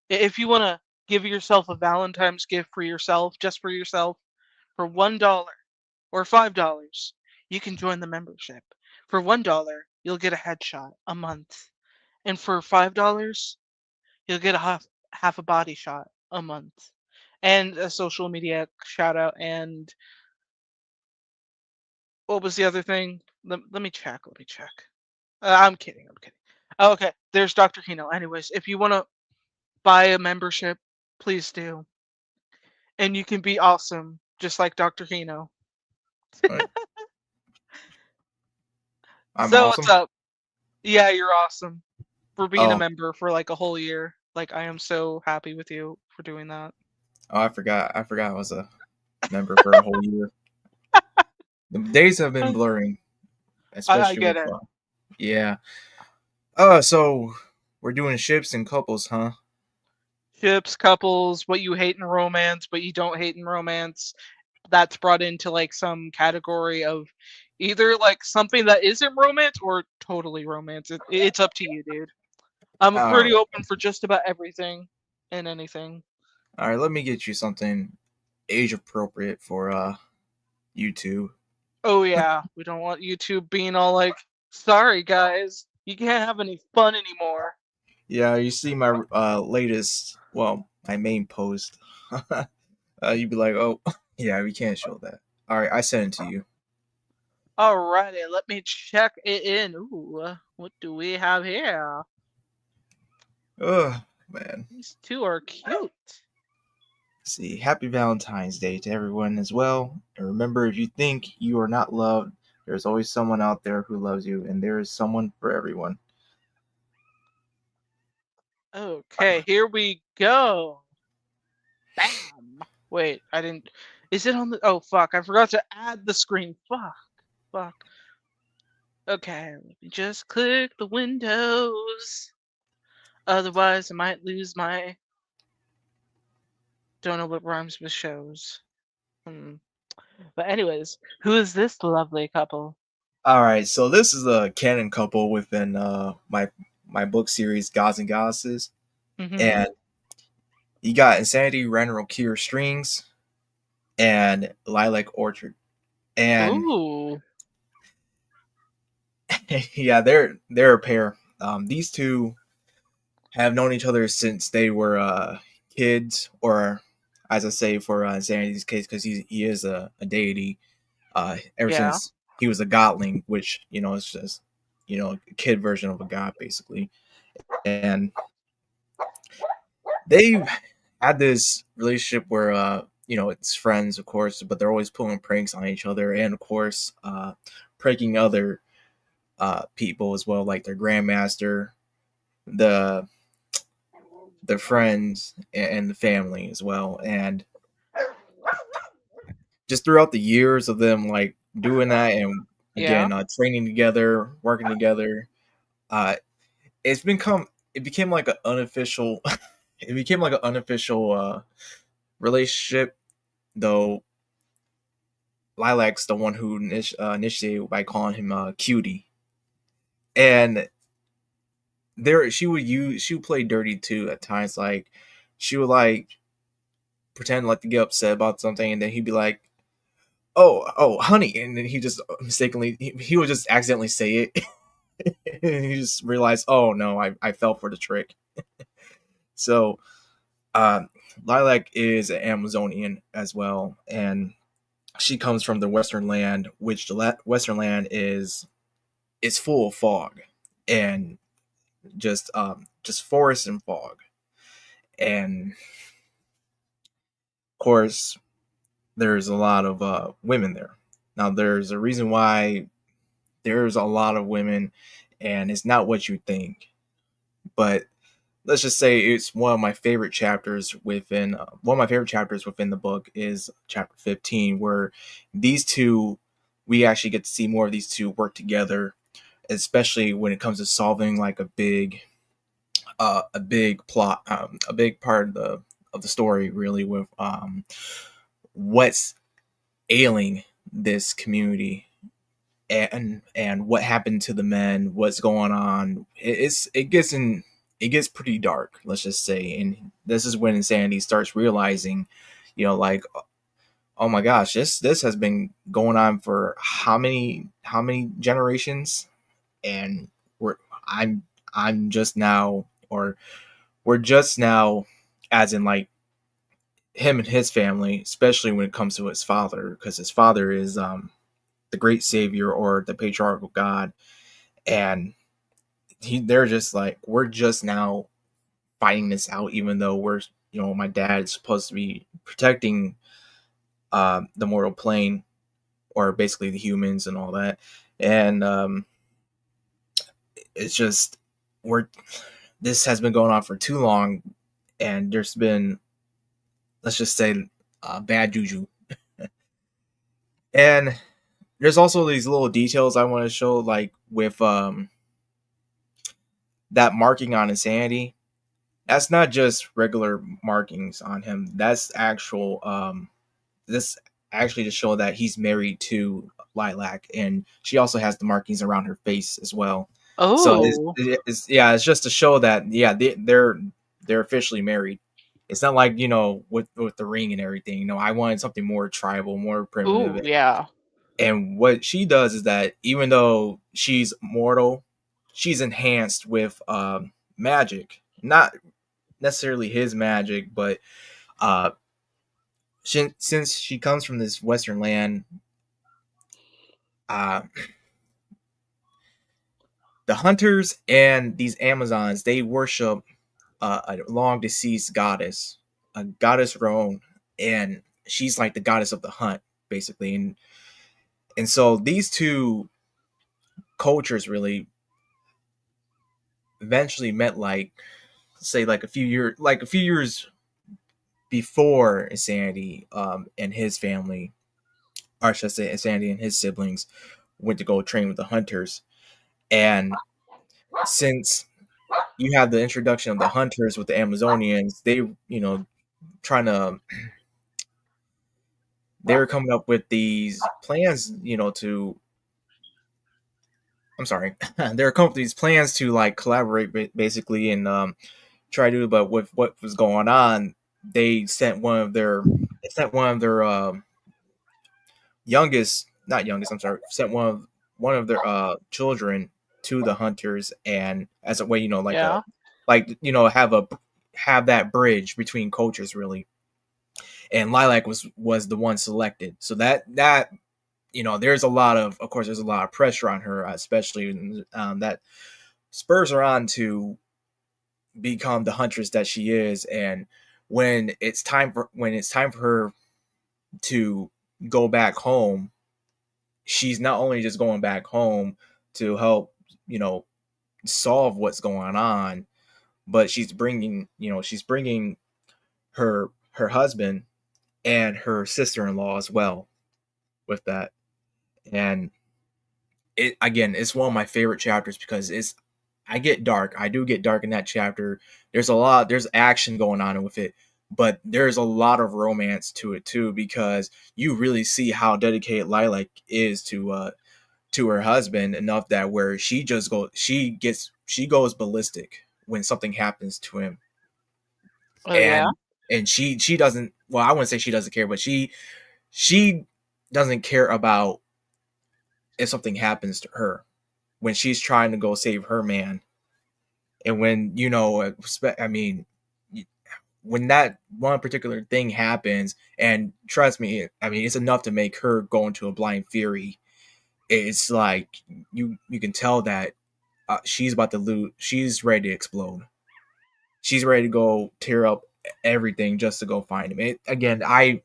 if you want to give yourself a Valentine's gift for yourself, just for yourself, for $1 or $5, you can join the membership. For $1, you'll get a headshot a month, and for $5, you'll get a half a body shot a month, and a social media shout out. And what was the other thing? Let me check. Let me check. I'm kidding. I'm kidding. Oh, okay, there's Dr. Hino. Anyways, if you want to buy a membership, please do. And you can be awesome, just like Dr. Hino. Right. I'm So what's awesome. up? Yeah, you're awesome for being a Oh, member for like a whole year. Like, I am so happy with you for doing that. oh, I forgot. I forgot I was a member for a whole year. The days have been I, blurring, I especially get with it. yeah. So we're doing ships and couples, huh? Ships, couples, what you hate in romance, what you don't hate in romance. That's brought into like some category of either like something that isn't romance or totally romance. It's up to you, dude. I'm All pretty right. open for just about everything and anything. All right. Let me get you something age appropriate for YouTube. Oh yeah, we don't want YouTube being all like, sorry guys, you can't have any fun anymore. Yeah, you see my latest, well, my main post. You'd be like, oh, yeah, we can't show that. All right, I sent it to you. Alrighty, let me check it in. Ooh, what do we have here? Ugh, man. These two are cute. See, happy Valentine's Day to everyone as well. And remember, if you think you are not loved, there's always someone out there who loves you, and there is someone for everyone. Okay, here we go. Bam. Wait, I didn't. Is it on the? Oh fuck! I forgot to add the screen. Fuck. Fuck. Okay, let me just click the windows. Otherwise, I might lose my. Don't know what rhymes with shows. Hmm. But anyways, who is this lovely couple? All right, so this is a canon couple within my book series, Gods and Goddesses, Mm-hmm. and you got Insanity, Ranro Kier Strings, and Lilac Orchard, and Ooh. yeah, they're a pair. These two have known each other since they were kids, or as I say for Insanity's case, because he is a deity. Ever Yeah. since he was a godling, which is just a kid version of a god basically, and they had this relationship where it's friends, of course, but they're always pulling pranks on each other, and of course, pranking other people as well, like their grandmaster, the the friends and the family as well. And just throughout the years of them like doing that, and Yeah. again training together, working together, uh it became like an unofficial it became like an unofficial relationship, though Lilac's the one who initiated by calling him cutie. And she would play dirty too at times, like she would like pretend like to get upset about something, and then he'd be like, oh, honey, and then he just mistakenly he would just accidentally say it. And he just realized, oh no, I fell for the trick. So, uh, Lilac is an Amazonian as well, and she comes from the Western land, which the Western land is full of fog and just forest and fog. And of course, there's a lot of women there. Now, there's a reason why there's a lot of women, and it's not what you think. But let's just say it's one of my favorite chapters within the book is chapter 15, where these two we actually get to see more of these two work together, especially when it comes to solving like a big plot, a big part of the story, really, with what's ailing this community and what happened to the men, what's going on. It gets pretty dark, let's just say, and this is when Insanity starts realizing, like, oh my gosh, this has been going on for how many generations, and we're I'm just now, or we're just now, as in like him and his family, especially when it comes to his father, because his father is the great savior or the patriarchal god, and they're just like, we're just now fighting this out, even though my dad is supposed to be protecting the mortal plane, or basically the humans and all that. And it's just, we're this has been going on for too long, and there's been, let's just say, bad juju. And there's also these little details I want to show, like with that marking on Insanity. That's not just regular markings on him. That's actual this actually to show that he's married to Lilac, and she also has the markings around her face as well. So Oh, it's just to show that, yeah, they're officially married. It's not like, with the ring and everything. I wanted something more tribal, more primitive. ooh, yeah. And what she does is that even though she's mortal, she's enhanced with magic. Not necessarily his magic, but uh, since she comes from this Western land, uh, the hunters and these Amazons, they worship a long deceased goddess, a goddess Roan, and she's like the goddess of the hunt, basically. And so these two cultures really eventually met, like, say, like a few years before Insanity and his family, or should I say Insanity and his siblings, went to go train with the hunters. And since you have the introduction of the hunters with the Amazonians, trying to they were coming up with these plans, to I'm sorry, they were coming up with these plans to like collaborate basically, and try to. But with what was going on, they sent one of their youngest, not youngest, I'm sorry, sent one of their children to the hunters, and as a way, Yeah. have that bridge between cultures, really. And Lilac was the one selected, so that there's a lot of course, there's a lot of pressure on her, especially that spurs her on to become the huntress that she is. And when it's time for her to go back home, she's not only just going back home to help, solve what's going on, but she's bringing her husband and her sister-in-law as well with that. And it's one of my favorite chapters because I do get dark in that chapter. There's action going on with it, but there's a lot of romance to it too, because you really see how dedicated Lilac is to her husband, enough that where she goes ballistic when something happens to him. Oh, yeah. And she doesn't, well, I wouldn't say she doesn't care, but she doesn't care about if something happens to her when she's trying to go save her man. And when, I mean, when that one particular thing happens, and trust me, I mean, it's enough to make her go into a blind fury. It's like you can tell that she's about to lose. She's ready to explode. She's ready to go tear up everything just to go find him. Again, I'm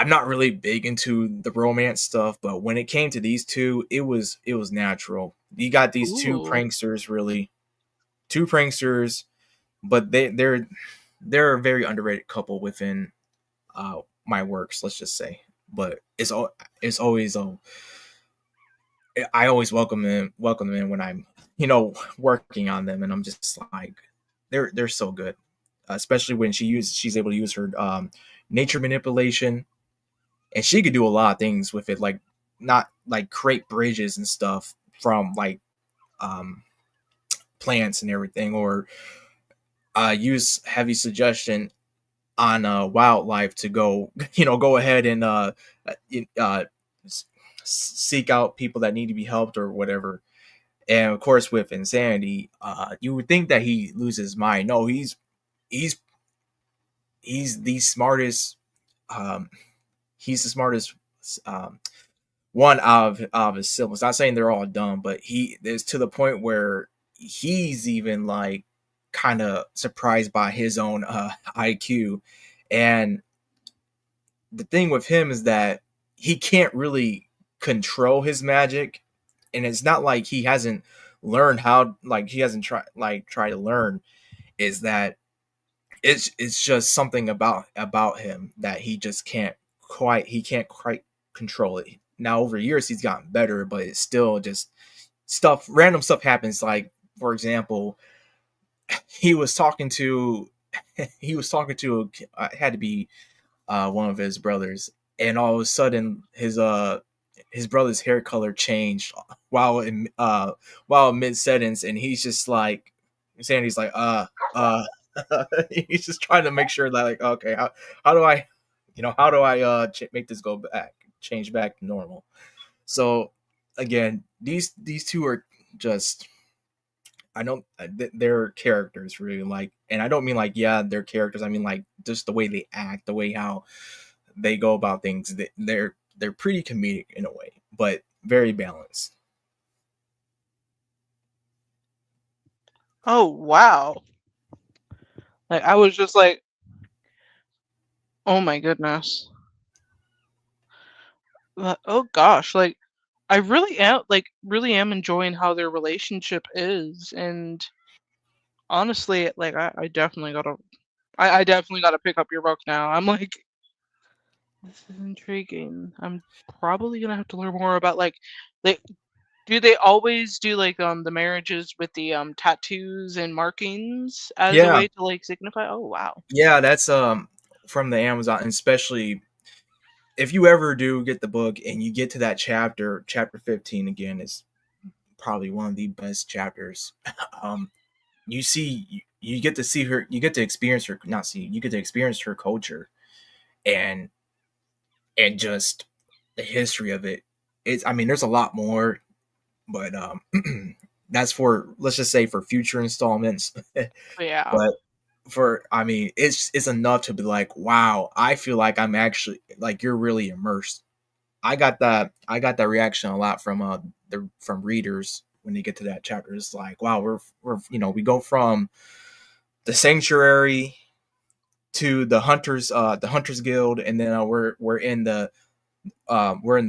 not really big into the romance stuff, but when it came to these two, it was natural. You got these two Ooh. pranksters, really, two pranksters, but they're a very underrated couple within my works. Let's just say, but it's always I always welcome them in when I'm working on them, and I'm just like they're so good, especially when she's able to use her nature manipulation, and she could do a lot of things with it, like not like create bridges and stuff from like um plants and everything, or use heavy suggestion on wildlife to go go ahead and uh seek out people that need to be helped or whatever. And of course with insanity, you would think that he loses his mind. No, he's he's the smartest um he's the smartest um one of his siblings. Not saying they're all dumb, but he is to the point where he's even like kind of surprised by his own IQ. And the thing with him is that he can't really control his magic, and it's not like he hasn't learned how, like he hasn't tried to learn. Is that it's just something about him that he can't quite control it. Now over years he's gotten better, but it's still just random stuff happens. Like for example, he was talking to had to be one of his brothers, and all of a sudden his brother's hair color changed while mid sentence, and he's just like Sandy's like uh he's just trying to make sure that like, okay, how do I make this go back, change back to normal. So again, these two are just, I don't they're characters really, like, and I don't mean like, yeah, they're characters, I mean like just the way they act, the way how they go about things. They're pretty comedic in a way, but very balanced. Oh wow. Like I was just like, oh my goodness. Oh gosh, like I really am enjoying how their relationship is, and honestly, like I definitely gotta pick up your book now. I'm like, this is intriguing. I'm probably gonna have to learn more about like they they always do like the marriages with the tattoos and markings as a Yeah, way to like signify? Oh wow. yeah, that's from the Amazon, and especially if you ever do get the book and you get to that chapter 15 again, is probably one of the best chapters. um you get to see her, you get to experience her, not see, you get to experience her culture, and just the history of it. It's, I mean, there's a lot more, but that's for, let's just say, for future installments. Yeah. But for, I mean, it's enough to be like, wow, I feel like I'm actually like, you're really immersed. I got that reaction a lot from from readers when they get to that chapter. It's like, wow, we're we go from the sanctuary to the hunters guild, and then we're in the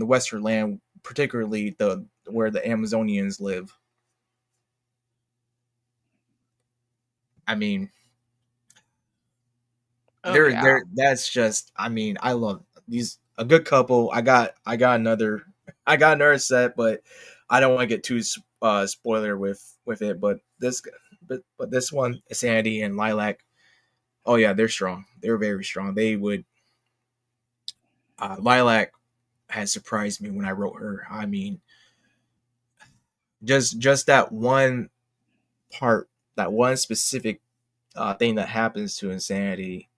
western land, particularly the where the Amazonians live. I mean, Oh yeah. that's just, I mean, I love these, a good couple. I got another set, but I don't want to get too spoiler with it. But this one, Sandy and Lilac, oh yeah, they're strong. They're very strong. They would Lilac has surprised me when I wrote her. I mean, just that one part, that one specific thing that happens to Insanity,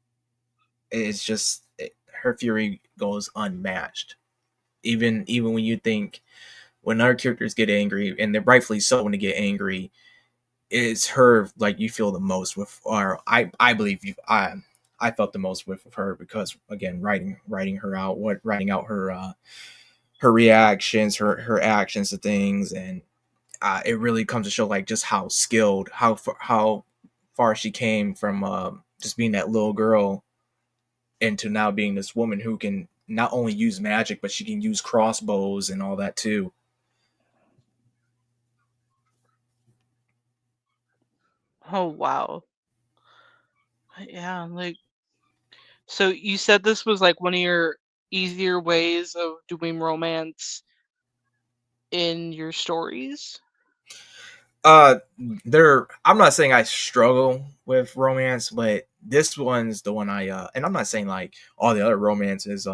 it's just her fury goes unmatched. Even when you think, when other characters get angry, and they're rightfully so when they get angry, it's her like you feel the most with, or I believe I felt the most with her because again, writing her out, writing out her her reactions, her actions to things, and it really comes to show like just how skilled, how far she came from just being that little girl into now being this woman who can not only use magic but she can use crossbows and all that too. Oh wow. Yeah, like so you said this was like one of your easier ways of doing romance in your stories? Uh, there. I'm not saying I struggle with romance, but this one's the one I and I'm not saying like all the other romances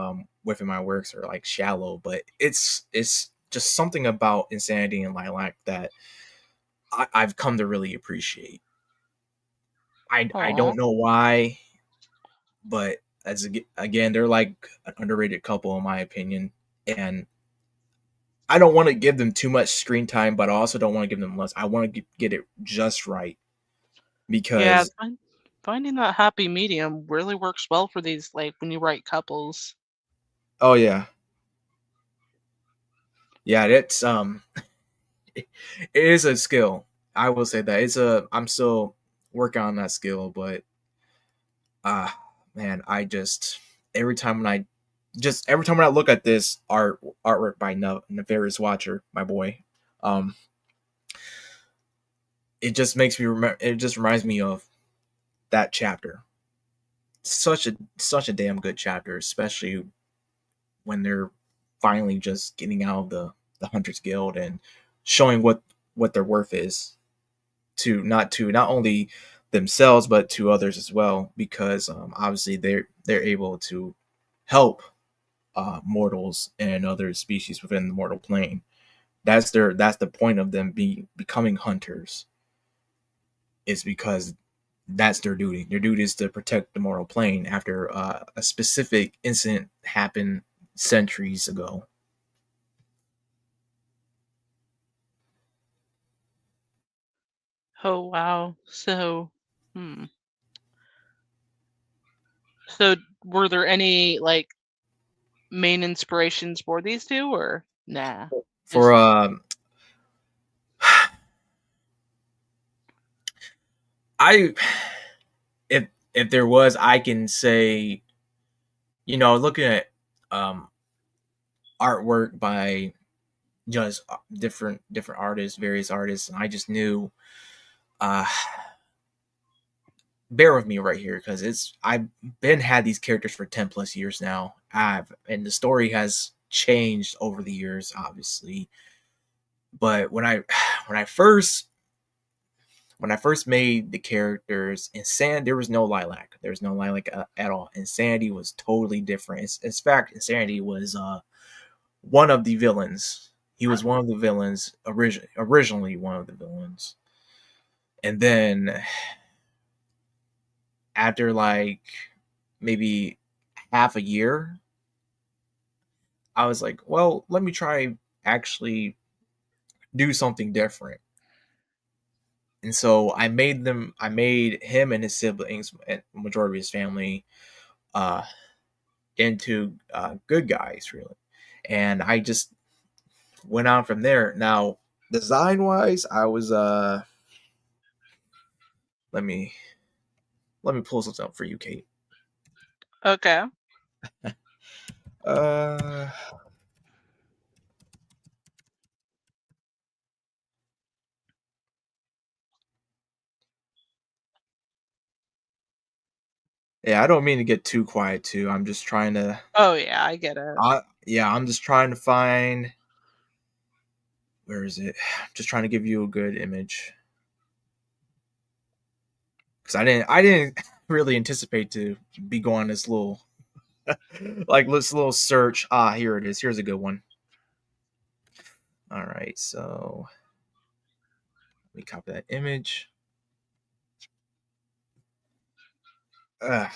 within my works are like shallow, but it's just something about Insanity and Lilac that I've come to really appreciate. I Aw. don't know why, but again, they're like an underrated couple in my opinion, and I don't want to give them too much screen time, but I also don't want to give them less. I want to get it just right Yeah, because finding that happy medium really works well for these, like, when you write couples. oh yeah, yeah, that's it is a skill. I will say that I'm still working on that skill, but ah man, I just every time when I look at this artwork by Nefarious Watcher, my boy, um, it just makes me remember. It just reminds me of that chapter. Such a damn good chapter, especially when they're finally just getting out of the Hunters Guild and showing what their worth is to not only themselves but to others as well, because obviously they're able to help mortals and other species within the mortal plane. That's the point of them becoming hunters, is because that's their duty. Their duty is to protect the mortal plane after a specific incident happened centuries ago. Oh, wow. So, hmm. So, were there any, like, main inspirations for these 2 or nah? For Just I if there was, I can say, looking at um artwork by just different artists, various artists, and I just knew uh bear with me right here because I've been had these characters for 10 plus years now. And the story has changed over the years, obviously. But when I first when I first made the characters, there was no Lilac. There was no Lilac at all. Insanity was totally different. In fact, Insanity was one of the villains. He was one of the villains, originally one of the villains. And then after like maybe half a year, I was like, well, let me try actually do something different. And so I made him and his siblings and majority of his family uh into good guys really. And I just went on from there. Now, design wise, I was let me pull something up for you, Kate. okay. Uh yeah, I don't mean to get too quiet too. I'm just trying to Oh, yeah, I get it. I'm just trying to find, where is it? I'm just trying to give you a good image. Cuz I didn't really anticipate to be going this little like this little search. Ah, here it is. Here's a good one. All right. So, let me copy that image. Uh,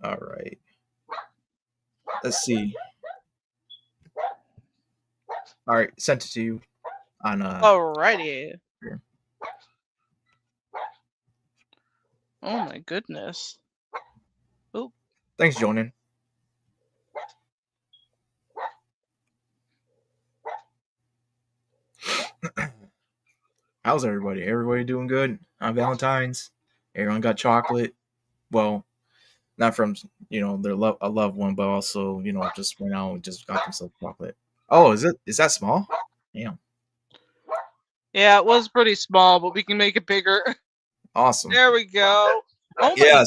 all right. Let's see. All right, sent it to you. on Alrighty. here. Oh my goodness. Oh, Thanks, Jonan. How's everybody? Everybody doing good on Valentine's? Everyone got chocolate? Well, not from their a loved one, but also just went out and just got themselves chocolate. Oh, is that small? Damn, yeah, it was pretty small, but we can make it bigger. awesome. There we go. Oh my Yeah,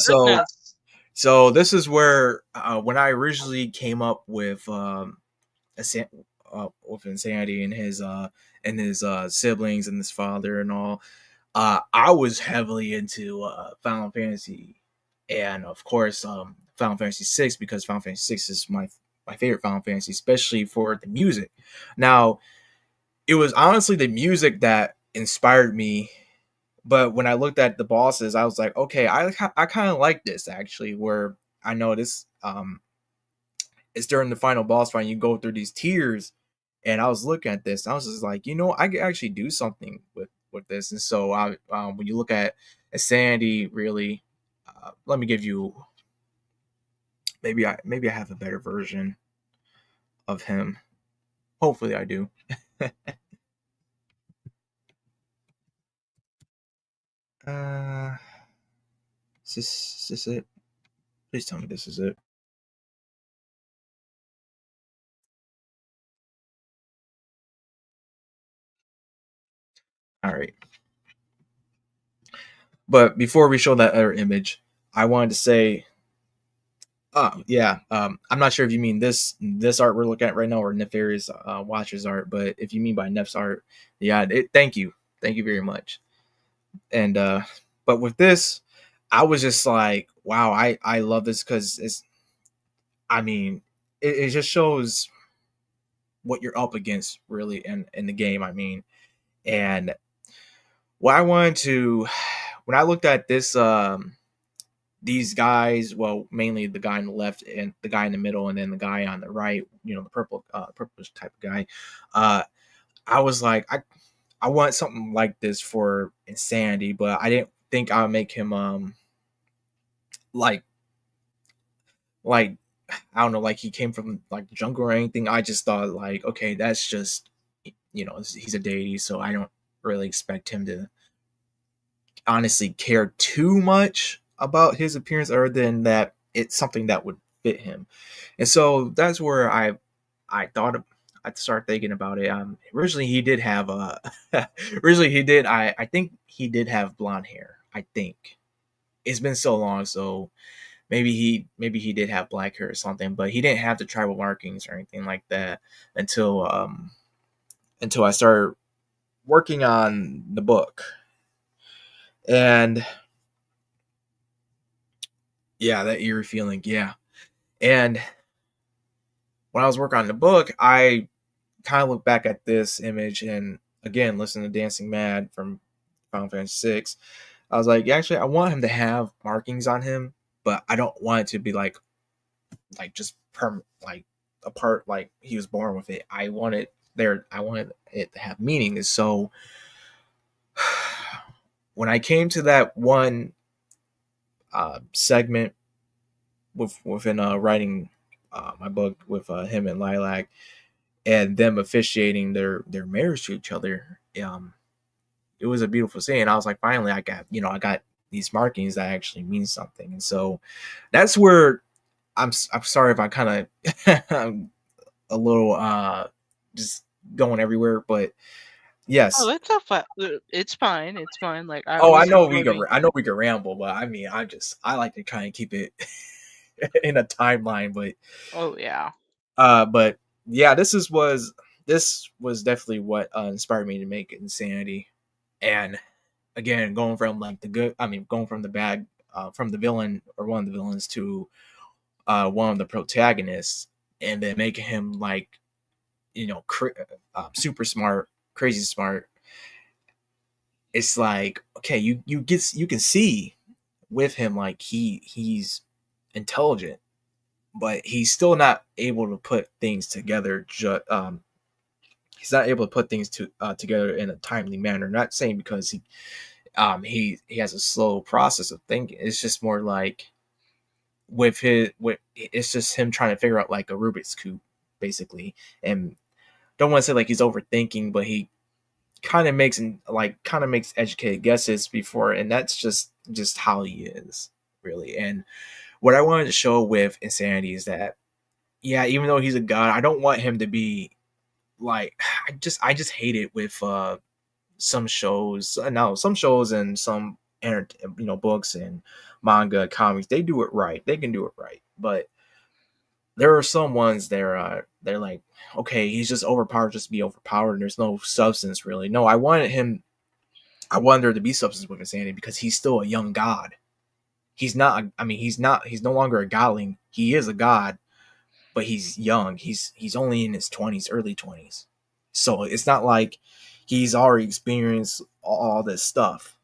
so this is where when I originally came up with with Insanity and his siblings and his father and all, I was heavily into Final Fantasy, and of course Final Fantasy VI, because Final Fantasy VI is my favorite Final Fantasy, especially for the music. Now, it was honestly the music that inspired me. But when I looked at the bosses, I was like, okay, I kind of like this actually. Where I know this, it's during the final boss fight, you go through these tiers, and I was looking at this, I was just like, I could actually do something with this. And so when you look at Insanity, really, let me give you maybe I have a better version of him. Hopefully, I do. uh, is this it? Please tell me this is it. All right. But before we show that other image, I wanted to say, yeah, I'm not sure if you mean this art we're looking at right now or Nefarious Watcher's art, but if you mean by Nef's art, yeah, thank you very much. And but with this, I was just like, wow, I love this because I mean, it just shows what you're up against really in the game. I mean, and what I wanted to when I looked at this these guys, well, mainly the guy on the left and the guy in the middle, and then the guy on the right, the purplish type of guy. Uh, I was like, I want something like this for Insanity, but I didn't think I would make him like like I don't know, like he came from like the jungle or anything. I just thought like, okay, that's just he's a deity, so I don't really expect him to honestly care too much about his appearance, other than that it's something that would fit him. And so that's where I thought I'd start thinking about it. Originally he did have originally he did I think he did have blonde hair. I think it's been so long, so maybe he did have black hair or something, but he didn't have the tribal markings or anything like that until I started working on the book. And yeah, that eerie feeling, yeah. And when I was working on the book, I kind of look back at this image and again listen to Dancing Mad from Final Fantasy VI. I was like, actually, I want him to have markings on him, but I don't want it to be like just like a part like he was born with it. I wanted it to have meaning. And so when I came to that one segment within writing my book with him and Lilac, and them officiating their marriage to each other, it was a beautiful scene. And I was like, finally, I got these markings that actually mean something. And so that's where I'm sorry if I kind of I'm a little just going everywhere, but oh, yes. that's not fun. It's fine. It's fine. Like I Oh, always enjoy being. I know we can ramble, but I mean, I like to kind of keep it in a timeline, but Oh yeah. but yeah, this was definitely what inspired me to make Insanity. And again, going from like going from the bad, from the villain or one of the villains to one of the protagonists, and then making him like super smart, crazy smart. It's like, okay, you can see with him like he's intelligent, but he's still not able to put things together he's not able to put things together in a timely manner. Not saying because he has a slow process of thinking. It's just more like with it's just him trying to figure out like a Rubik's cube basically, and don't want to say like he's overthinking, but he kind of makes educated guesses before, and that's just how he is really. And what I wanted to show with Insanity is that yeah, even though he's a god, I don't want him to be like I just hate it with some shows. No, some shows and some books and manga comics, they do it right. They can do it right, but there are some ones they're like, okay, he's just overpowered just to be overpowered, and there's no substance really. No, I wanted there to be substance with Insanity because he's still a young god. He's not. I mean, he's not. He's no longer a godling. He is a god, but he's young. He's only in his 20s, early 20s. So it's not like he's already experienced all this stuff.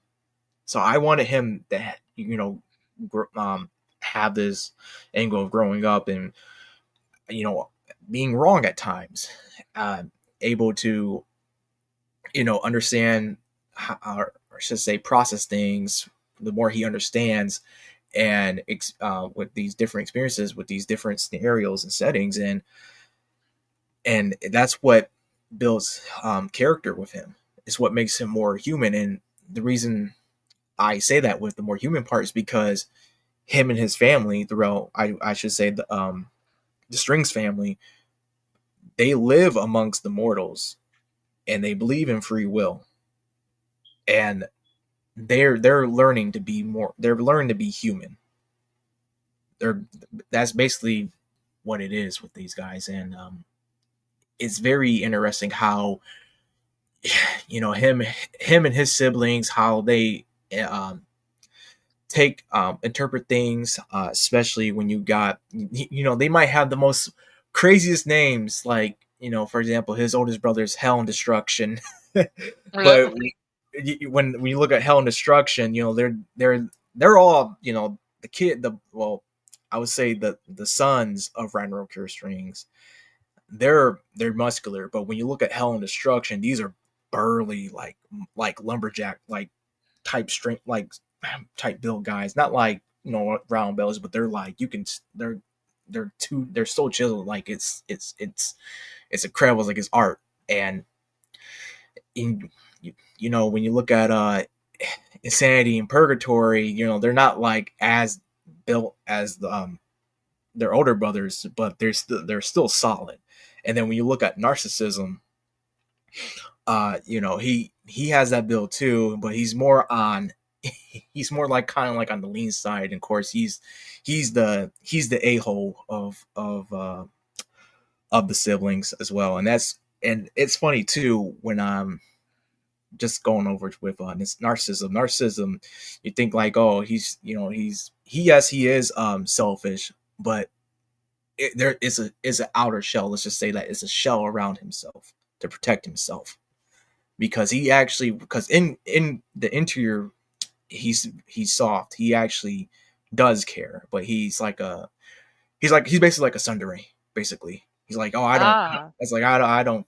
So I wanted him to, have this angle of growing up and being wrong at times, able to understand or I should say process things. The more he understands, and with these different experiences, with these different scenarios and settings, and that's what builds character with him. It's what makes him more human. And the reason I say that with the more human part is because him and his family throughout, I should say the Strings family, they live amongst the mortals and they believe in free will, and they're learning to be more. They're learning to be human. They're That's basically what it is with these guys, and it's very interesting how him and his siblings, how they take interpret things, especially when you got they might have the most craziest names, like for example his oldest brother's Hell and Destruction. But when you look at Hell and Destruction, they're all the kid the well I would say the sons of Ranroku Strings. They're muscular, but when you look at Hell and Destruction, these are burly, like lumberjack type strength, type build guys. Not like round bellies, but they're like they're so chiseled, like it's incredible, like it's art. And in when you look at Insanity and Purgatory, they're not like as built as their older brothers, but they're still solid. And then when you look at Narcissism, he has that build too, but he's more like kind of like on the lean side. And of course, he's the a-hole of the siblings as well. And it's funny too when I'm just going over with this narcissism. You think like, oh, yes, he is selfish, but there is an outer shell. Let's just say that it's a shell around himself to protect himself, because in the interior he's soft. He actually does care, but he's basically like a tsundere. Basically, he's like, oh, I don't. It's like I don't.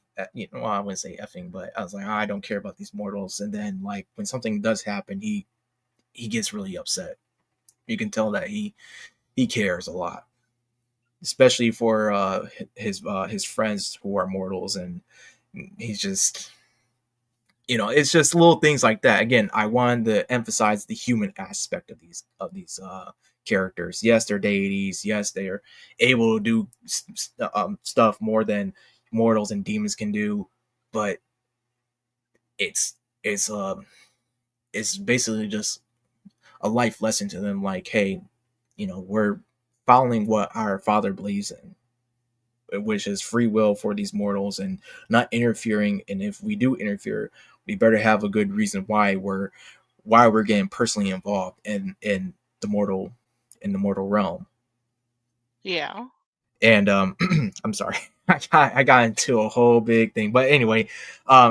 Well, I wouldn't say effing, but I was like, oh, I don't care about these mortals. And then like when something does happen, he gets really upset. You can tell that he cares a lot, especially for his friends who are mortals. And he's just it's just little things like that. Again, I wanted to emphasize the human aspect of these characters. Yes, they're deities. Yes, they're able to do stuff more than mortals and demons can do, but it's basically just a life lesson to them. Like, hey, we're following what our Father believes in, which is free will for these mortals and not interfering. And if we do interfere, we better have a good reason why we're getting personally involved in the mortal realm. Yeah. And I'm sorry, I got into a whole big thing, but anyway,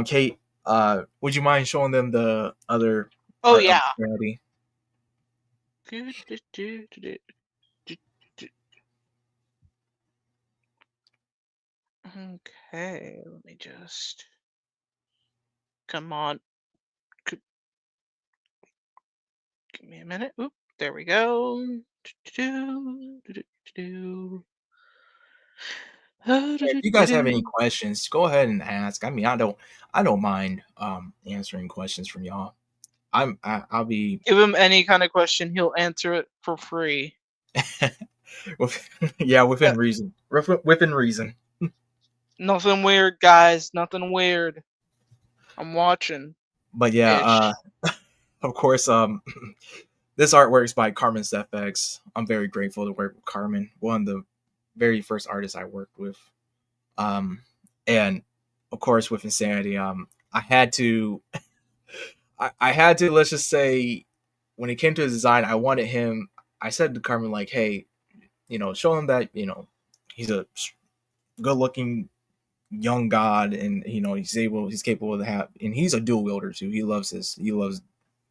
Kate, would you mind showing them the other Oh part of yeah. reality? Okay, let me just. Come on. Give me a minute. Oop, there we go. If you guys have any questions, go ahead and ask. I mean, I don't mind answering questions from y'all. I'll be Give him any kind of question, he'll answer it for free. yeah, within reason. Within reason. Nothing weird, guys. Nothing weird. I'm watching. But yeah, Itch. of course, this artwork's by Carmen FX. I'm very grateful to work with Carmen, one of the very first artists I worked with. And of course, with Insanity, I had to, I had to, let's just say, when it came to his design, I wanted him. I said to Carmen, like, hey, show him that, he's a good-looking young god, and he's capable to have, and he's a dual wielder too. He loves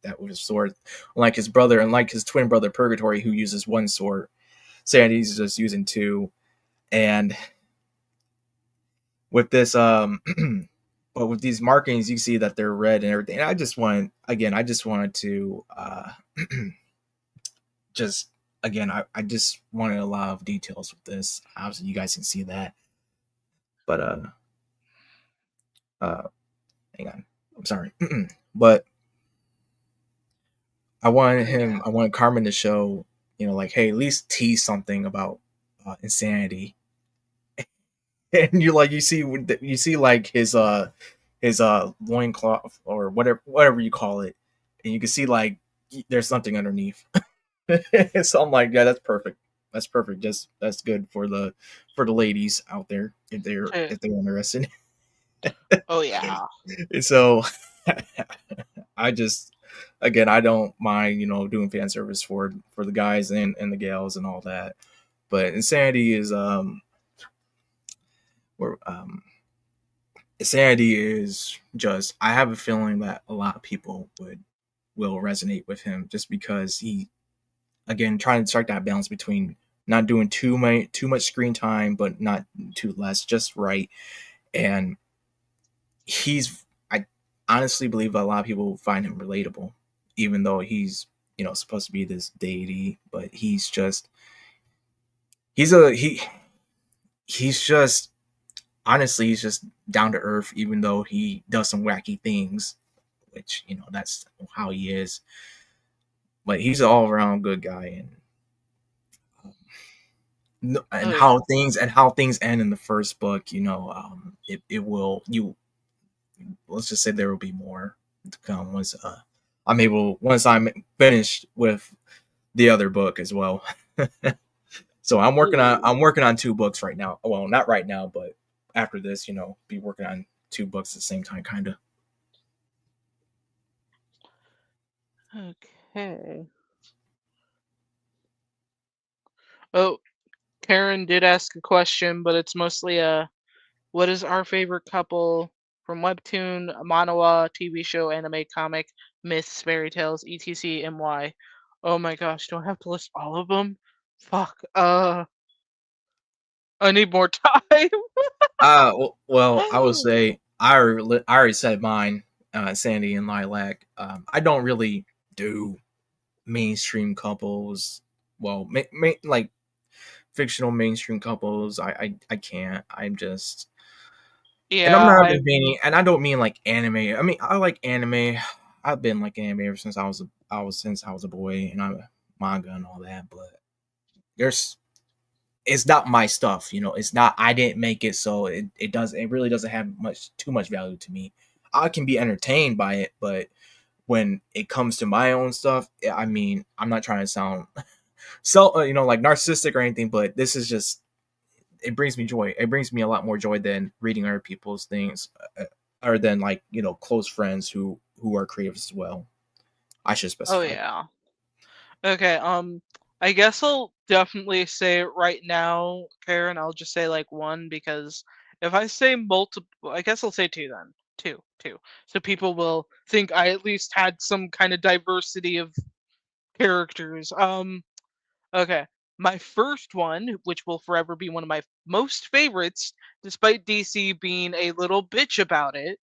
that with his sword, unlike his brother, unlike his twin brother Purgatory, who uses one sword. Sanity's just using two, and with this, but with these markings, you see that they're red and everything. And I just wanted to, just again, I just wanted a lot of details with this. Obviously, you guys can see that, but hang on, I'm sorry, but I wanted Carmen to show, like, hey, at least tease something about Insanity. And you see like his loincloth or whatever you call it, and you can see like there's something underneath. So I'm like, yeah, that's perfect. That's perfect. That's good for the ladies out there if they're interested. Oh yeah. So I just, again, I don't mind, doing fan service for the guys and the gals and all that. But Insanity is where Insanity is just, I have a feeling that a lot of people will resonate with him, just because he, again, trying to strike that balance between not doing too much screen time, but not too less, just right. And I honestly believe that a lot of people find him relatable, even though he's, supposed to be this deity, but he's just, he's just, honestly, he's just down to earth, even though he does some wacky things, which, that's how he is. But he's an all around good guy, and Oh how yeah. things end in the first book, it will, let's just say there will be more to come once once I'm finished with the other book as well. So I'm working on two books right now. Well, not right now, but after this, be working on two books at the same time, kind of. Okay. Oh, Karen did ask a question, but it's mostly what is our favorite couple from webtoon, manhwa, TV show, anime, comic, myths, fairy tales, etc. and why? Oh my gosh, do I have to list all of them? Fuck. I need more time. Well, I would say I already said mine, Sandy and Lilac. I don't really do mainstream couples. Well, like fictional mainstream couples. I can't. I'm just, and I'm Yeah, not I even meaning, and I don't mean like anime. I mean, I like anime. I've been like anime ever since I was a boy, and I'm a manga and all that. But there's it's not my stuff, it's not, I didn't make it, so it really doesn't have too much value to me. I can be entertained by it, but when it comes to my own stuff, I mean, I'm not trying to sound so like narcissistic or anything, but this is just, it brings me joy. It brings me a lot more joy than reading other people's things, or than, like, close friends who are creatives as well. I should oh specify. yeah. Okay, I guess I'll definitely say it right now, Karen. I'll just say like one because if I say multiple, I guess I'll say two then. Two. So people will think I at least had some kind of diversity of characters. Okay. My first one, which will forever be one of my most favorites, despite DC being a little bitch about it,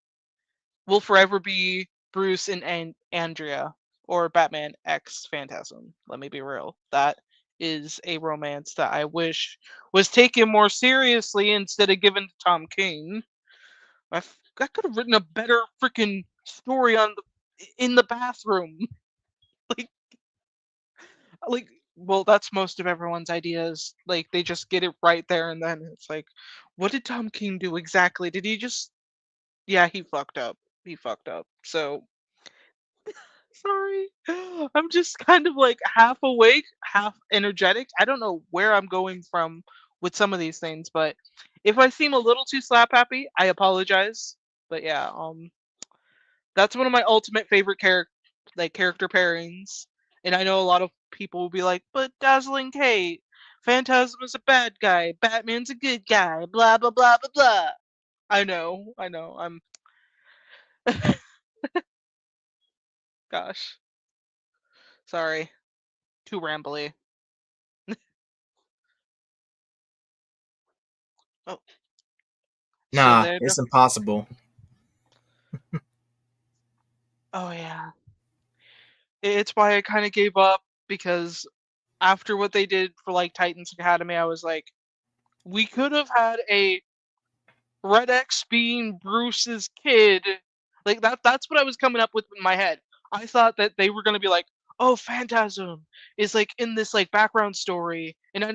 will forever be Bruce and Andrea, or Batman X Phantasm. Let me be real. That is a romance that I wish was taken more seriously instead of given to Tom King. I could have written a better freaking story in the bathroom. like like well, that's most of everyone's ideas. Like they just get it right there and then. It's like, what did Tom King do exactly? Did he just yeah, he fucked up. He fucked up. So sorry. I'm just kind of like half awake, half energetic. I don't know where I'm going from with some of these things, but if I seem a little too slap happy, I apologize. But yeah, that's one of my ultimate favorite character pairings. And I know a lot of people will be like, "But Dazzling Kate, Phantasm is a bad guy, Batman's a good guy, blah blah blah blah blah." I know. Gosh, sorry, too rambly. Oh, still Nah, there, Joe? it's impossible. Oh yeah, it's why I kind of gave up because after what they did for like Titans Academy, I was like, we could have had a Red X being Bruce's kid. Like that's what I was coming up with in my head. I thought that they were gonna be like, oh, Phantasm is like in this like background story. And I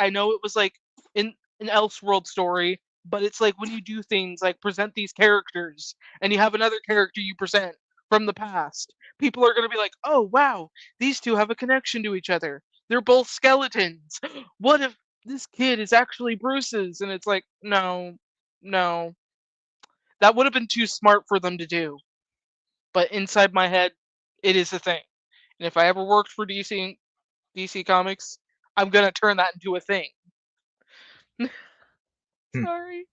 know it was like in an Elseworld story, but it's like when you do things like present these characters and you have another character you present from the past, people are gonna be like, oh wow, these two have a connection to each other. They're both skeletons. What if this kid is actually Bruce's? And it's like, no, that would have been too smart for them to do. But inside my head, it is a thing. And if I ever worked for DC Comics, I'm gonna turn that into a thing. Hmm. Sorry.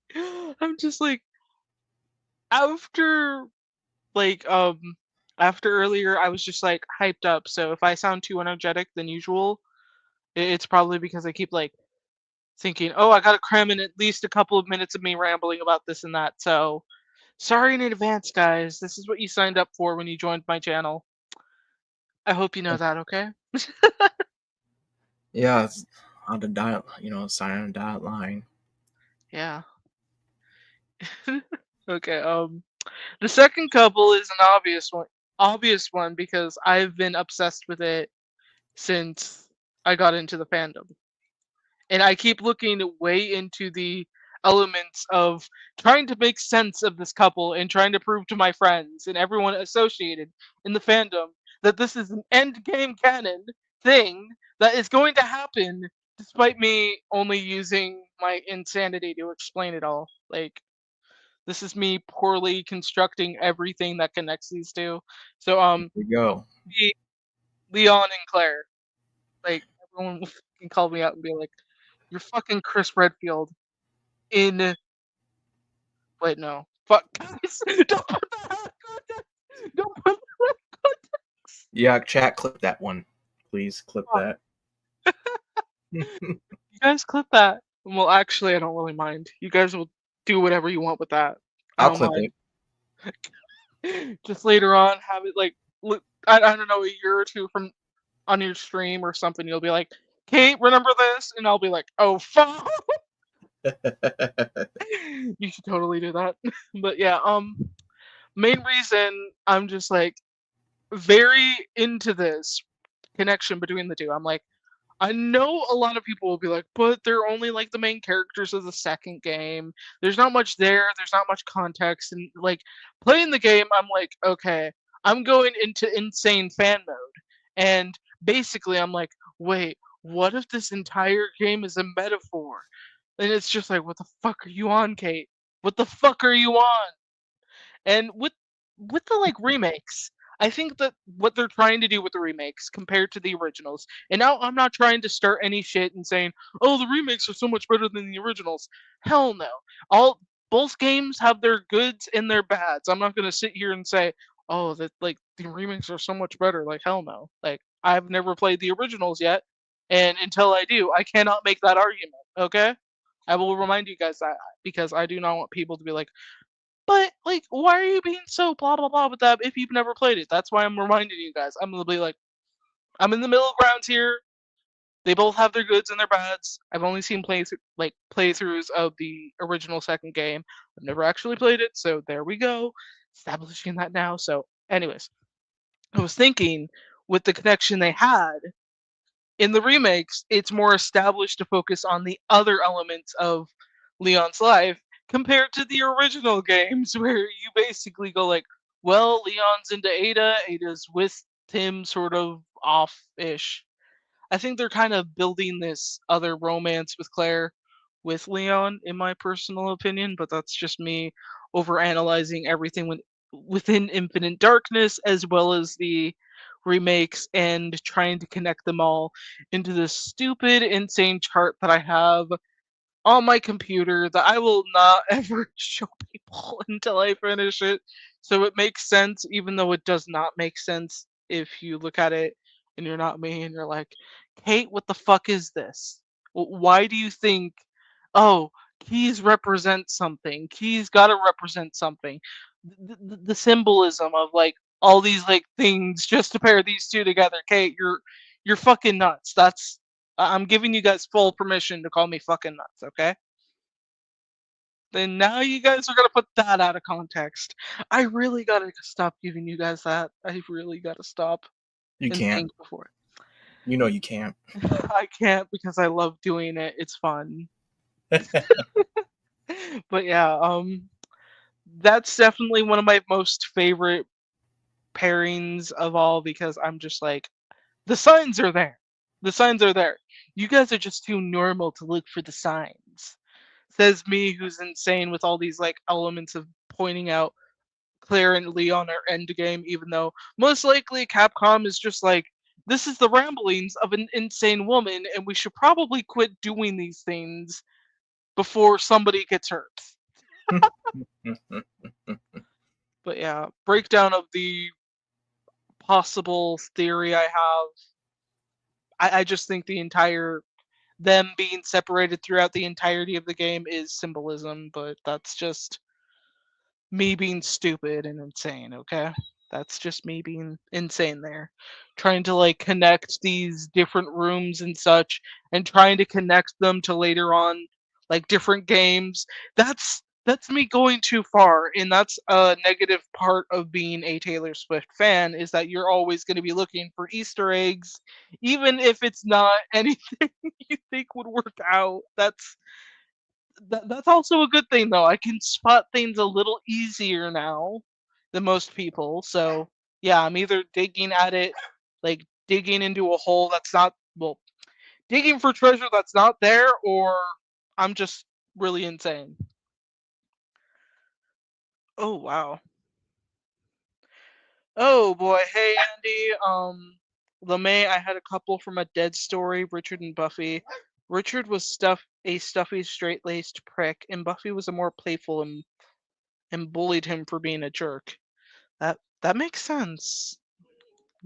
I'm just like after like after earlier I was just like hyped up. So if I sound too energetic than usual, it's probably because I keep like thinking, oh, I gotta cram in at least a couple of minutes of me rambling about this and that. So sorry in advance, guys. This is what you signed up for when you joined my channel. I hope you know that, okay? Yeah, it's on the dot, sign on the dotted line. Yeah. Okay, the second couple is an obvious one because I've been obsessed with it since I got into the fandom. And I keep looking way into the elements of trying to make sense of this couple and trying to prove to my friends and everyone associated in the fandom that this is an end game canon thing that is going to happen despite me only using my insanity to explain it all. Like this is me poorly constructing everything that connects these two. So Here we go. Le- Leon and Claire, like everyone will fucking call me out and be like, "You're fucking Chris Redfield in." Wait, no. Fuck, guys! Don't put that. Don't put that. Yeah, chat, clip that one. Please clip Fuck. that. You guys clip that. Well, actually, I don't really mind. You guys will do whatever you want with that. I I'll don't clip mind. it. Just later on, have it like I don't know, a year or two from on your stream or something. You'll be like, "Kate, remember this?" And I'll be like, "Oh fuck." You should totally do that. But yeah, main reason I'm just like very into this connection between the two. I'm like, I know a lot of people will be like, but they're only like the main characters of the second game. There's not much there. There's not much context. And like playing the game, I'm like, okay, I'm going into insane fan mode. And basically, I'm like, wait, what if this entire game is a metaphor? And it's just like, what the fuck are you on, Kate? What the fuck are you on? And with the like remakes, I think that what they're trying to do with the remakes compared to the originals, and now I'm not trying to start any shit and saying, oh, the remakes are so much better than the originals. Hell no. All both games have their goods and their bads. I'm not gonna sit here and say, oh, that like the remakes are so much better. Like hell no. Like I've never played the originals yet, And until I do, I cannot make that argument. Okay, I will remind you guys that because I do not want people to be like, but like, why are you being so blah blah blah with that if you've never played it? That's why I'm reminding you guys. I'm gonna be like, I'm in the middle grounds here. They both have their goods and their bads. I've only seen playthroughs of the original second game. I've never actually played it, so there we go, establishing that now. So, anyways, I was thinking with the connection they had in the remakes, it's more established to focus on the other elements of Leon's life compared to the original games, where you basically go like, well, Leon's into Ada, Ada's with Tim, sort of off-ish. I think they're kind of building this other romance with Claire, with Leon, in my personal opinion, but that's just me overanalyzing everything within Infinite Darkness as well as the remakes and trying to connect them all into this stupid, insane chart that I have on my computer that I will not ever show people until I finish it. So it makes sense, even though it does not make sense if you look at it and you're not me and you're like, Kate, what the fuck is this? Why do you think, oh, keys represent something? Keys gotta represent something. The symbolism of like all these like things just to pair these two together. Kate, you're fucking nuts. I'm giving you guys full permission to call me fucking nuts, okay? Then now you guys are gonna put that out of context. I really gotta stop giving you guys that. I really gotta stop You and can't. think before. You know you can't. I can't because I love doing it. It's fun. But yeah, that's definitely one of my most favorite pairings of all because I'm just like, the signs are there. The signs are there. You guys are just too normal to look for the signs. Says me, who's insane with all these like elements of pointing out Claire and Leon are endgame, even though most likely Capcom is just like, this is the ramblings of an insane woman, and we should probably quit doing these things before somebody gets hurt. But yeah, breakdown of the possible theory I have. I just think the entire them being separated throughout the entirety of the game is symbolism, but that's just me being stupid and insane, okay? That's just me being insane there. Trying to like connect these different rooms and such and trying to connect them to later on like different games. That's me going too far, and that's a negative part of being a Taylor Swift fan is that you're always going to be looking for Easter eggs even if it's not anything you think would work out. That's also a good thing though. I can spot things a little easier now than most people. So yeah, I'm either digging at it, like digging into a hole that's not well, digging for treasure that's not there, or I'm just really insane. Oh wow. Oh boy. Hey Andy. LeMay, I had a couple from a dead story, Richard and Buffy. Richard was a stuffy, straight-laced prick, and Buffy was a more playful and bullied him for being a jerk. That makes sense.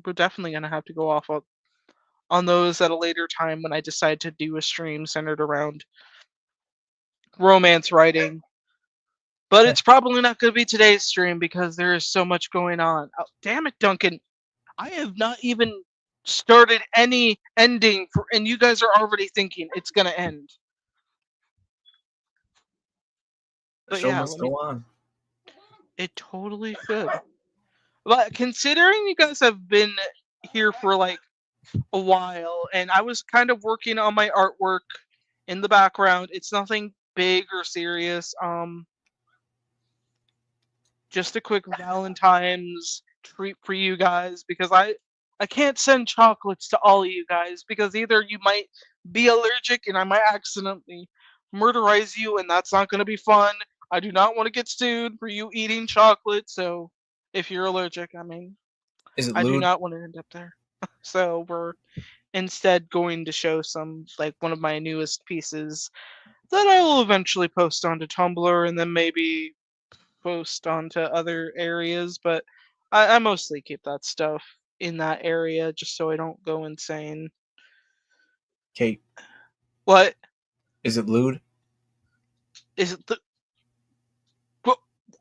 We're definitely gonna have to go off on those at a later time when I decide to do a stream centered around romance writing. But it's probably not gonna be today's stream because there is so much going on. Oh, damn it, Duncan! I have not even started any ending for, and you guys are already thinking it's gonna end. The But show yeah, must go on. it totally could. But considering you guys have been here for like a while, and I was kind of working on my artwork in the background. It's nothing big or serious. Just a quick Valentine's treat for you guys because I can't send chocolates to all of you guys because either you might be allergic and I might accidentally murderize you and that's not going to be fun. I do not want to get sued for you eating chocolate, so if you're allergic, I mean, Is it I do lewd? not want to end up there. So we're instead going to show some like one of my newest pieces that I will eventually post onto Tumblr and then maybe post onto other areas, but I mostly keep that stuff in that area just so I don't go insane. Kate, What is it lewd? is it?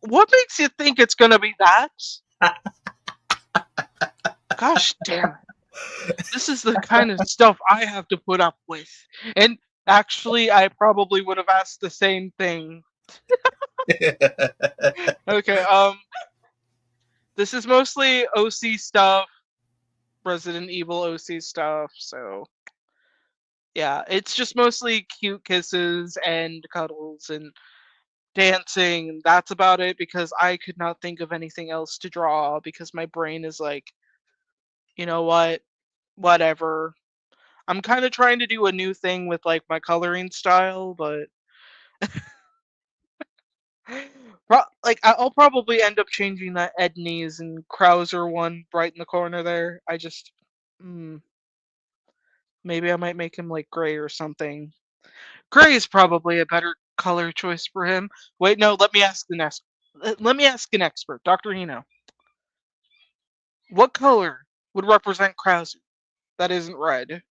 What makes you think it's gonna be that? Gosh damn it! This is the kind of stuff I have to put up with. And actually, I probably would have asked the same thing. Okay. This is mostly OC stuff, Resident Evil OC stuff. So yeah, it's just mostly cute kisses and cuddles and dancing. That's about it because I could not think of anything else to draw because my brain is like, you know what? Whatever. I'm kind of trying to do a new thing with like my coloring style, but like I'll probably end up changing that Edney's and Krauser one right in the corner there. I just maybe I might make him like gray or something. Gray is probably a better color choice for him. Wait, no, let me ask the next. Let me ask an expert, Dr. Eno. What color would represent Krauser that isn't red?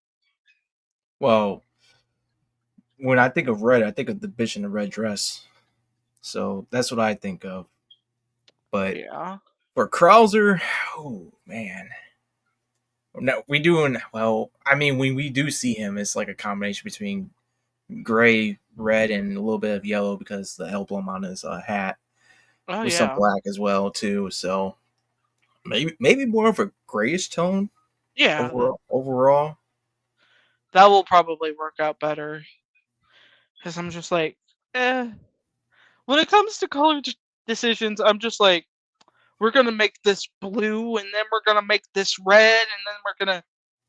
Well, when I think of red, I think of the bitch in the red dress. So that's what I think of. But Yeah. for Krauser, oh man. No, we doing well. I mean, when we do see him, it's like a combination between gray, red, and a little bit of yellow because the emblem on his hat Oh with some yeah. black as well too. So maybe more of a grayish tone Yeah, overall. that will probably work out better. Because I'm just like, eh. When it comes to color decisions, I'm just like, we're gonna make this blue, and then we're gonna make this red, and then we're gonna.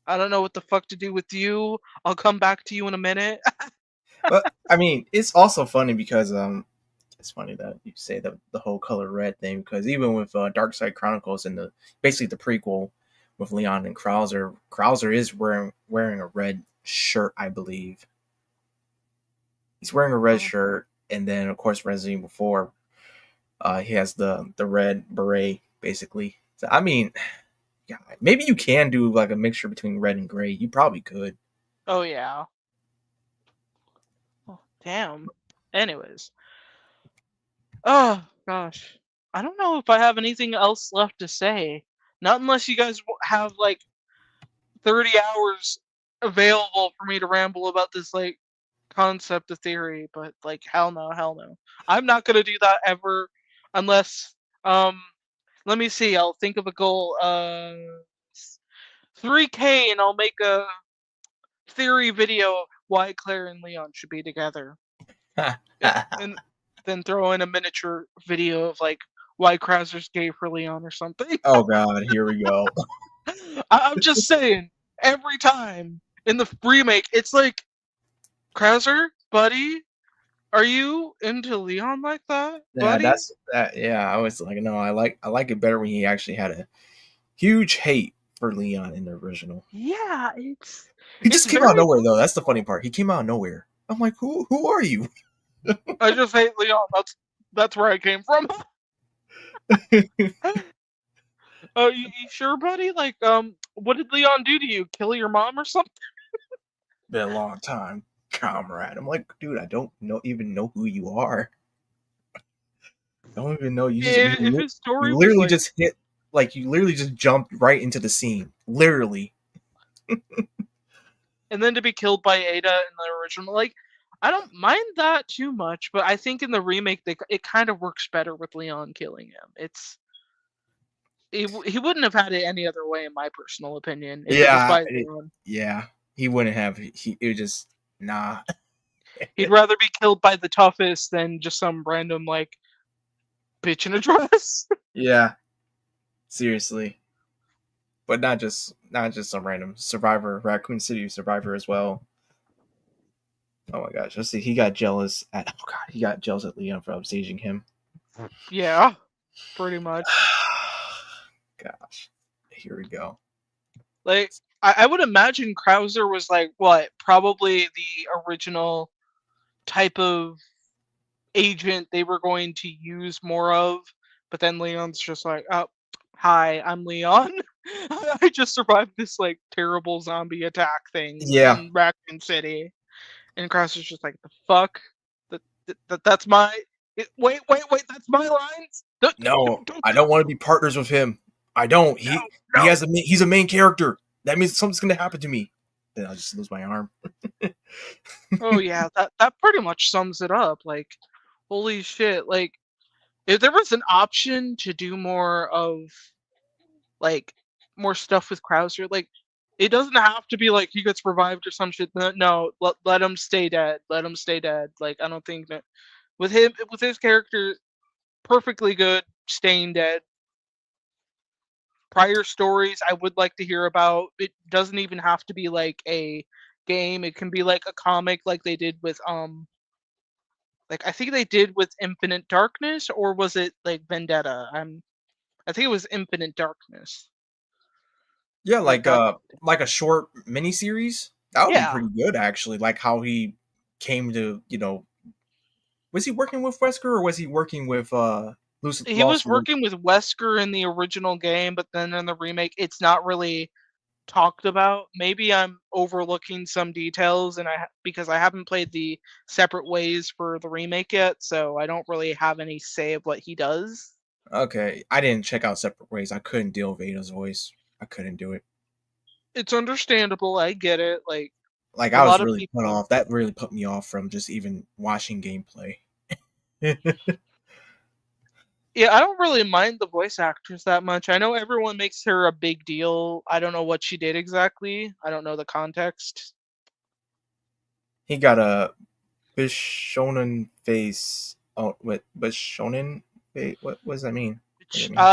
I don't know what the fuck to do with you. I'll come back to you in a minute. But I mean, it's also funny because it's funny that you say the whole color red thing because even with Dark Side Chronicles and the basically the prequel with Leon and Krauser, Krauser is wearing a red shirt, I believe. He's wearing a red Oh. shirt, and then of course Resident Evil 4, he has the red beret basically. So I mean, yeah, maybe you can do like a mixture between red and gray. You probably could. Oh yeah. Oh, damn. Anyways. Oh gosh. I don't know if I have anything else left to say. Not unless you guys have like 30 hours available for me to ramble about this like concept of theory, but like hell no, hell no. I'm not gonna do that ever unless let me see, I'll think of a goal. 3K and I'll make a theory video of why Claire and Leon should be together. And then throw in a miniature video of like why Krauser's gay for Leon or something. Oh God, here we go. I'm just saying, every time in the remake, it's like, Krauser, buddy, are you into Leon like that, Yeah, buddy? that's that. Yeah, I was like, no, I like it better when he actually had a huge hate for Leon in the original. Yeah, He it's just came out of very nowhere though. That's the funny believable. part. He came out of nowhere. I'm like, who are you? I just hate Leon. That's where I came from. Oh, you sure, buddy? Like, what did Leon do to you? Kill your mom or something? Been a long time, comrade. I'm like, dude, I don't even know who you are. Don't even know. If his story You was literally like, just hit like you literally just jumped right into the scene. Literally. and then to be killed by Ada in the original, like, I don't mind that too much, but I think in the remake, it kind of works better with Leon killing him. He wouldn't have had it any other way, in my personal opinion, if it was Yeah, by Leon. yeah. He wouldn't have. It was just nah. He'd rather be killed by the toughest than just some random like bitch in a dress. Yeah, seriously. But not just some random survivor, Raccoon City survivor as well. Oh my gosh, let's see. He got jealous at he got jealous at Leon for upstaging him. Yeah, pretty much. Gosh, here we go. Like, I would imagine Krauser was like what, probably the original type of agent they were going to use more of, but then Leon's just like, oh, hi, I'm Leon. I just survived this like terrible zombie attack thing Yeah. in Raccoon City, and Craster's just like, the fuck? That's my. Wait, that's my lines. No, Don't I don't want to be partners with him. I don't. no He no. has he's a main character. That means something's gonna happen to me. Then I'll just lose my arm. Oh yeah, that pretty much sums it up. Like, holy shit! Like, if there was an option to do more of like more stuff with Krauser, like it doesn't have to be like he gets revived or some shit. No, let him stay dead. Let him stay dead. Like I don't think that with his character perfectly good staying dead. Prior stories I would like to hear about. It doesn't even have to be like a game. It can be like a comic like they did with like I think they did with Infinite Darkness, or was it like Vendetta? I think it was Infinite Darkness. Yeah, Like that. like a short mini series. That would be Yeah. pretty good actually. Like how he came to, was he working with Wesker or was he working with He was Lost Luz? working with Wesker in the original game, but then in the remake, it's not really talked about. Maybe I'm overlooking some details, and because I haven't played the Separate Ways for the remake yet, so I don't really have any say of what he does. Okay, I didn't check out Separate Ways. I couldn't deal with Ada's voice. I couldn't do it. It's understandable. I get it. Like Like a I was lot of really put people. off. That really put me off from just even watching gameplay. Yeah, I don't really mind the voice actors that much. I know everyone makes her a big deal. I don't know what she did exactly. I don't know the context. He got a Bishonen face. Oh, what Bishonen face? What does that mean? What does Which it mean?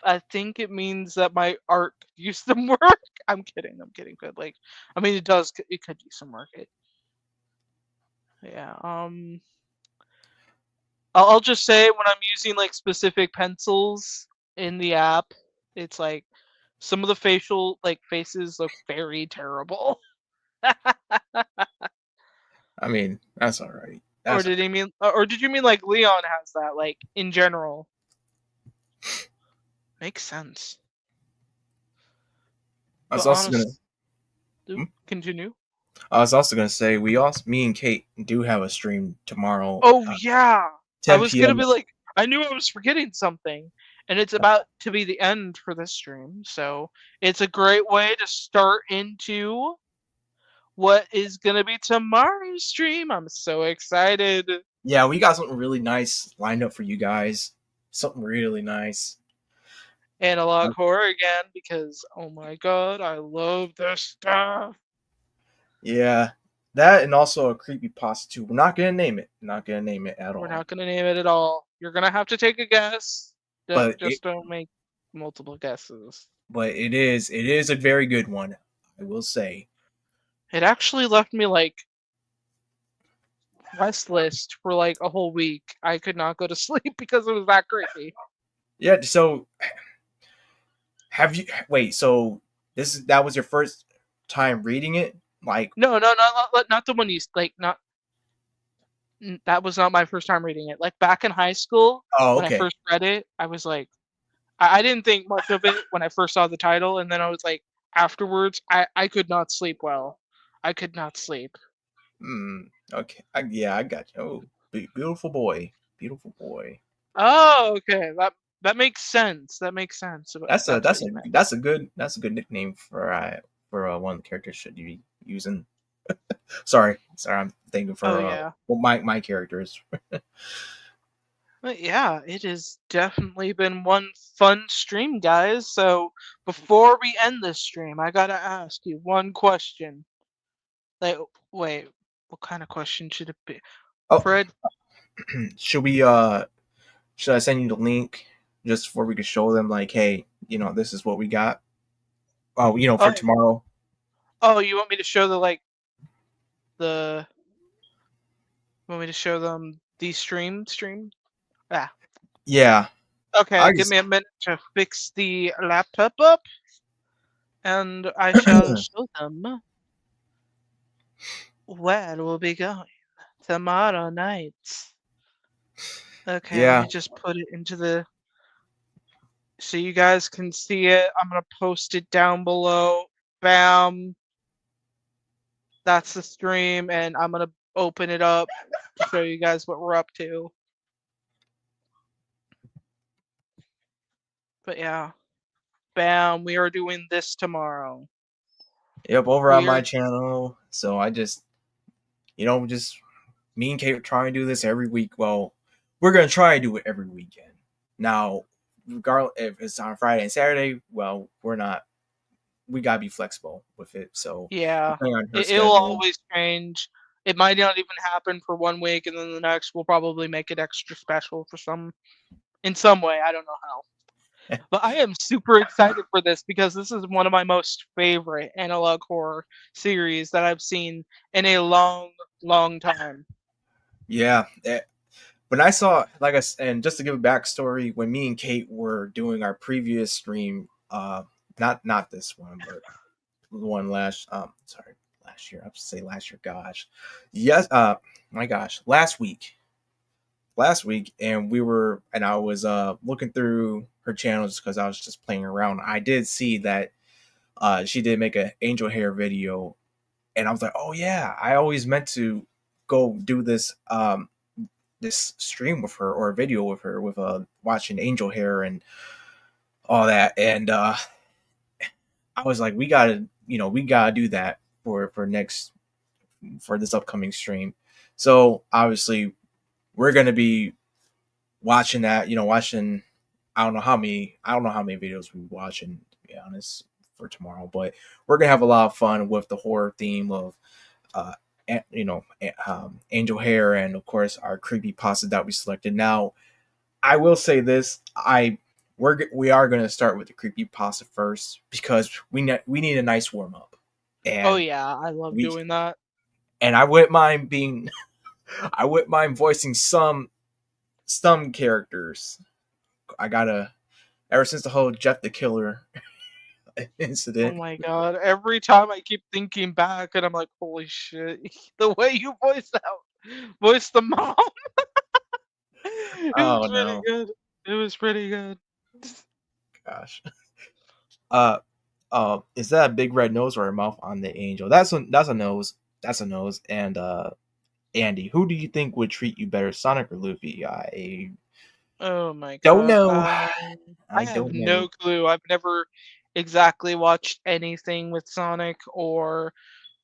I think it means that my art could use some work. I'm kidding. I'm kidding. But like, I mean, it does. It could use some work. Yeah. I'll just say when I'm using like specific pencils in the app, it's like some of the facial like faces look very terrible. I mean, that's all right. Or That's did he mean? Or did you mean like Leon has that? Like in general, makes sense. I was But also gonna. honestly, Hmm? continue. I was also gonna say me and Kate do have a stream tomorrow, Oh yeah, I 10 was gonna p.m. be like, I knew I was forgetting something, and it's about to be the end for this stream, so it's a great way to start into what is gonna be tomorrow's stream. I'm so excited. Yeah, we got something really nice lined up for you guys. Something really nice. Analog horror again because oh my god, I love this stuff. Yeah, that and also a creepy pasta too. We're not gonna name it. Not gonna name it at We're all. not gonna name it at all. You're gonna have to take a guess. But Just don't make multiple guesses. it is a very good one. I will say. It actually left me like restless for like a whole week. I could not go to sleep because it was that creepy. Yeah. So have you? Wait. So that was your first time reading it? Like, No, not the one you like. Not that was not my first time reading it. Like back in high school oh, when I okay. first read it, I was like, I didn't think much of it when I first saw the title, and then I was like, afterwards, I could not sleep well. I could not sleep. Okay. Yeah, I got you. Oh, beautiful boy. Beautiful boy. Oh, okay. That makes sense. That makes sense. If That's a that's what that's a you meant. that's a good nickname for one of the characters should you be using. Sorry, I'm thinking Oh for yeah. well my characters. But yeah, it has definitely been one fun stream, guys. So before we end this stream, I gotta ask you one question. Like, wait, what kind of question should it be? Oh, Fred, should we should I send you the link just before we could show them like, hey, this is what we got. Oh, for oh, tomorrow. you want me to show the want me to show them the stream? Ah, Yeah, okay. I Give just me a minute to fix the laptop up, and I shall show them where we'll be going tomorrow night. Okay, let yeah. me just put it into the so you guys can see it. I'm gonna post it down below. Bam. That's the stream, and I'm gonna open it up to show you guys what we're up to. But yeah, bam, we are doing this tomorrow. Yep, over on We my are, channel. So I just, just me and Kate try and do this every week. Well, we're gonna try and do it every weekend. Now, regardless if it's on Friday and Saturday, well, we're not. We gotta be flexible with it. So yeah, depending on her it'll schedule. always change. It might not even happen for 1 week, and then the next we'll probably make it extra special for in some way. I don't know how. But I am super excited for this because this is one of my most favorite analog horror series that I've seen in a long, long time. Yeah. When I saw, and just to give a backstory, when me and Kate were doing our previous stream, not this one, but the one last year. I have to say last year. Gosh, yes. My gosh, last week, and I was looking through her channels because I was just playing around. I did see that she did make an angel hair video, and I was like, oh yeah, I always meant to go do this stream with her or a video with her with watching angel hair and all that. And I was like, we gotta do that for this upcoming stream. So obviously we're gonna be watching that, watching I don't know how many videos we're watching, to be honest, for tomorrow, but we're gonna have a lot of fun with the horror theme of uh angel hair, and of course our creepy pasta that we selected. Now I will say this: we are going to start with the creepy pasta first because we need a nice warm up, Oh and yeah, I love we doing that. and I wouldn't mind being I wouldn't mind voicing some characters. I gotta ever since the whole Jeff the Killer Oh incident. my god. Every time I keep thinking back and I'm like, holy shit. The way you voiced the mom. It was Oh pretty no, good. It was pretty good. gosh. Uh, is that a big red nose or a mouth on the angel? That's a nose. That's a nose. And Andy, who do you think would treat you better, Sonic or Luffy? I Oh my don't god. know. I I have don't no know. clue. I've never exactly watched anything with Sonic or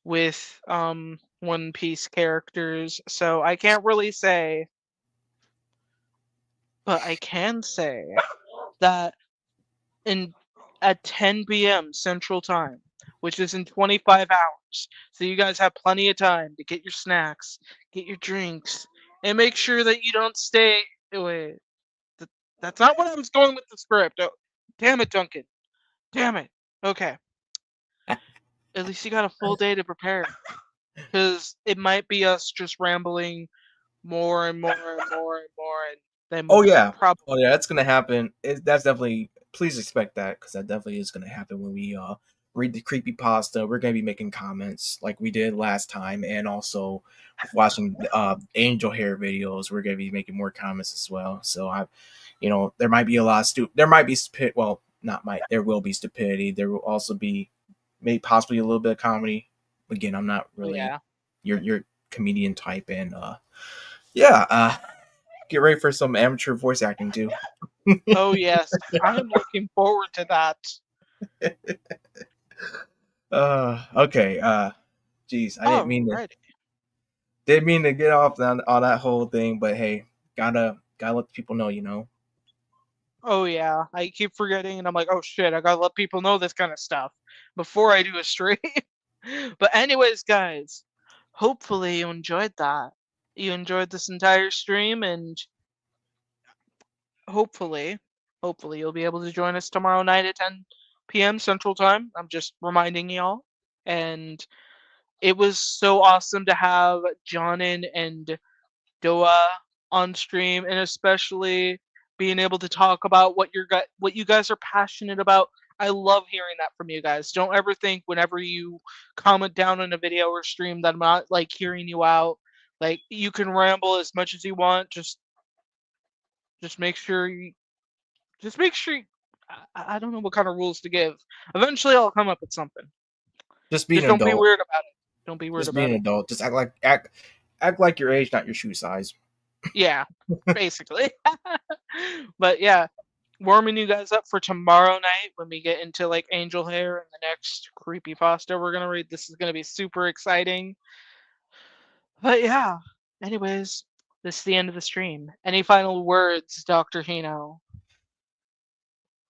with One Piece characters, so I can't really say, but I can say that in at 10 p.m. Central Time, which is in 25 hours. So you guys have plenty of time to get your snacks, get your drinks, and make sure that you don't stay. Wait, th- that's not what I was going with the script. Oh, damn it, Duncan. Damn it. Okay, at least you got a full day to prepare, because it might be us just rambling more and more and more and more, and then Oh yeah, probably. oh yeah, that's gonna happen. That's definitely. Please expect that because that definitely is gonna happen when we read the creepy pasta. We're gonna be making comments like we did last time, and also watching angel hair videos. We're gonna be making more comments as well. So there might be a lot of there might be stupid. Well, not might. There will be stupidity. There will also be maybe possibly a little bit of comedy. Again, I'm not Oh really yeah. your comedian type, and yeah. Get ready for some amateur voice acting too. Oh yes, I am looking forward to that. Okay. Geez, I Alrighty. didn't mean to get off on that whole thing, but hey, gotta let the people know, Oh yeah, I keep forgetting, and I'm like, oh shit, I gotta let people know this kind of stuff before I do a stream. But anyways, guys, hopefully you enjoyed that. You enjoyed this entire stream, and hopefully, hopefully you'll be able to join us tomorrow night at 10 p.m. Central Time. I'm just reminding y'all. And it was so awesome to have Jonin and Doa on stream, and especially being able to talk about what you guys are passionate about. I love hearing that from you guys. Don't ever think whenever you comment down on a video or stream that I'm not like hearing you out. Like you can ramble as much as you want. Just make sure you just make sure I don't know what kind of rules to give. Eventually, I'll come up with something. Just be Just an don't be adult. weird about it. Don't be weird Just be about an it. adult. Just act like your age, not your shoe size. Yeah, basically. But yeah, warming you guys up for tomorrow night when we get into like Angel Hair and the next creepypasta we're gonna read. This is gonna be super exciting. But yeah, anyways, this is the end of the stream. Any final words, Dr. Hino?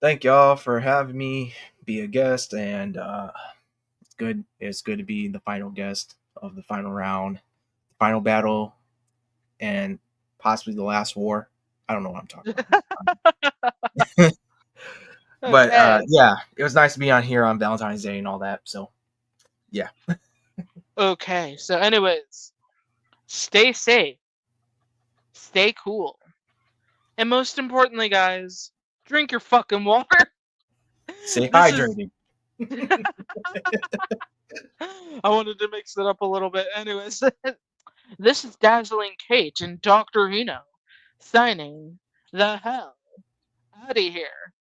Thank y'all for having me be a guest, and it's good. It's good to be the final guest of the final round, final battle, and possibly the last war. I don't know what I'm talking about. But Okay. yeah, it was nice to be on here on Valentine's Day and all that. So yeah, Okay. So, anyways, stay safe, stay cool, and most importantly, guys, drink your fucking water. stay This is. hydrated. I wanted to mix it up a little bit. Anyways, this is Dazzling Kate and Dr. Hino signing the hell out of here.